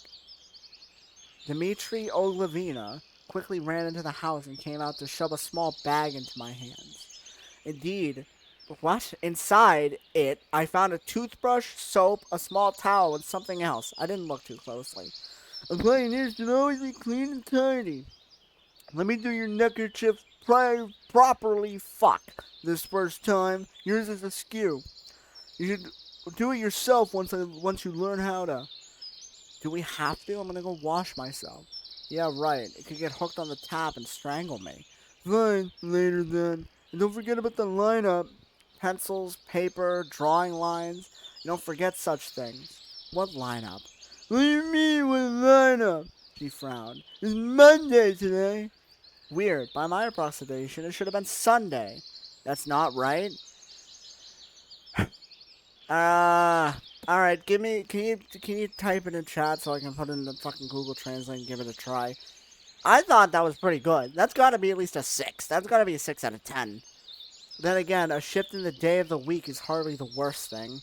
S1: Dmitry Oglevina quickly ran into the house and came out to shove a small bag into my hands. Indeed, what? Inside it, I found a toothbrush, soap, a small towel, and something else. I didn't look too closely. A pioneer should always be clean and tidy. Let me do your neckerchief properly. Fuck. This first time, yours is askew. You should do it yourself once you learn how to. Do we have to? I'm gonna go wash myself. Yeah, right. It could get hooked on the tap and strangle me. Fine, later then. And don't forget about the lineup. Pencils, paper, drawing lines. You don't forget such things. What lineup? What do you mean, what lineup? She frowned. It's Monday today. Weird. By my approximation, it should have been Sunday. That's not right. Alright, can you type it in chat so I can put it in the fucking Google Translate and give it a try? I thought that was pretty good. That's gotta be at least a 6. That's gotta be a 6 out of 10. Then again, a shift in the day of the week is hardly the worst thing.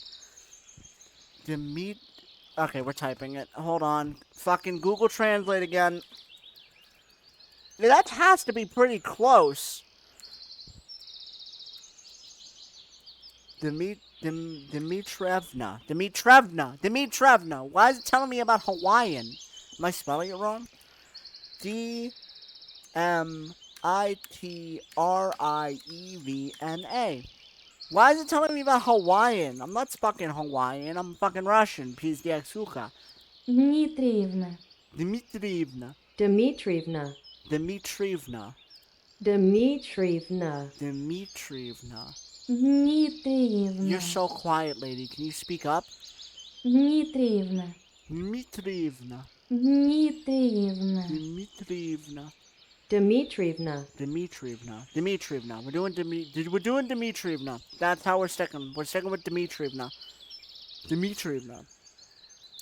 S1: Okay, we're typing it. Hold on. Fucking Google Translate again. That has to be pretty close. Dmitrevna. Why is it telling me about Hawaiian? Am I spelling it wrong? D-M... Itrievna. Why is it telling me about Hawaiian? I'm not fucking Hawaiian. I'm fucking Russian. Pizdiaksuka.
S3: Дмитриевна.
S1: Dmitrievna.
S4: Dmitrievna.
S1: Dmitrievna.
S4: Dmitrievna.
S1: Dmitrievna.
S3: Дмитриевна.
S1: You're so quiet, lady. Can you speak up?
S3: Дмитриевна.
S1: Dmitrievna.
S3: Дмитриевна.
S1: Dmitrievna.
S4: Dmitrievna.
S1: Dmitrievna. Dmitrievna. We're doing Dmitrievna. That's how we're sticking. We're sticking with Dmitrievna. Dmitrievna.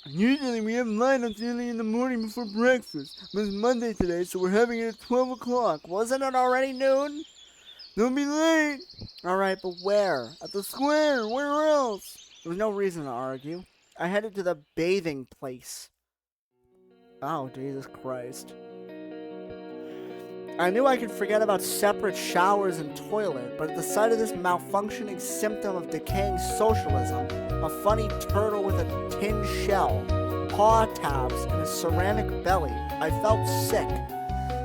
S1: Usually we have lineups early in the morning before breakfast. But it's Monday today, so we're having it at 12 o'clock. Wasn't it already noon? Don't be late. Alright, but where? At the square. Where else? There was no reason to argue. I headed to the bathing place. Oh, Jesus Christ. I knew I could forget about separate showers and toilet, but at the sight of this malfunctioning symptom of decaying socialism, a funny turtle with a tin shell, paw tabs, and a ceramic belly, I felt sick.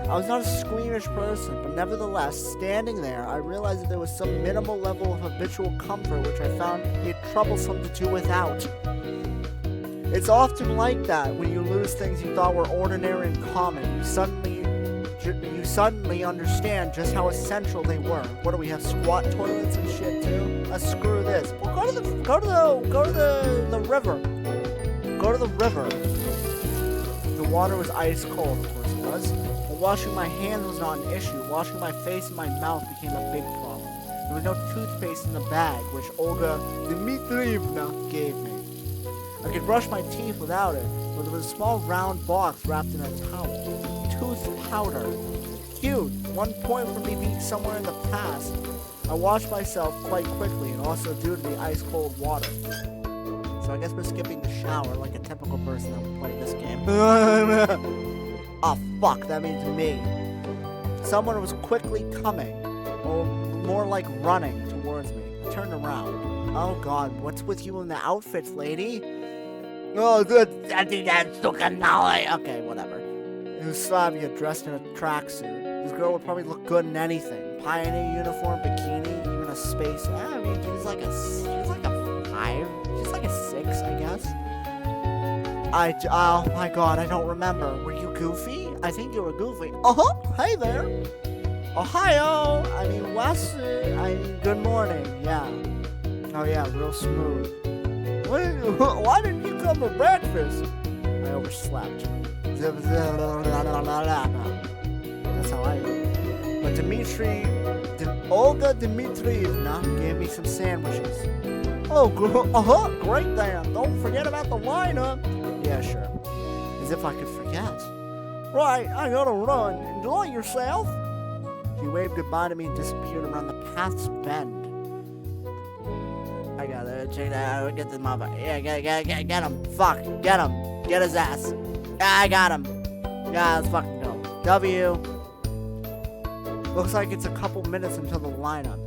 S1: I was not a squeamish person, but nevertheless, standing there, I realized that there was some minimal level of habitual comfort which I found it troublesome to do without. It's often like that when you lose things you thought were ordinary and common. You suddenly understand just how essential they were. What do we have, squat toilets and shit too? Screw this. Well, go to the river. Go to the river. The water was ice cold, of course it was. But washing my hands was not an issue. Washing my face and my mouth became a big problem. There was no toothpaste in the bag, which Olga Dmitrievna gave me. I could brush my teeth without it, but there was a small round box wrapped in a towel. Tooth powder. Cute. 1 point for me being somewhere in the past. I washed myself quite quickly, and also due to the ice-cold water. So I guess we're skipping the shower like a typical person that would play this game. Oh, fuck. That means me. Someone was quickly coming, or more like running towards me. I turned around. Oh, God. What's with you in the outfits, lady? Oh, good. Okay, whatever. It was Slavia dressed in a tracksuit. This girl would probably look good in anything. Pioneer uniform, bikini, even a space. I mean, she's like a 5. She's like a 6, I guess. Oh my God, I don't remember. Were you Goofy? I think you were Goofy. Hey there. Ohio. I mean, Wes. Good morning. Yeah. Oh yeah, real smooth. Why didn't you come for breakfast? I overslept. That's how I am. But Olga Dmitrievna gave me some sandwiches. Oh, great then. Don't forget about the lineup. Yeah, sure. As if I could forget. Right, I gotta run. Enjoy yourself. She waved goodbye to me and disappeared around the path's bend. I gotta check that out. Get this motherfucker. Yeah, get him. Fuck. Get him. Get his ass. I got him. Yeah, let's fucking go. W. Looks like it's a couple minutes until the lineup.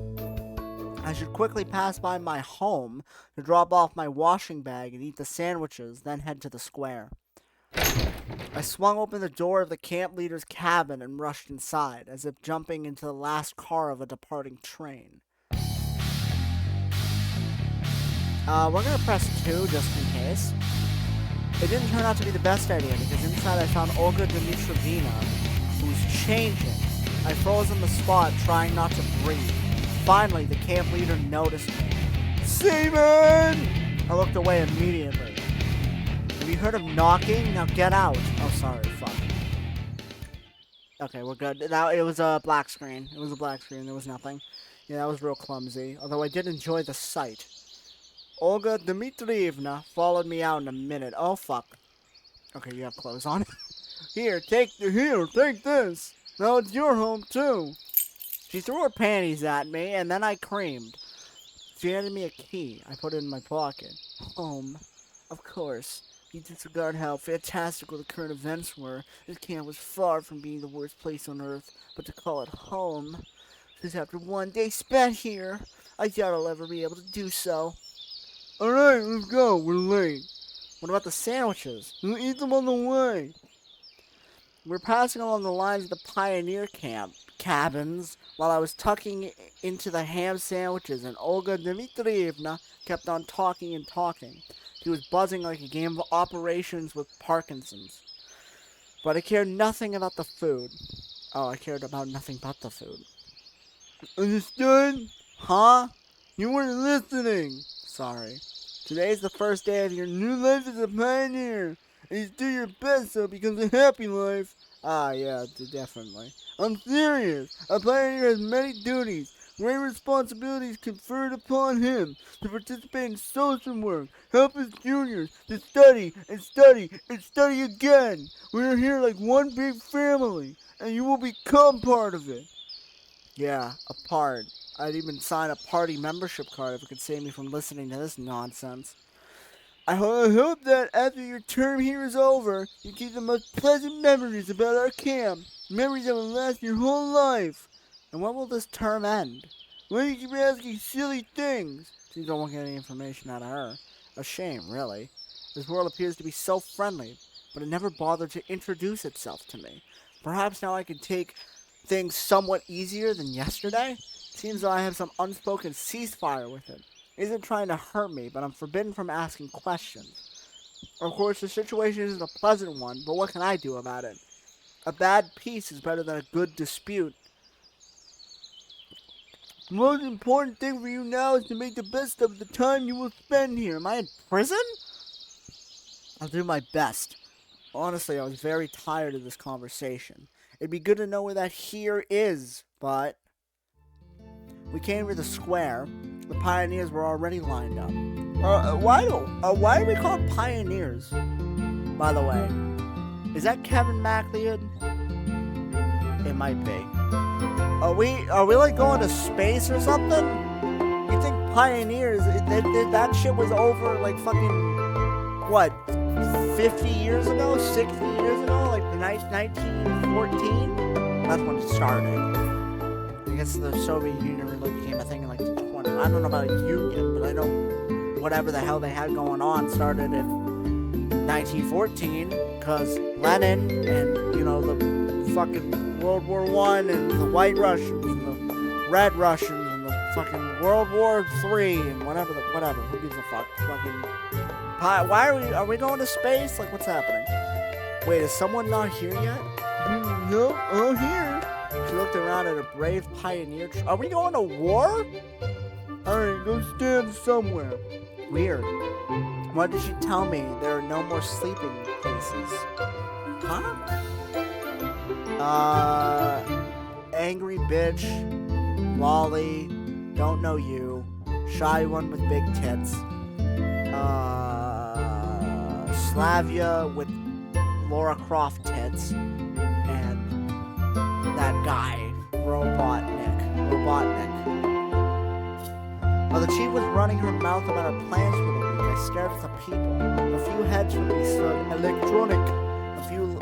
S1: I should quickly pass by my home to drop off my washing bag and eat the sandwiches, then head to the square. I swung open the door of the camp leader's cabin and rushed inside, as if jumping into the last car of a departing train. We're gonna press 2 just in case. It didn't turn out to be the best idea, because inside I found Olga Dmitrievna, who's changing. I froze on the spot, trying not to breathe. Finally, the camp leader noticed me. Seaman! I looked away immediately. Have you heard of knocking? Now get out. Oh, sorry, fuck. Okay, we're good. Now, it was a black screen. It was a black screen, there was nothing. Yeah, that was real clumsy, although I did enjoy the sight. Olga Dmitrievna followed me out in a minute. Oh, fuck. Okay, you have clothes on. Here, take this. Now it's your home, too. She threw her panties at me, and then I creamed. She handed me a key. I put it in my pocket. Home. Of course. You disregard how fantastical the current events were. This camp was far from being the worst place on Earth, but to call it home. Just after one day spent here, I doubt I'll ever be able to do so. Alright, let's go. We're late. What about the sandwiches? We'll eat them on the way. We're passing along the lines of the pioneer cabins while I was tucking into the ham sandwiches, and Olga Dmitrievna kept on talking and talking. She was buzzing like a game of operations with Parkinson's. But I cared nothing about the food. Oh, I cared about nothing but the food. Understood? Huh? You weren't listening. Sorry. Today's the first day of your new life as a pioneer. And you do your best so it becomes a happy life. Ah, yeah, definitely. I'm serious. A pioneer has many duties. Great responsibilities conferred upon him to participate in social work, help his juniors, to study and study and study again. We are here like one big family, and you will become part of it. Yeah, a part. I'd even sign a party membership card if it could save me from listening to this nonsense. I hope that after your term here is over, you keep the most pleasant memories about our camp. Memories that will last your whole life. And when will this term end? Why do you keep asking silly things? Seems I won't get any information out of her. A shame, really. This world appears to be so friendly, but it never bothered to introduce itself to me. Perhaps now I can take things somewhat easier than yesterday? Seems though I have some unspoken ceasefire with it. It isn't trying to hurt me, but I'm forbidden from asking questions. Of course, the situation isn't a pleasant one, but what can I do about it? A bad peace is better than a good dispute. The most important thing for you now is to make the best of the time you will spend here. Am I in prison? I'll do my best. Honestly, I was very tired of this conversation. It'd be good to know where that here is, but... We came to the square. The pioneers were already lined up. Why are we called pioneers? By the way, is that Kevin MacLeod? It might be. Are we like going to space or something? You think pioneers? That shit was over like fucking what? 50 years ago? 60 years ago? Like the 1914? That's when it started. I guess the Soviet Union really became a thing in like the 20s. I don't know about a union, but I know whatever the hell they had going on started in 1914, because Lenin and, you know, the fucking World War I and the White Russians and the Red Russians and the fucking World War III and whatever, who gives a fuck? Fucking, why are we going to space? Like, what's happening? Wait, is someone not here yet? No, I'm here. She looked around at a brave pioneer. Are we going to war? Alright, go stand somewhere. Weird. Why did she tell me there are no more sleeping places? Huh? Angry bitch. Lolly. Don't know you. Shy one with big tits. Slavia with Laura Croft tits. And that guy, Robotnik. While the chief was running her mouth about her plans for the week, I stared at the people. A few heads from me stood electronic. A few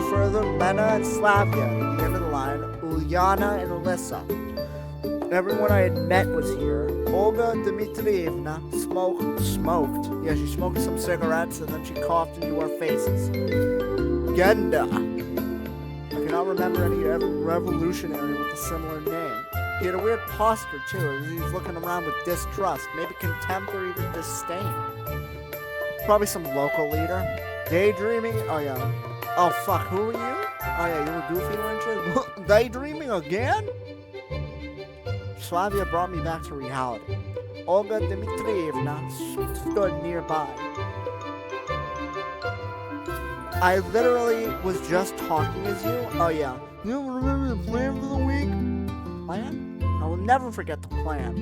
S1: further, Lena and Slavia. At the end of the line, Ulyana and Alyssa. Everyone I had met was here. Olga Dmitrievna smoked. Yeah, she smoked some cigarettes and then she coughed into our faces. Genda. I cannot remember any revolutionary with a similar name. He had a weird posture, too, as he was looking around with distrust, maybe contempt or even disdain. Probably some local leader. Daydreaming? Oh, yeah. Oh, fuck, who were you? Oh, yeah, you were Goofy, weren't you? Daydreaming again? Slavia brought me back to reality. Olga Dmitrievna stood nearby. I literally was just talking as you? Oh, yeah. You don't remember the plan for the week? Plan? I will never forget the plan.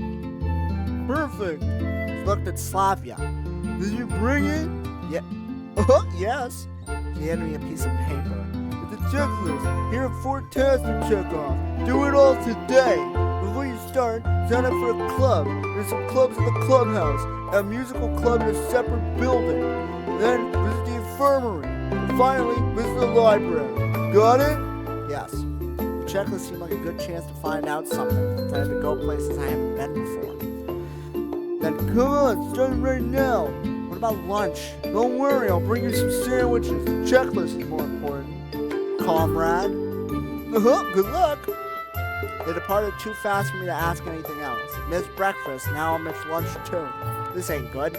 S1: Perfect. She looked at Slavia. Did you bring it? Yeah. Yes. She handed me a piece of paper. It's a checklist. Here are 4 tasks to check off. Do it all today. Before you start, sign up for a club. There's some clubs in the clubhouse. A musical club in a separate building. Then visit the infirmary. And finally, visit the library. Got it? Yes. The checklist seemed like a good chance to find out something, since I had to go places I haven't been before. Then come on, start right now. What about lunch? Don't worry, I'll bring you some sandwiches. The checklist is more important. comrade. Good luck. They departed too fast for me to ask anything else. Missed breakfast, now I'll miss lunch too. This ain't good.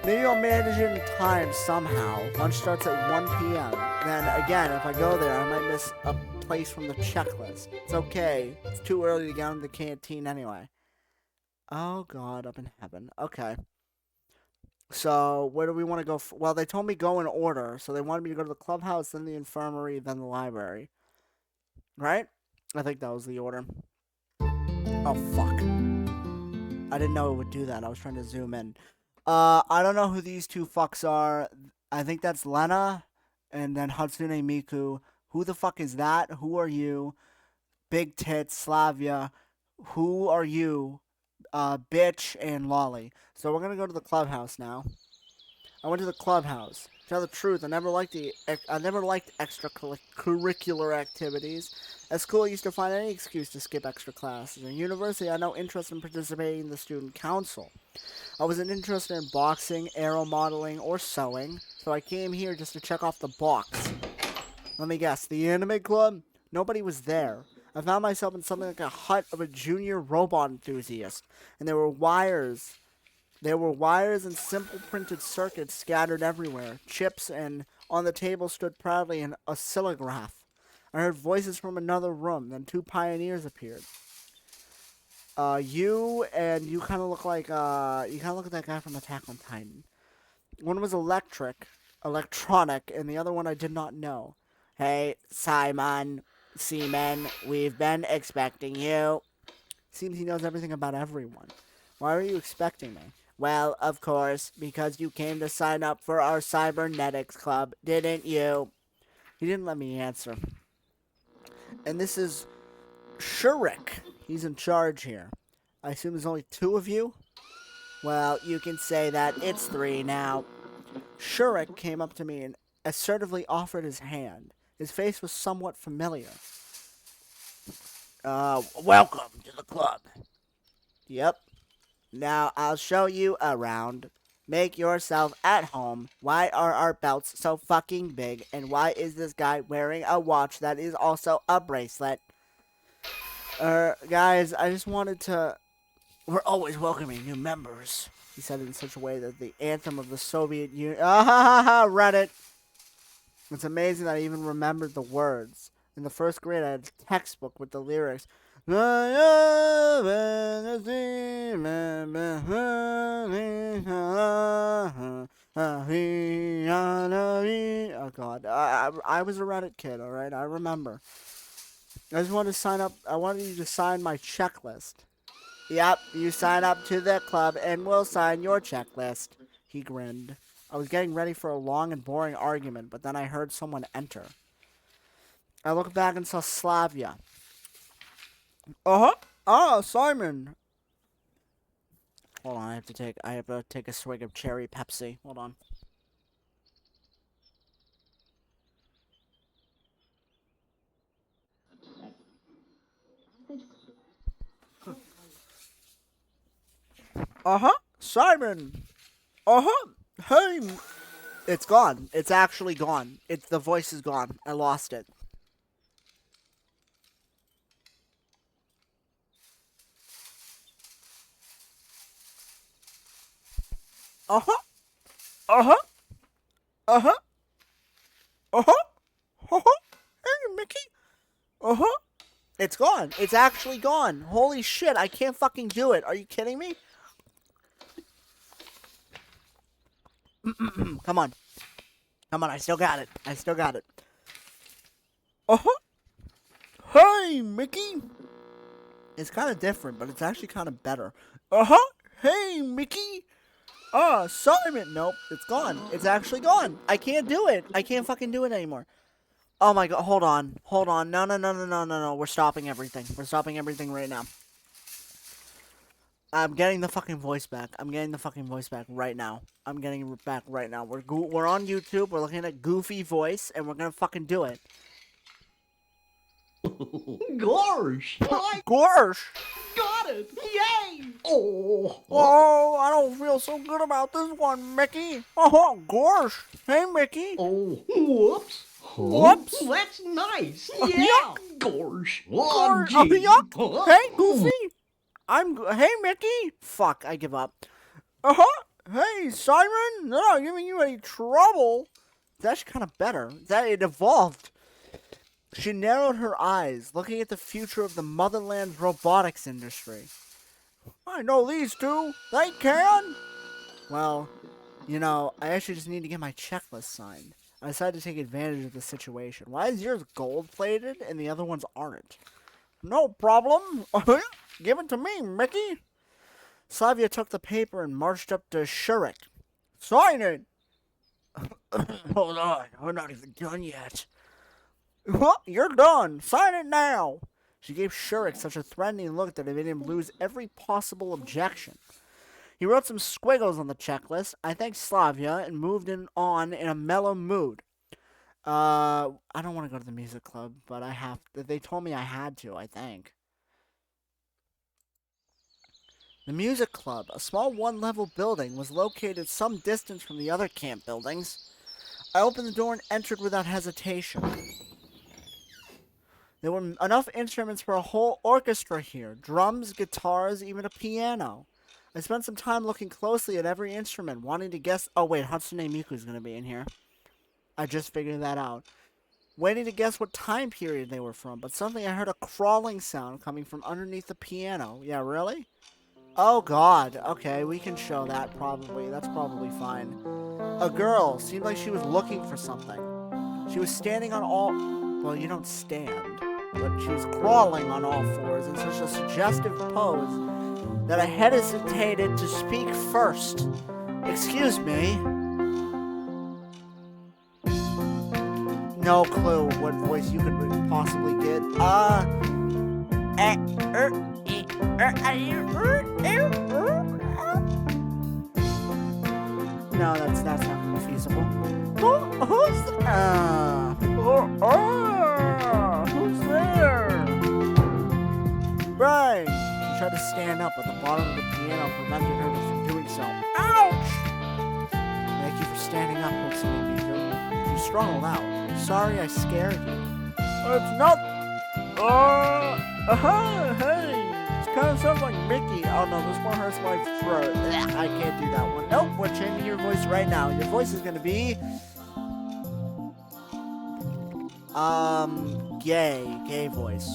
S1: Maybe I'll manage it in time somehow. Lunch starts at 1 p.m. Then again, if I go there, I might miss a place from the checklist. It's okay. It's too early to get into the canteen anyway. Oh God, up in heaven. Okay. So, where do we want to go? Well, they told me go in order. So they wanted me to go to the clubhouse, then the infirmary, then the library. Right? I think that was the order. Oh, fuck. I didn't know it would do that. I was trying to zoom in. I don't know who these two fucks are. I think that's Lena and then Hatsune Miku. Who the fuck is that? Who are you? Big Tits, Slavia. Who are you? Bitch and Lolly. So we're gonna go to the clubhouse now. I went to the clubhouse. To tell the truth, I never liked extracurricular activities. At school, I used to find any excuse to skip extra classes. In university, I had no interest in participating in the student council. I wasn't interested in boxing, aero modeling, or sewing, so I came here just to check off the box. Let me guess, the anime club? Nobody was there. I found myself in something like a hut of a junior robot enthusiast, and there were wires and simple printed circuits scattered everywhere. Chips, and on the table stood proudly an oscillograph. I heard voices from another room, then two pioneers appeared. You kind of look like that guy from Attack on Titan. One was electronic, and the other one I did not know. Hey, Simon, Seaman, we've been expecting you. Seems he knows everything about everyone. Why are you expecting me? Well, of course, because you came to sign up for our cybernetics club, didn't you? He didn't let me answer. And this is Shurik. He's in charge here. I assume there's only two of you? Well, you can say that. It's three now. Shurik came up to me and assertively offered his hand. His face was somewhat familiar.
S2: Welcome to the club.
S1: Yep. Now, I'll show you around. Make yourself at home. Why are our belts so fucking big? And why is this guy wearing a watch that is also a bracelet? Guys, I just wanted to... We're always welcoming new members. He said it in such a way that the anthem of the Soviet Union... Ah ha ha ha! Reddit! It's amazing that I even remembered the words. In the first grade, I had a textbook with the lyrics. Oh God, I was a Reddit kid, alright? I remember. I just wanted to sign up. I wanted you to sign my checklist. Yep, you sign up to the club and we'll sign your checklist. He grinned. I was getting ready for a long and boring argument, but then I heard someone enter. I looked back and saw Slavia. Simon. Hold on, I have to take a swig of cherry Pepsi. Hold on. Simon. Hey. It's gone. It's actually gone. The voice is gone. I lost it. Hey, Mickey. It's gone. It's actually gone. Holy shit, I can't fucking do it. Are you kidding me? Come on. Come on, I still got it. Hey, Mickey. It's kind of different, but it's actually kind of better. Hey, Mickey. Simon. Nope, it's gone. It's actually gone. I can't do it. I can't fucking do it anymore. Oh my God, hold on. No. We're stopping everything. We're stopping everything right now. I'm getting the fucking voice back. Right now. I'm getting it back right now. We're on YouTube. We're looking at Goofy voice, and we're gonna fucking do it.
S5: Gorsh!
S1: Gorsh!
S5: Got it! Yay!
S1: Oh, I don't feel so good about this one, Mickey. Gorsh! Hey, Mickey.
S5: Oh, whoops!
S1: Whoops.
S5: That's nice.
S1: Oh,
S5: Yeah.
S1: yuck.
S5: Gosh.
S1: Oh,
S5: Oh, gee.
S1: yuck. Hey, Goofy. Hey, Mickey. Fuck, I give up. Hey, Simon. No, not giving you any trouble. That's kind of better. That it evolved. She narrowed her eyes, looking at the future of the motherland's robotics industry. I know these two. They can. Well, you know, I actually just need to get my checklist signed. I decided to take advantage of the situation. Why is yours gold-plated and the other ones aren't? No problem. Give it to me, Mickey. Slavia took the paper and marched up to Shurik. Sign it.
S2: Hold on, we're not even done yet.
S1: You're done. Sign it now. She gave Shurik such a threatening look that it made him lose every possible objection. He wrote some squiggles on the checklist. I thanked Slavia and moved on in a mellow mood. I don't want to go to the music club, but I have to. They told me I had to, I think. The music club, a small one-level building, was located some distance from the other camp buildings. I opened the door and entered without hesitation. There were enough instruments for a whole orchestra here. Drums, guitars, even a piano. I spent some time looking closely at every instrument, wanting to guess... Oh, wait, Hatsune Miku's going to be in here. I just figured that out. Waiting to guess what time period they were from, but suddenly I heard a crawling sound coming from underneath the piano. Yeah, really? Oh, God. Okay, we can show that, probably. That's probably fine. A girl. Seemed like she was looking for something. She was standing on all... Well, you don't stand. But she was crawling on all fours in such a suggestive pose that I hesitated to speak first. Excuse me. No clue what voice you could possibly get. No, that's not gonna be feasible. Who's there? Right. She tried to stand up, but the bottom of the piano prevented her from doing so. Ouch! Thank you for standing up, Hatsune Miku. You struggled out. Sorry I scared you. It's not... hey! It kind of sounds like Mickey. Oh no, this one hurts my throat. I can't do that one. Nope, we're changing your voice right now. Your voice is gonna be... Gay voice.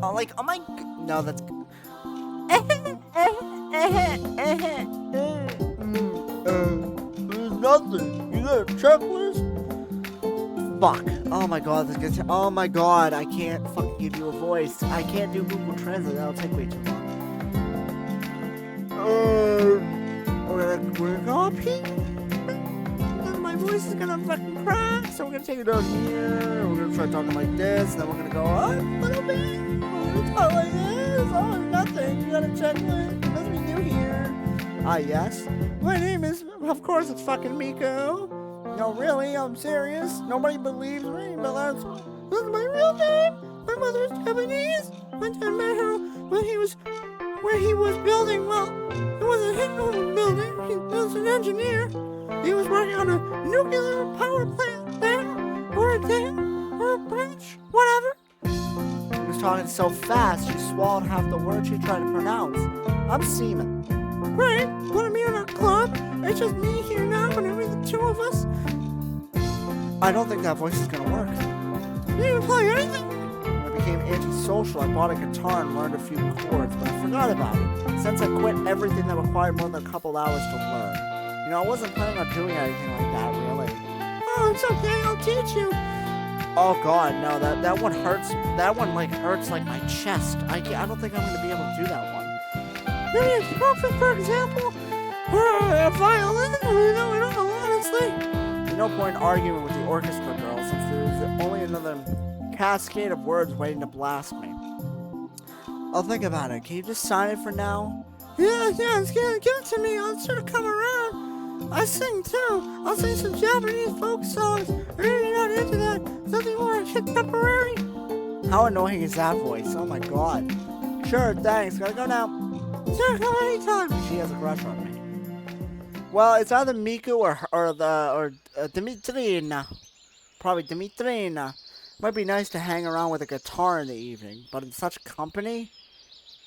S1: Oh, like, oh my... No, that's... There's nothing. You got a checklist? Fuck. Oh my god, this gets... Oh my god, I can't fucking give you a voice. I can't do Google Translate. That'll take way too long. We're gonna pee. My voice is gonna fucking crack. So we're gonna take it down here. We're gonna try talking like this. Then we're gonna go up a little bit. We're gonna talk like this. Oh, nothing. You got a checklist. Nothing new here. Yes. My name is... Of course it's fucking Miko. No, really, I'm serious. Nobody believes me, but that's my real name. My mother's Japanese. One time I met her when he was building. Well, it wasn't his own building. He was an engineer. He was working on a nuclear power plant there, or a dam, or a bridge, whatever. He was talking so fast, she swallowed half the words she tried to pronounce. I'm Seaman. Great, wanna meet in our club? It's just me here now, and only the two of us. I don't think that voice is gonna work. You didn't play anything? When I became antisocial, I bought a guitar and learned a few chords, but I forgot about it. Since I quit everything that required more than a couple hours to learn. You know, I wasn't planning on doing anything like that, really. Oh, it's okay, I'll teach you. Oh god, no, that one hurts. That one, like, hurts like my chest. I don't think I'm gonna be able to do that one. Maybe a trumpet, for example? Or a violin? I don't know, honestly. There's no point in arguing with the orchestra girl, since there's only another cascade of words waiting to blast me. I'll think about it. Can you just sign it for now? Yeah, give it to me. I'll sort of come around. I sing too. I'll sing some Japanese folk songs. I'm really not into that. Something more contemporary. How annoying is that voice? Oh my god. Sure, thanks. Gotta go now. Sure, come anytime. She has a crush on me. Well, it's either Miku or Dimitrina. probably Dimitrina. Might be nice to hang around with a guitar in the evening, but in such company?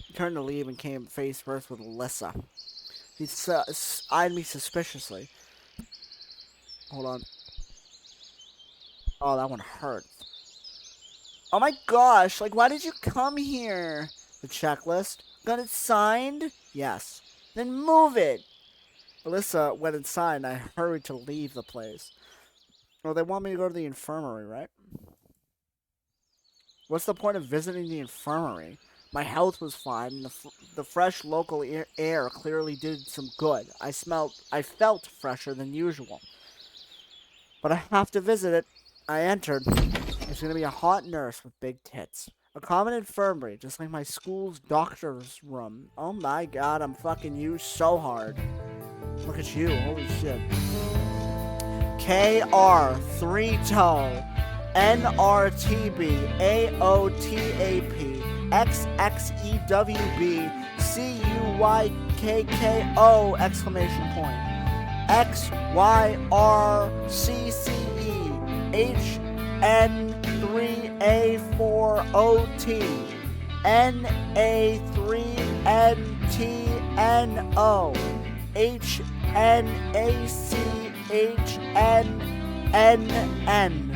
S1: He turned to leave and came face first with Alyssa. He eyed me suspiciously. Hold on. Oh, that one hurt. Oh my gosh, like, why did you come here? The checklist. Got it signed? Yes. Then move it. Alyssa went inside and I hurried to leave the place. Oh, they want me to go to the infirmary, right? What's the point of visiting the infirmary? My health was fine, and the fresh local air clearly did some good. I felt fresher than usual. But I have to visit it. I entered. There's going to be a hot nurse with big tits. A common infirmary, just like my school's doctor's room. Oh my god, I'm fucking you so hard. Look at you, holy shit. KR, 3-toe, NRTB, AOTAP, XXEWB, CUYKKO, exclamation point. XYRCCE, HN3A4OT, NA3NTNO, HNACHNNN,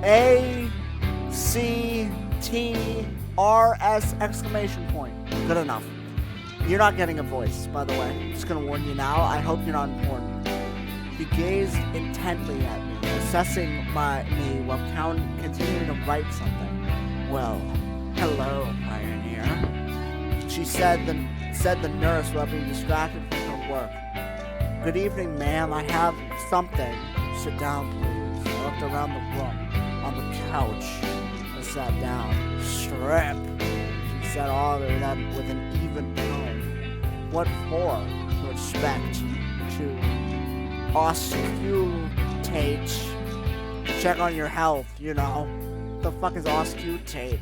S1: ACTRS, exclamation point. Good enough. You're not getting a voice, by the way. I'm just gonna warn you now. I hope you're not important. He gazed intently at me, assessing me while continuing to write something. Well, hello, Pioneer. She said the nurse while being distracted from her work. Good evening, ma'am. I have something. Sit down, please. I looked around the room. On the couch. I sat down. Strip. She said all of that with an even tone. What for? To expect. To auscultate. Check on your health, you know. What the fuck is auscultate?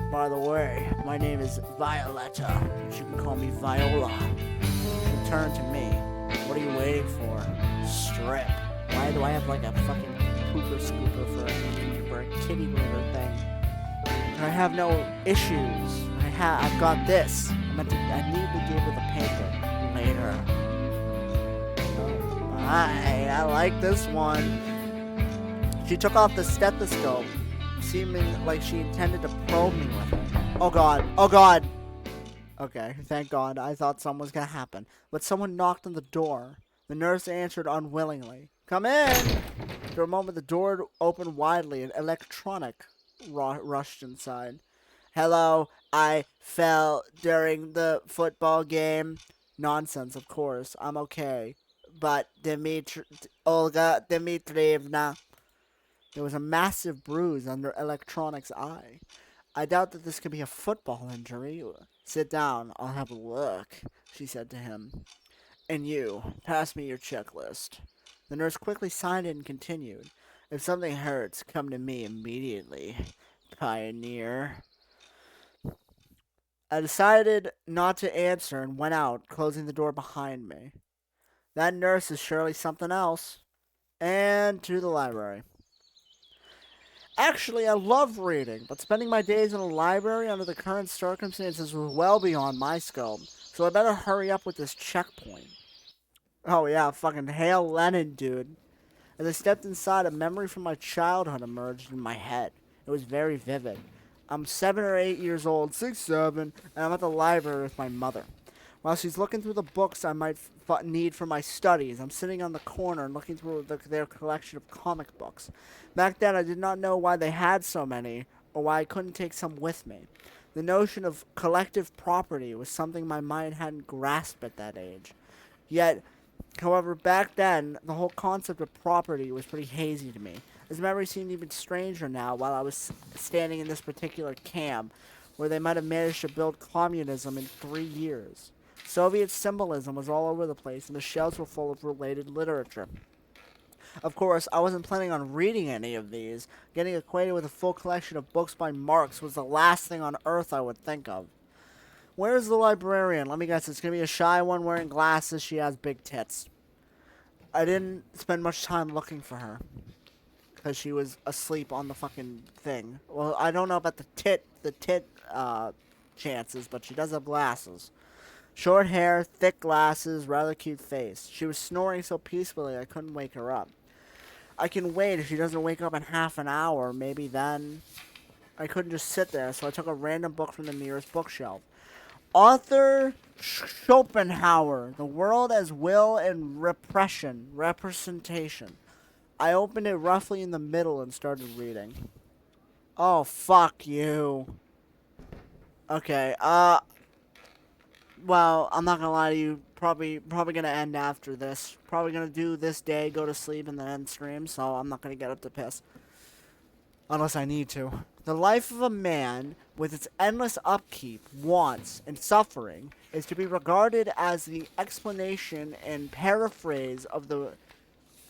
S1: By the way, my name is Violetta, but you can call me Viola. She turned to me. What are you waiting for? Strip. Why do I have like a fucking pooper scooper for a kitty litter thing? I have no issues. I've got this. I need to give her the paper later. Oh my, I like this one. She took off the stethoscope, seeming like she intended to probe me with it. Oh god, oh god! Okay, thank god, I thought something was gonna happen. But someone knocked on the door. The nurse answered unwillingly. Come in! For a moment, the door opened widely and electronic rushed inside. Hello, I fell during the football game. Nonsense, of course. I'm okay. But Olga Dmitrievna. There was a massive bruise under Electronic's eye. I doubt that this could be a football injury. Sit down, I'll have a look, she said to him. And you, pass me your checklist. The nurse quickly signed it and continued. If something hurts, come to me immediately, Pioneer. I decided not to answer and went out, closing the door behind me. That nurse is surely something else. And to the library. Actually, I love reading, but spending my days in a library under the current circumstances was well beyond my scope, so I better hurry up with this checkpoint. Oh yeah, fucking hail Lenin, dude. As I stepped inside, a memory from my childhood emerged in my head. It was very vivid. I'm 7 or 8 years old, 6, 7, and I'm at the library with my mother. While she's looking through the books I might need for my studies, I'm sitting on the corner and looking through their collection of comic books. Back then, I did not know why they had so many, or why I couldn't take some with me. The notion of collective property was something my mind hadn't grasped at that age. Yet, however, back then, the whole concept of property was pretty hazy to me. This memory seemed even stranger now while I was standing in this particular camp, where they might have managed to build communism in 3 years. Soviet symbolism was all over the place, and the shelves were full of related literature. Of course, I wasn't planning on reading any of these. Getting acquainted with a full collection of books by Marx was the last thing on earth I would think of. Where's the librarian? Let me guess, it's going to be a shy one wearing glasses. She has big tits. I didn't spend much time looking for her. because she was asleep on the fucking thing. Well, I don't know about the tit chances, but she does have glasses. Short hair, thick glasses, rather cute face. She was snoring so peacefully I couldn't wake her up. I can wait if she doesn't wake up in half an hour, maybe then. I couldn't just sit there, so I took a random book from the nearest bookshelf. Arthur Schopenhauer, The World as Will and Representation. I opened it roughly in the middle and started reading. Oh, fuck you. Okay, well, I'm not gonna lie to you. Probably gonna end after this. Probably gonna do this day, go to sleep, and then end stream. So I'm not gonna get up to piss, unless I need to. The life of a man, with its endless upkeep, wants, and suffering, is to be regarded as the explanation and paraphrase of the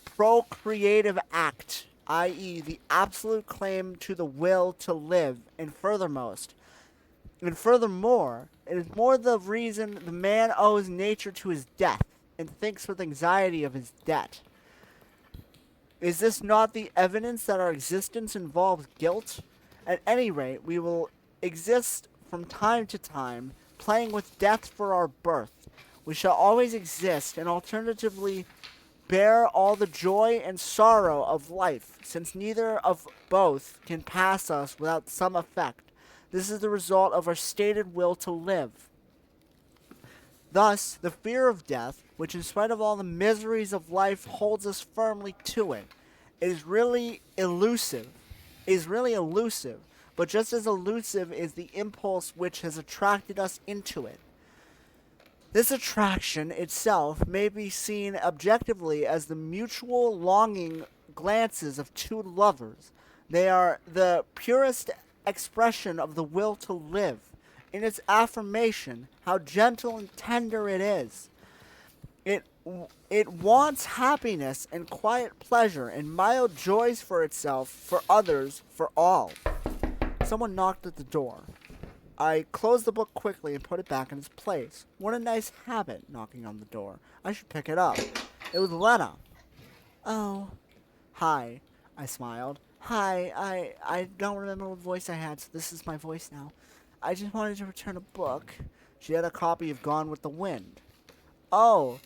S1: procreative act, i.e., the absolute claim to the will to live, and furthermore, it is more the reason the man owes nature to his death, and thinks with anxiety of his debt. Is this not the evidence that our existence involves guilt? At any rate, we will exist from time to time, playing with death for our birth. We shall always exist, and alternatively bear all the joy and sorrow of life, since neither of both can pass us without some effect. This is the result of our stated will to live. Thus, the fear of death, which in spite of all the miseries of life holds us firmly to it, is really elusive, but just as elusive is the impulse which has attracted us into it. This attraction itself may be seen objectively as the mutual longing glances of two lovers. They are the purest expression of the will to live. In its affirmation, how gentle and tender it is. It wants happiness and quiet pleasure and mild joys for itself, for others, for all. Someone knocked at the door. I closed the book quickly and put it back in its place. What a nice habit, knocking on the door. I should pick it up. It was Lena. Oh. Hi, I smiled. Hi, I don't remember what voice I had, so this is my voice now. I just wanted to return a book. She had a copy of Gone with the Wind. Oh,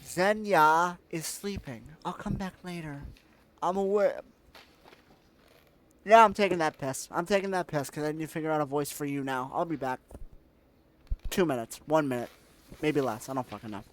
S1: Zenya is sleeping. I'll come back later. I'm aware. Yeah, I'm taking that piss. Because I need to figure out a voice for you now. I'll be back. 2 minutes. 1 minute. Maybe less. I don't fucking know.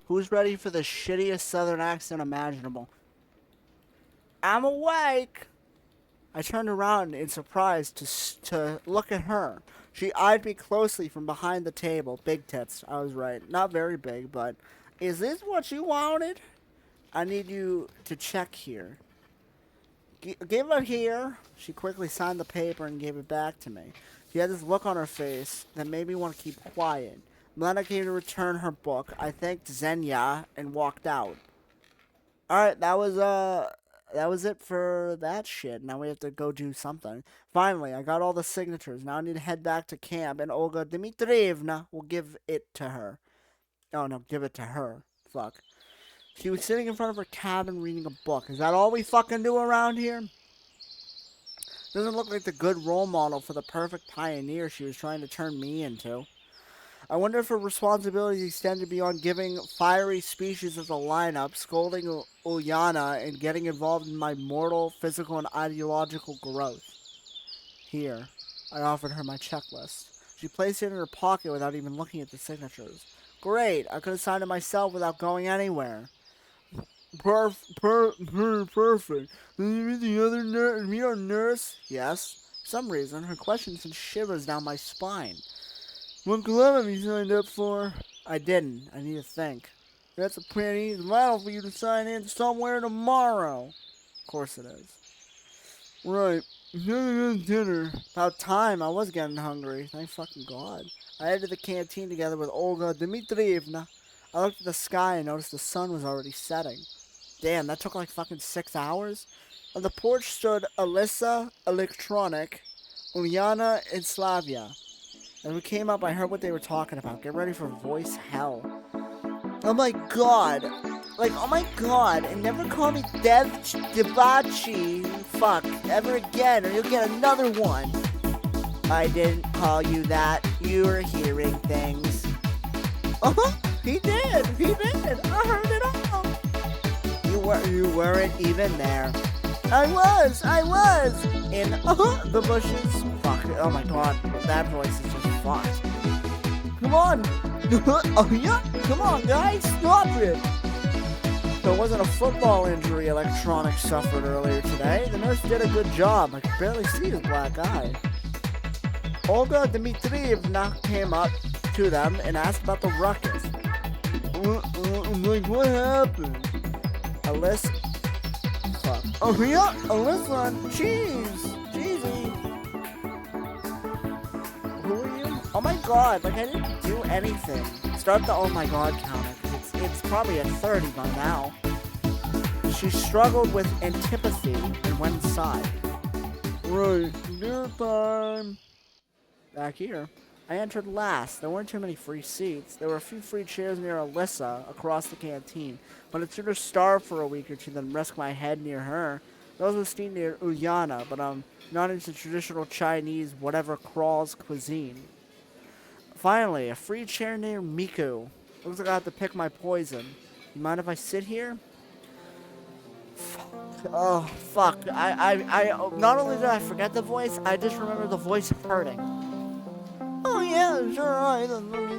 S1: Who's ready for the shittiest southern accent imaginable? I'm awake! I turned around in surprise to look at her. She eyed me closely from behind the table. Big tits. I was right. Not very big, but... Is this what you wanted? I need you to check here. Give it here. She quickly signed the paper and gave it back to me. She had this look on her face that made me want to keep quiet. Lena came to return her book. I thanked Zenya and walked out. Alright, that was it for that shit. Now we have to go do something. Finally, I got all the signatures. Now I need to head back to camp, and Olga Dmitrievna will give it to her. Oh, no, give it to her. Fuck. She was sitting in front of her cabin reading a book. Is that all we fucking do around here? Doesn't look like the good role model for the perfect pioneer she was trying to turn me into. I wonder if her responsibilities extended beyond giving fiery speeches of the lineup, scolding Ulyana, and getting involved in my mortal, physical, and ideological growth. Here, I offered her my checklist. She placed it in her pocket without even looking at the signatures. Great, I could have signed it myself without going anywhere. Perfect. Then you meet the other nurse? Meet our nurse? Yes. For some reason, her question sent shivers down my spine. What club have you signed up for? I didn't. I need to think. That's a pretty vital for you to sign in somewhere tomorrow. Of course it is. Right. Dinner. About time. I was getting hungry. Thank fucking God. I headed to the canteen together with Olga Dmitrievna. I looked at the sky and noticed the sun was already setting. Damn, that took like fucking 6 hours. On the porch stood Alyssa, Electronic, Uliana, and Slavia. As we came up, I heard what they were talking about. Get ready for voice hell. Oh my God. Like, oh my God. And never call me Debachi. Fuck. Ever again, or you'll get another one. I didn't call you that. You were hearing things. Uh-huh. He did. I heard it all. You weren't even there. I was in the bushes. Fuck. Oh my God, that voice is just fucked. Come on. Oh yeah. Come on, guys, stop it. There wasn't a football injury Electronic suffered earlier today. The nurse did a good job. I could barely see his black eye. Olga Dmitrievna came up to them and asked about the ruckus. Like, what happened? Alyssa. Fuck. Oh yeah, Alyssa. Cheesy. Who are you? Oh my God, like I didn't do anything. Start the oh my God counter. It's probably at 30 by now. She struggled with antipathy and went inside. Right, dinner time. Back here. I entered last. There weren't too many free seats. There were a few free chairs near Alyssa across the canteen, but I'd sooner starve for a week or two than risk my head near her. There was a seat near Uliana, but I'm not into traditional Chinese whatever crawls cuisine. Finally, a free chair near Miku. Looks like I have to pick my poison. You mind if I sit here? Oh, fuck. I not only did I forget the voice, I just remember the voice hurting. Oh yeah, sure,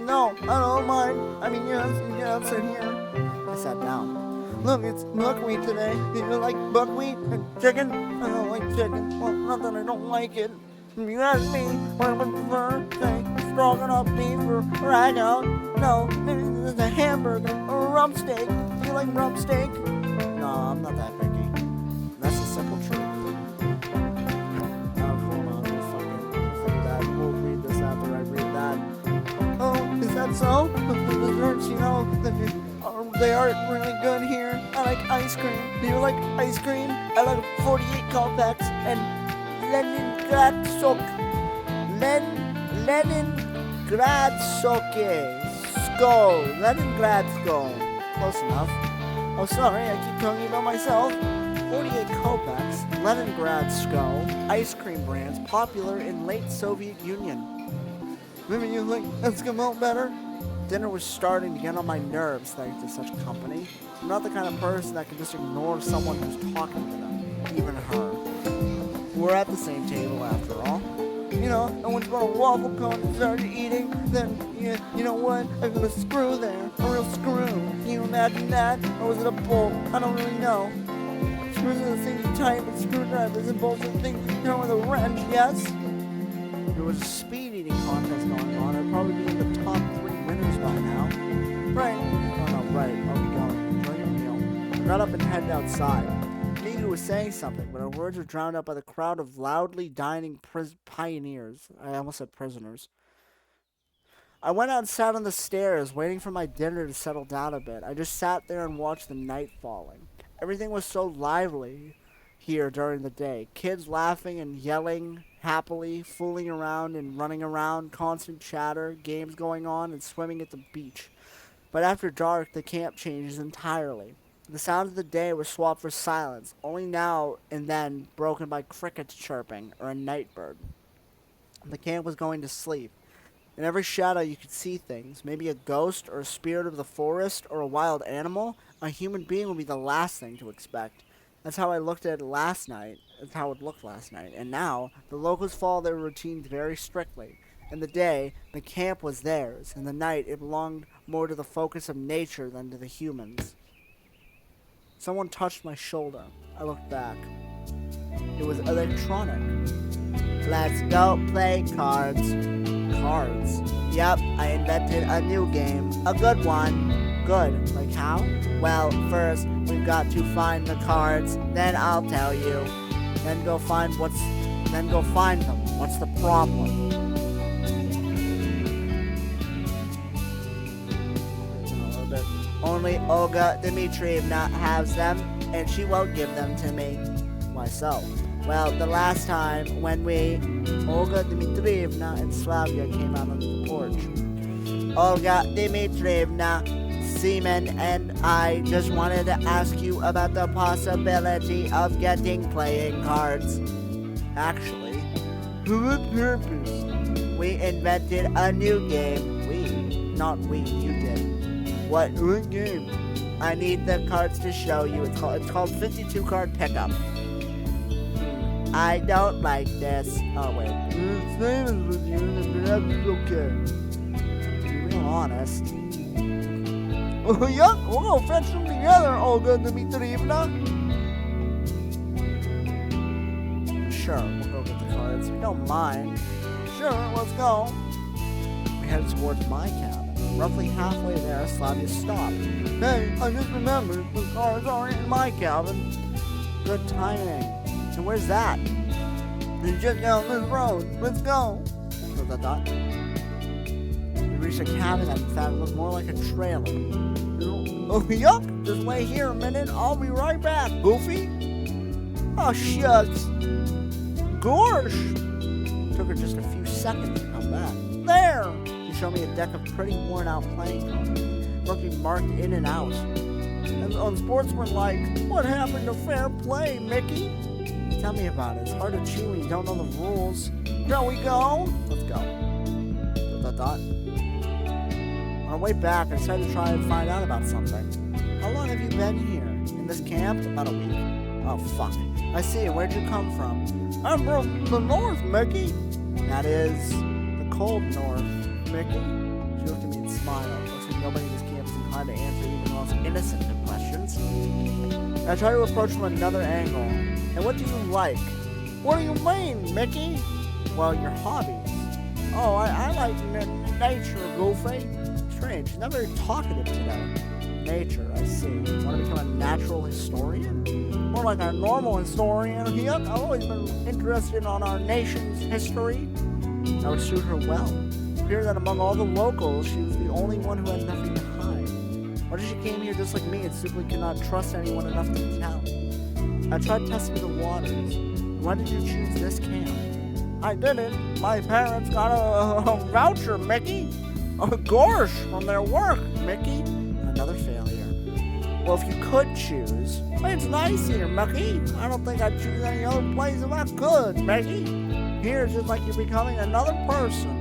S1: no, I don't mind. I mean, yes, sit here. I sat down. Look, it's buckwheat today. Do you like buckwheat and chicken? I don't like chicken. Well, not that I don't like it. You ask me what I would prefer, say, stroganoff beef or ragdown. No, it's a hamburger or a rump steak. Do you like rump steak? No, I'm not that picky. That's the simple truth. Oh, is that so? The desserts, they are really good here. I like ice cream. Do you like ice cream? I like 48 Kopecks and Leningrad Sko. Close enough. Oh, sorry, I keep talking about myself. 48 Kopecks, Leningrad Sko, ice cream brands popular in late Soviet Union. Maybe you like Eskimo better? Dinner was starting to get on my nerves thanks to such company. I'm not the kind of person that can just ignore someone who's talking to them, even her. We're at the same table after all. And when you want a waffle cone and start eating, then, you know what? I've got a screw there. A real screw. Can you imagine that? Or was it a bolt? I don't really know. Screws are the things you tighten with screwdrivers and bolts are the things you turn with a wrench, yes? There was a speed eating contest going on. I'd probably be in the top 3 winners by now. Right. Oh no, right. Are we going? Enjoy your meal. I got up and headed outside. Miku was saying something, but her words were drowned out by the crowd of loudly dining pioneers. I almost said prisoners. I went out and sat on the stairs, waiting for my dinner to settle down a bit. I just sat there and watched the night falling. Everything was so lively here during the day. Kids laughing and yelling happily, fooling around and running around, constant chatter, games going on, and swimming at the beach. But after dark, the camp changes entirely. The sounds of the day were swapped for silence, only now and then broken by crickets chirping or a night bird. The camp was going to sleep. In every shadow you could see things, maybe a ghost or a spirit of the forest or a wild animal. A human being would be the last thing to expect. That's how I looked at it last night. That's how it looked last night. And now, the locals follow their routines very strictly. In the day, the camp was theirs. In the night, it belonged more to the focus of nature than to the humans. Someone touched my shoulder. I looked back. It was electronic. Let's go play cards. Cards? Yep, I invented a new game. A good one. Good. Like how? Well, first, we've got to find the cards. Then I'll tell you. Then go find them. What's the problem? Only Olga Dmitrievna has them, and she won't give them to me. Why so? Well, the last time when Olga Dmitrievna and Slavia came out on the porch. Olga Dmitrievna, Seaman and I just wanted to ask you about the possibility of getting playing cards. Actually, for what purpose? We invented a new game. Not we, you did. What game? I need the cards to show you. It's called 52 card pickup. I don't like this. Oh wait. Same with you, perhaps it's okay. To be real honest. Oh yeah, we'll go fetch them together, Olga Dmitrievna. Sure, we'll go get the cards. We don't mind. Sure, let's go. We headed towards my cabin. Roughly halfway there, Slavia stopped. Hey, I just remembered the cards aren't in my cabin. Good timing. And where's that? It's just down this road. Let's go. Dot. We reached a cabin that in fact looked more like a trailer. Oh, yup. Just wait here a minute. I'll be right back, Goofy. Oh, shucks. Gorsh. Took her just a few seconds to come back. There. She showed me a deck of pretty worn out playing cards. Looking marked in and out. And on sportsmen like, what happened to fair play, Mickey? Tell me about it. It's hard to chew when you don't know the rules. Shall we go? Let's go. Dot. On our way back, I decided to try and find out about something. How long have you been here? In this camp? About a week. Oh, fuck. I see. Where'd you come from? I'm from the north, Mickey. That is the cold north, Mickey. She looked at me and smiled. Looks like nobody in this camp is inclined to answer even the most innocent of questions. I tried to approach from another angle. And what do you like? What do you mean, Mickey? Well, your hobbies. Oh, I like nature, Goofy. Strange, she's not very talkative today. Nature, I see. Want to become a natural historian? More like a normal historian. Yep, I've always been interested on our nation's history. That would suit her well. It appeared that among all the locals, she was the only one who had nothing to hide. What if she came here just like me and simply could not trust anyone enough to tell? I tried testing the waters. Why did you choose this camp? I didn't. My parents got a voucher, Mickey. Gorsh from their work, Mickey. Another failure. Well, if you could choose, it's nice here, Mickey. I don't think I'd choose any other place if I could, Mickey. Here, it's just like you're becoming another person.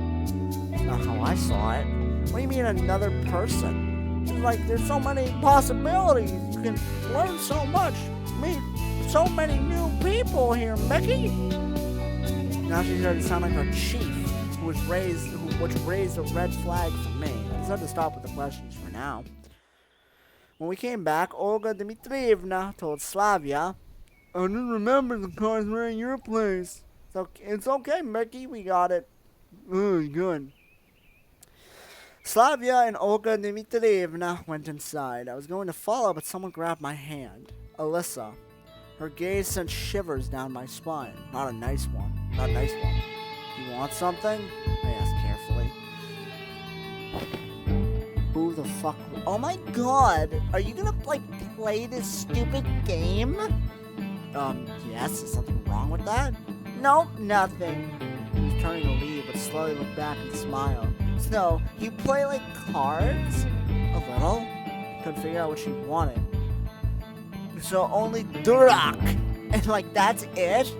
S1: That's not how I saw it. What do you mean another person? It's like there's so many possibilities. You can learn so much. Meet so many new people here, Mickey. Now she started to sound like our chief, which raised a red flag for me. I decided to stop with the questions for now. When we came back, Olga Dmitrievna told Slavia, I didn't remember the cards were in your place. It's okay, Mickey, we got it. Good. Slavia and Olga Dmitrievna went inside. I was going to follow, but someone grabbed my hand. Alyssa. Her gaze sent shivers down my spine. Not a nice one. Not a nice one. You want something? I asked carefully. Who the fuck? Oh my god! Are you gonna, play this stupid game? Yes? Is something wrong with that? Nope, nothing. He was turning to leave, but slowly looked back and smiled. So, you play, cards? A little? Couldn't figure out what she wanted. So only Durak, and that's it.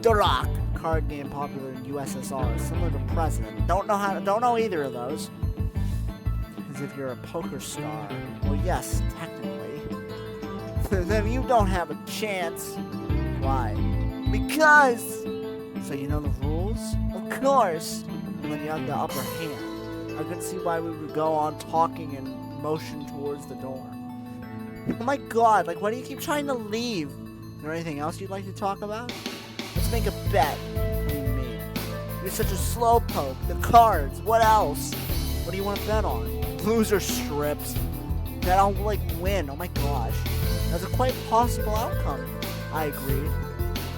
S1: Durak, card game popular in USSR, similar to President. Don't know either of those. As if you're a poker star. Well, yes, technically. Then you don't have a chance. Why? Because. So you know the rules? Of course. And then you have the upper hand. I couldn't see why we would go on talking and motion towards the door. Oh my god, like, why do you keep trying to leave? Is there anything else you'd like to talk about? Let's make a bet. What do you mean? You're such a slowpoke. The cards. What else? What do you want to bet on? Loser strips. That I'll, like, win. Oh my gosh. That's a quite possible outcome. I agreed.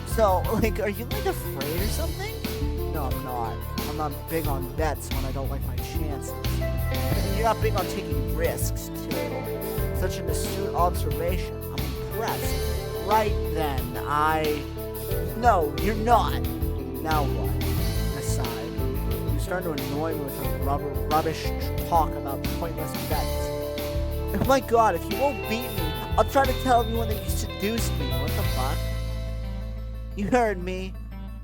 S1: So, like, are you, like, afraid or something? No, I'm not. I'm not big on bets when I don't like my chances. You're not big on taking risks, too. Such an astute observation. I'm impressed. Right then, No, you're not. Now what? I sighed. You're starting to annoy me with her rubbish talk about pointless bets. Oh my god, if you won't beat me, I'll try to tell everyone that you seduced me. What the fuck? You heard me.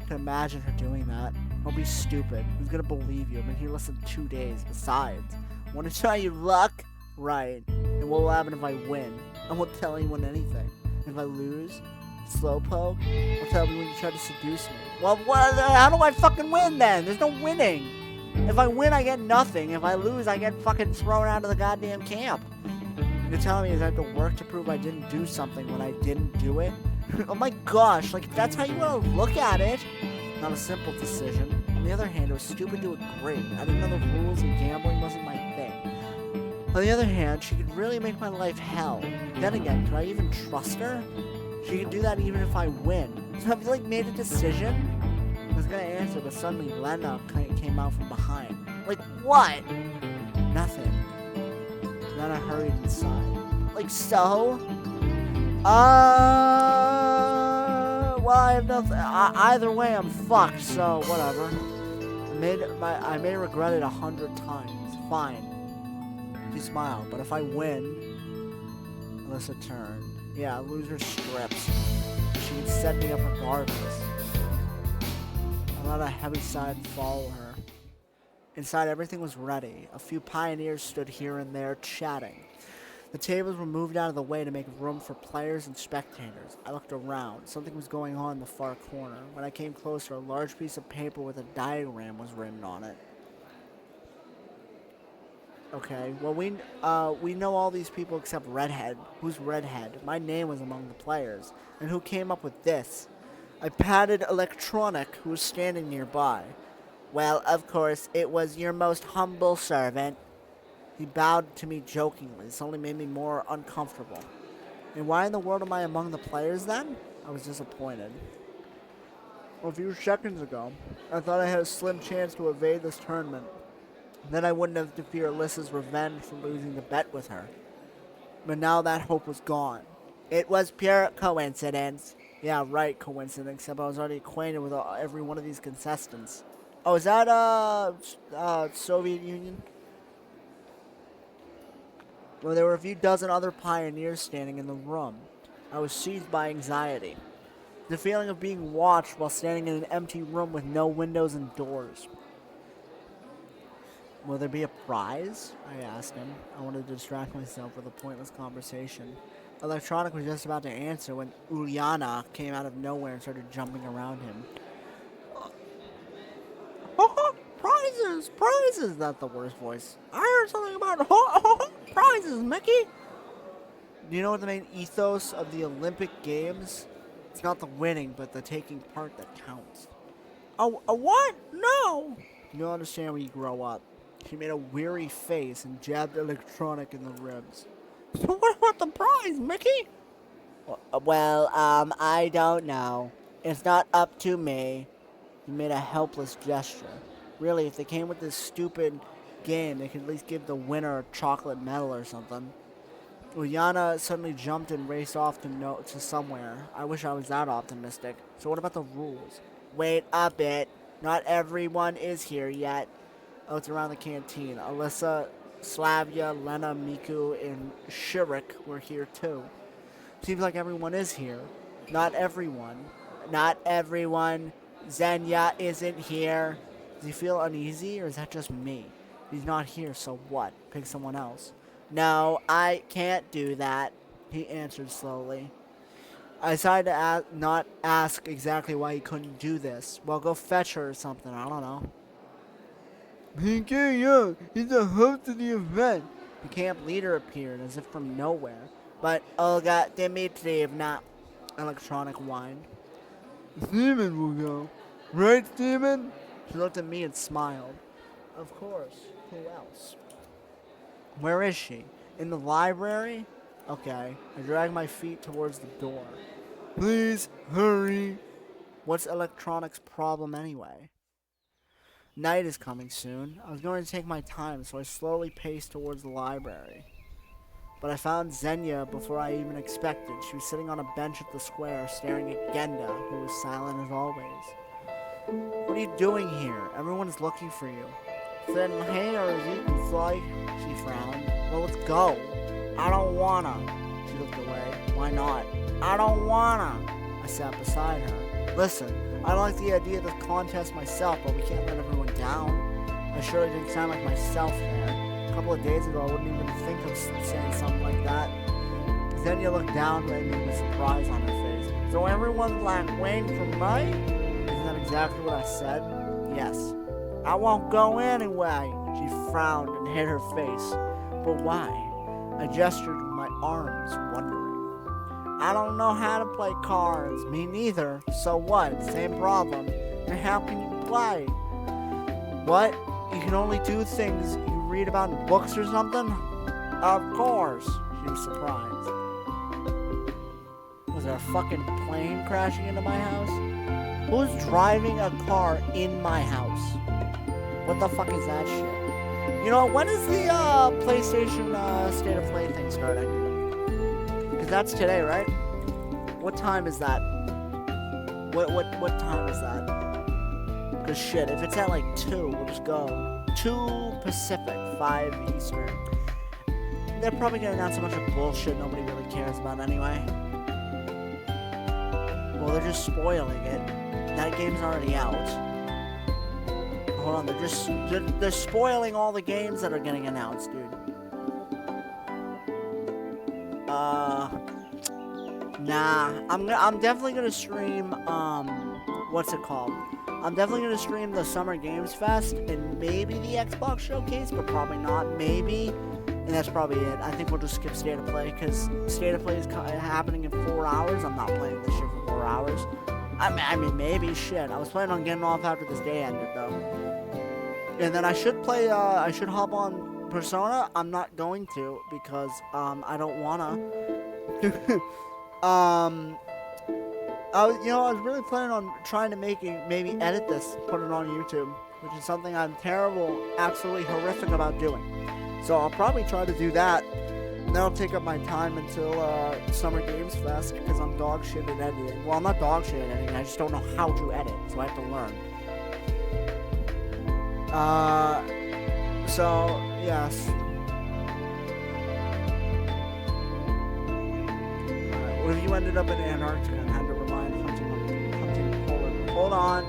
S1: I can imagine her doing that. Don't be stupid. Who's gonna believe you? I've been here less than 2 days. Besides, wanna try your luck? Right. And what will happen if I win? I won't tell anyone anything. If I lose, slowpoke, I'll tell everyone you tried to seduce me. Well, how do I fucking win then? There's no winning. If I win, I get nothing. If I lose, I get fucking thrown out of the goddamn camp. You're telling me I have to work to prove I didn't do something when I didn't do it? Oh my gosh, like, if that's how you want to look at it. Not a simple decision. On the other hand, it was stupid to agree. I didn't know the rules and gambling wasn't my thing. On the other hand, she could really make my life hell. Then again, could I even trust her? She could do that even if I win. So have you, like, made a decision? I was gonna answer, but suddenly Lena came out from behind. Like, what? Nothing. Then I hurried inside. Like, so? Well, I have nothing. Either way, I'm fucked, so whatever. I may regret it 100 times. Fine. She smiled, but if I win, Alyssa turned. Yeah, loser strips. She would set me up regardless. I let a heavy sigh follow her. Inside, everything was ready. A few pioneers stood here and there, chatting. The tables were moved out of the way to make room for players and spectators. I looked around. Something was going on in the far corner. When I came closer, a large piece of paper with a diagram was written on it. Okay, well, we know all these people except Redhead. Who's Redhead? My name was among the players. And who came up with this? I patted Electronic, who was standing nearby. Well, of course, it was your most humble servant. He bowed to me jokingly. This only made me more uncomfortable. And why in the world am I among the players then? I was disappointed. Well, a few seconds ago, I thought I had a slim chance to evade this tournament. Then I wouldn't have to fear Alyssa's revenge for losing the bet with her. But now that hope was gone. It was pure coincidence. Yeah, right, coincidence, except I was already acquainted with every one of these contestants. Oh, is that, Soviet Union? Well, there were a few dozen other pioneers standing in the room. I was seized by anxiety. The feeling of being watched while standing in an empty room with no windows and doors. Will there be a prize? I asked him. I wanted to distract myself with a pointless conversation. Electronic was just about to answer when Uliana came out of nowhere and started jumping around him. Prizes! Prizes! That's the worst voice. I heard something about prizes, Mickey! Do you know what the main ethos of the Olympic Games? It's not the winning, but the taking part that counts. A what? No! You'll understand when you grow up. She made a weary face and jabbed Electronic in the ribs. So what about the prize, Mickey? Well, I don't know. It's not up to me. He made a helpless gesture. Really, if they came with this stupid game, they could at least give the winner a chocolate medal or something. Uliana suddenly jumped and raced off to somewhere. I wish I was that optimistic. So what about the rules? Wait a bit. Not everyone is here yet. Oh, it's around the canteen. Alyssa, Slavia, Lena, Miku, and Shirik were here too. Seems like everyone is here. Not everyone. Not everyone. Xenia isn't here. Does he feel uneasy, or is that just me? He's not here, so what? Pick someone else. No, I can't do that, he answered slowly. I decided to not ask exactly why he couldn't do this. Well, go fetch her or something, I don't know. PK Young, he's the host of the event. The camp leader appeared, as if from nowhere. But Olga Dmitrievna, electronic whined. Steven will go. Right, Steven? She looked at me and smiled. Of course. Who else? Where is she? In the library? Okay. I drag my feet towards the door. Please, hurry. What's electronics' problem anyway? Night is coming soon. I was going to take my time, so I slowly paced towards the library. But I found Xenia before I even expected. She was sitting on a bench at the square, staring at Genda, who was silent as always. What are you doing here? Everyone's looking for you. Then here, you can fly. She frowned. Well, let's go. I don't wanna. She looked away. Why not? I don't wanna. I sat beside her. Listen, I don't like the idea of this contest myself, but we can't let everyone down. I surely didn't sound like myself there. A couple of days ago, I wouldn't even think of saying something like that. Xenia looked down at me with surprise on her face. So everyone's like waiting for me? Isn't that exactly what I said? Yes. I won't go anyway. She frowned and hid her face. But why? I gestured with my arms, wondering. I don't know how to play cards. Me neither. So what? Same problem. And how can you play? What? You can only do things you read about in books or something? Of course. She was surprised. Was there a fucking plane crashing into my house? Who's driving a car in my house? What the fuck is that shit? You know, when is the PlayStation State of Play thing starting? Because that's today, right? What time is that? What time is that? Because shit, if it's at like 2, we'll just go. 2 Pacific, 5 Eastern. They're probably gonna announce a bunch of bullshit nobody really cares about anyway. Well, they're just spoiling it. That game's already out. Hold on, they're spoiling all the games that are getting announced, dude. Nah, I'm definitely gonna stream, what's it called? I'm definitely gonna stream the Summer Games Fest and maybe the Xbox Showcase, but probably not, maybe. And that's probably it. I think we'll just skip State of Play, because State of Play is happening in 4 hours. I'm not playing this shit for 4 hours. I mean, maybe, shit. I was planning on getting off after this day ended, though. And then I should play, I should hop on Persona. I'm not going to, because, I don't wanna. I was really planning on trying to maybe edit this, put it on YouTube, which is something I'm terrible, absolutely horrific about doing. So I'll probably try to do that. And that'll take up my time until Summer Games Fest, because I'm dog shit at editing. Well, I'm not dog shit at editing, I just don't know how to edit, so I have to learn. So, yes. What if you ended up in Antarctica and had to rely on hunting polar? Hold on.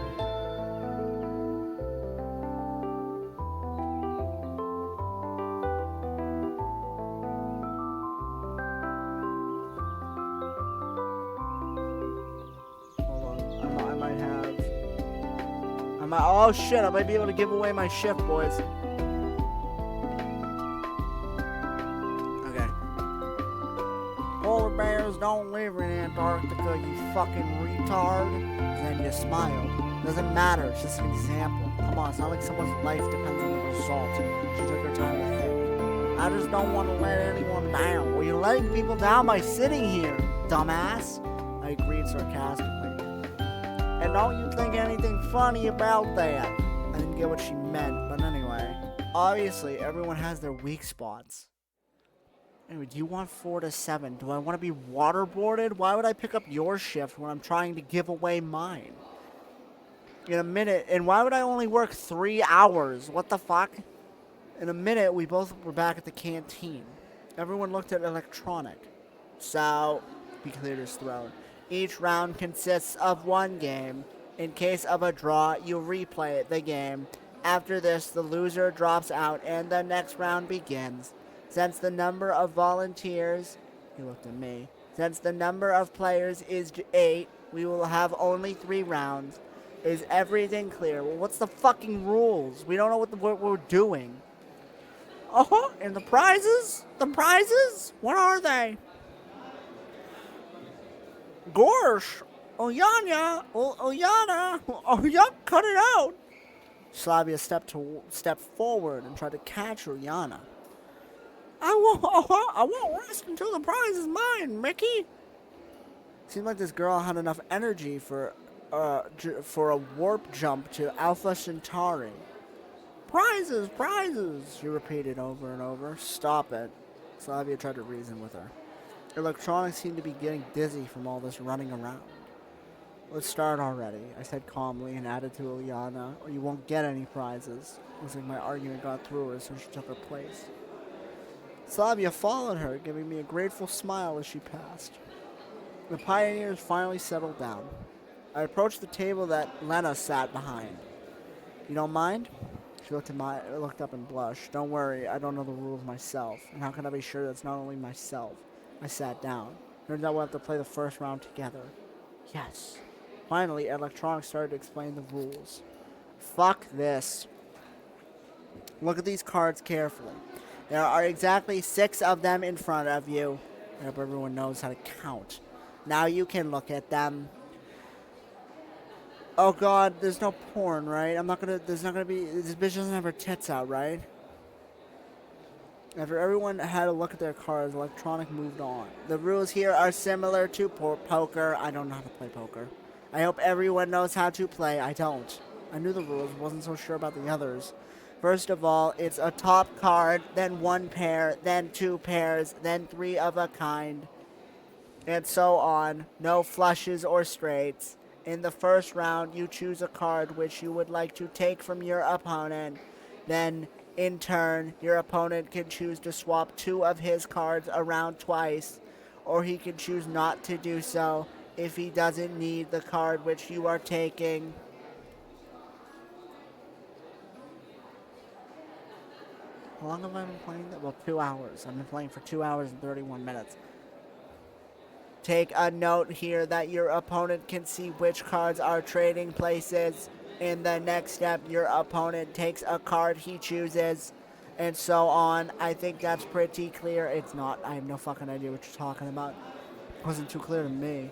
S1: Oh shit, I might be able to give away my shift, boys. Okay. Polar bears don't live in Antarctica, you fucking retard. Then you smiled. Doesn't matter, it's just an example. Come on, it's not like someone's life depends on the result. She took her time to think. I just don't want to let anyone down. Well, you're letting people down by sitting here, dumbass. I agreed sarcastically. And don't you think anything funny about that? I didn't get what she meant, but anyway. Obviously, everyone has their weak spots. Anyway, do you want 4 to 7? Do I want to be waterboarded? Why would I pick up your shift when I'm trying to give away mine? In a minute, and why would I only work 3 hours? What the fuck? In a minute, we both were back at the canteen. Everyone looked at electronic. So, he cleared his throat. Each round consists of 1 game. In case of a draw, you replay the game. After this, the loser drops out and the next round begins. Since the number of volunteers, he looked at me. Since the number of players is 8, we will have only 3 rounds. Is everything clear? Well, what's the fucking rules? We don't know what we're doing. And the prizes? The prizes? What are they? Gorsh! Oyana! Oyana! Oh, yuck, cut it out! Slavia stepped forward and tried to catch Oyana. I won't rest until the prize is mine, Mickey! Seemed like this girl had enough energy for a warp jump to Alpha Centauri. Prizes, prizes, she repeated over and over. Stop it. Slavia tried to reason with her. Electronics seemed to be getting dizzy from all this running around. Let's start already, I said calmly and added to Ilyana, or you won't get any prizes. Looks like my argument got through her, so she took her place. Slavia followed her, giving me a grateful smile as she passed. The pioneers finally settled down. I approached the table that Lena sat behind. You don't mind? She looked up and blushed. Don't worry, I don't know the rules myself. And how can I be sure that's not only myself? I sat down. Turns out we'll have to play the first round together. Yes. Finally, Electronics started to explain the rules. Fuck this. Look at these cards carefully. There are exactly 6 of them in front of you. I hope everyone knows how to count. Now you can look at them. Oh god, there's no porn, right? There's not gonna be, this bitch doesn't have her tits out, right? After everyone had a look at their cards, Electronic moved on. The rules here are similar to poker. I don't know how to play poker. I hope everyone knows how to play. I don't. I knew the rules, wasn't so sure about the others. First of all, it's a top card, then 1 pair, then 2 pairs, then 3 of a kind, and so on. No flushes or straights. In the first round, you choose a card which you would like to take from your opponent. Then, in turn, your opponent can choose to swap 2 of his cards around twice, or he can choose not to do so if he doesn't need the card which you are taking. How long have I been playing that? Well, 2 hours. I've been playing for 2 hours and 31 minutes. Take a note here that your opponent can see which cards are trading places. In the next step, your opponent takes a card he chooses, and so on. I think that's pretty clear. It's not. I have no fucking idea what you're talking about. It wasn't too clear to me.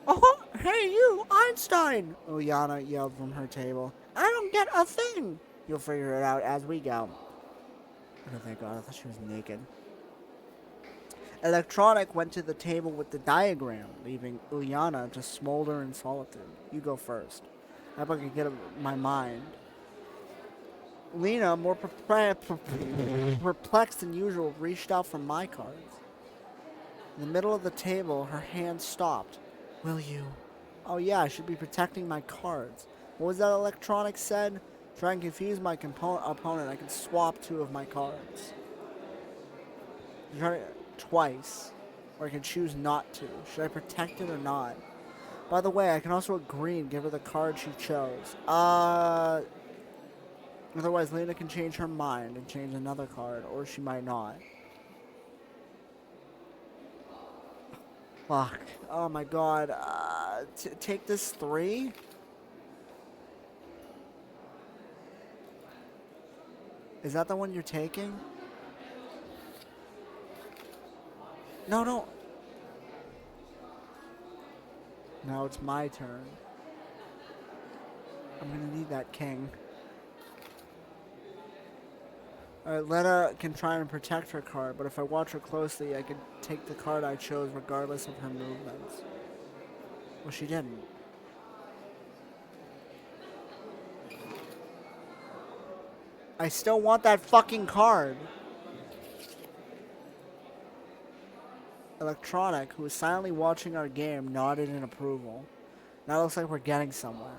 S1: Oh, hey you, Einstein! Uliana yelled from her table. I don't get a thing! You'll figure it out as we go. Oh, thank God. I thought she was naked. Electronic went to the table with the diagram, leaving Uliana to smolder in solitude. You go first. I hope I can get my mind. Lena, more perplexed than usual, reached out for my cards. In the middle of the table, her hand stopped. Will you? Oh yeah, I should be protecting my cards. What was that Electronic said? Try and confuse my opponent. I can swap 2 of my cards. Twice. Or I can choose not to. Should I protect it or not? By the way, I can also agree and give her the card she chose. Otherwise, Lena can change her mind and change another card, or she might not. Fuck. Oh my god. Take this 3? Is that the one you're taking? No, no. Now it's my turn. I'm gonna need that king. Alright, Lena can try and protect her card, but if I watch her closely, I can take the card I chose regardless of her movements. Well, she didn't. I still want that fucking card. Electronic, who was silently watching our game, nodded in approval. Now it looks like we're getting somewhere.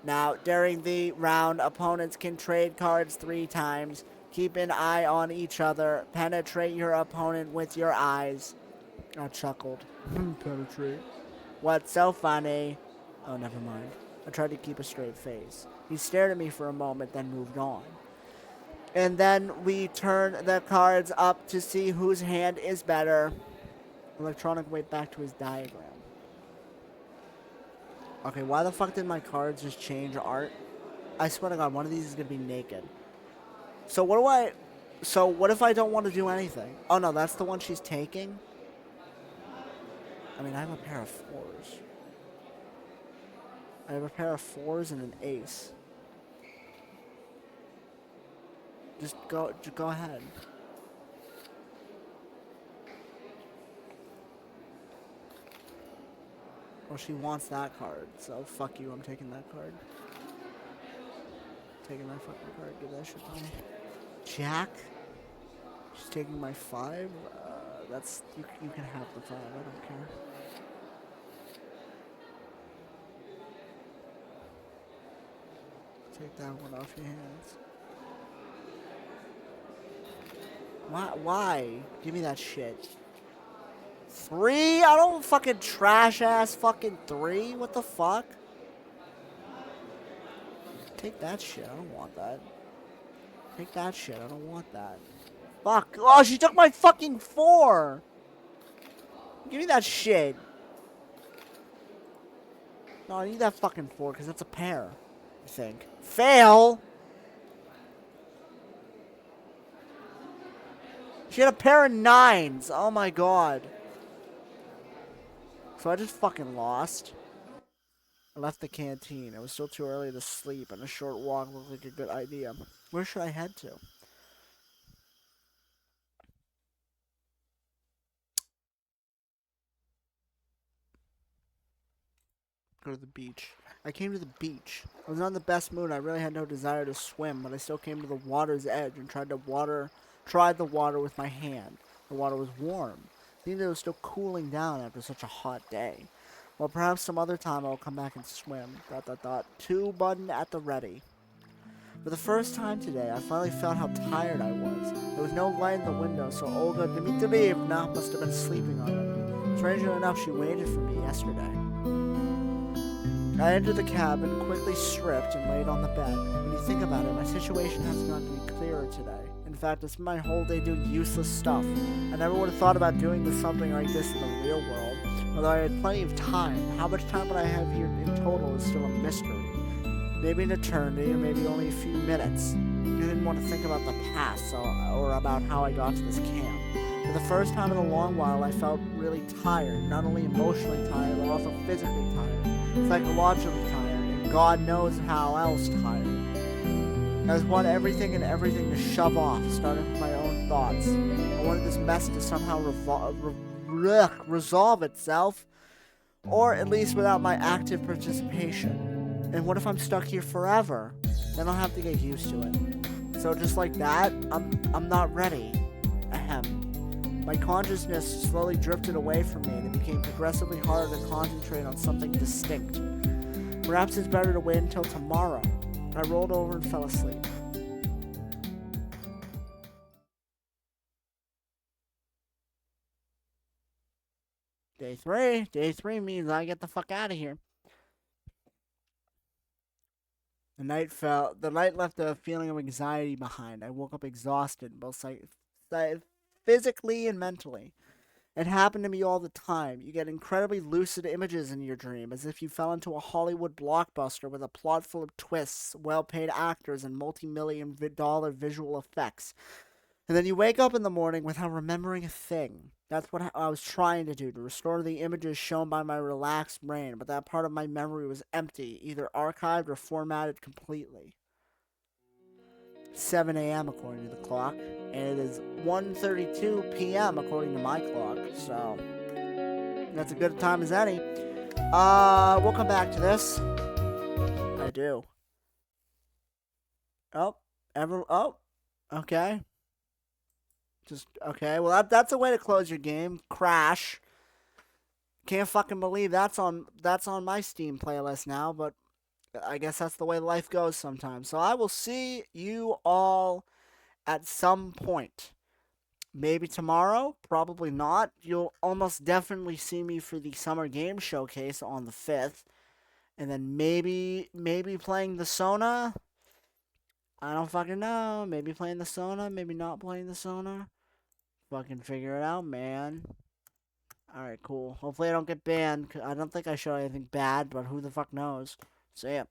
S1: Now, during the round, opponents can trade cards 3 times. Keep an eye on each other. Penetrate your opponent with your eyes. I chuckled. Penetrate. What's so funny? Oh, never mind. I tried to keep a straight face. He stared at me for a moment, then moved on. And then we turn the cards up to see whose hand is better. Electronic went back to his diagram. Okay, why the fuck did my cards just change art? I swear to God, one of these is gonna be naked. So what if I don't want to do anything? Oh no, that's the one she's taking? I mean, I have a pair of 4s. I have a pair of 4s and an ace. Just go ahead. Well, she wants that card, so fuck you, I'm taking that card. Taking my fucking card, give that shit to me. Jack? She's taking my 5? That's, you can have the 5, I don't care. Take that one off your hands. Why? Give me that shit. 3? I don't fucking trash ass fucking 3. What the fuck? Take that shit. I don't want that. Take that shit. I don't want that. Fuck. Oh, she took my fucking 4. Give me that shit. No, I need that fucking 4 because that's a pair. I think. Fail. She had a pair of 9s. Oh my god. So I just fucking lost. I left the canteen. It was still too early to sleep, and a short walk looked like a good idea. Where should I head to? Go to the beach. I came to the beach. I was not in the best mood. I really had no desire to swim, but I still came to the water's edge and tried the water with my hand. The water was warm. It seemed that it was still cooling down after such a hot day. Well, perhaps some other time I'll come back and swim. ... 2 button at the ready. For the first time today, I finally felt how tired I was. There was no light in the window, so Olga Dmitrievna must have been sleeping already. Strangely enough, she waited for me yesterday. I entered the cabin, quickly stripped, and laid on the bed. When you think about it, my situation hasn't gotten any clearer today. In fact, I spent my whole day doing useless stuff. I never would have thought about doing something like this in the real world. Although I had plenty of time, how much time would I have here in total is still a mystery. Maybe an eternity, or maybe only a few minutes. I didn't want to think about the past, or about how I got to this camp. For the first time in a long while, I felt really tired. Not only emotionally tired, but also physically tired. Psychologically tired, and God knows how else tired. I just want everything to shove off, starting with my own thoughts. I wanted this mess to somehow resolve itself, or at least without my active participation. And what if I'm stuck here forever? Then I'll have to get used to it. So just like that, I'm not ready. Ahem. My consciousness slowly drifted away from me, and it became progressively harder to concentrate on something distinct. Perhaps it's better to wait until tomorrow. I rolled over and fell asleep. Day 3. Day 3 means I get the fuck out of here. The night left a feeling of anxiety behind. I woke up exhausted, both physically and mentally. It happened to me all the time. You get incredibly lucid images in your dream, as if you fell into a Hollywood blockbuster with a plot full of twists, well-paid actors, and multi-million-dollar visual effects. And then you wake up in the morning without remembering a thing. That's what I was trying to do, to restore the images shown by my relaxed brain, but that part of my memory was empty, either archived or formatted completely. 7 a.m. according to the clock, and it is 1:32 p.m. according to my clock, so that's as good a time as any. We'll come back to this. I do. Okay. Okay, well that's a way to close your game. Crash. Can't fucking believe that's on my Steam playlist now, but I guess that's the way life goes sometimes. So I will see you all at some point. Maybe tomorrow, probably not. You'll almost definitely see me for the Summer Game Showcase on the 5th. And then maybe playing the Sona. I don't fucking know. Maybe playing the Sona, maybe not playing the Sona. Fucking figure it out, man. Alright, cool. Hopefully I don't get banned. I don't think I showed anything bad, but who the fuck knows. See ya.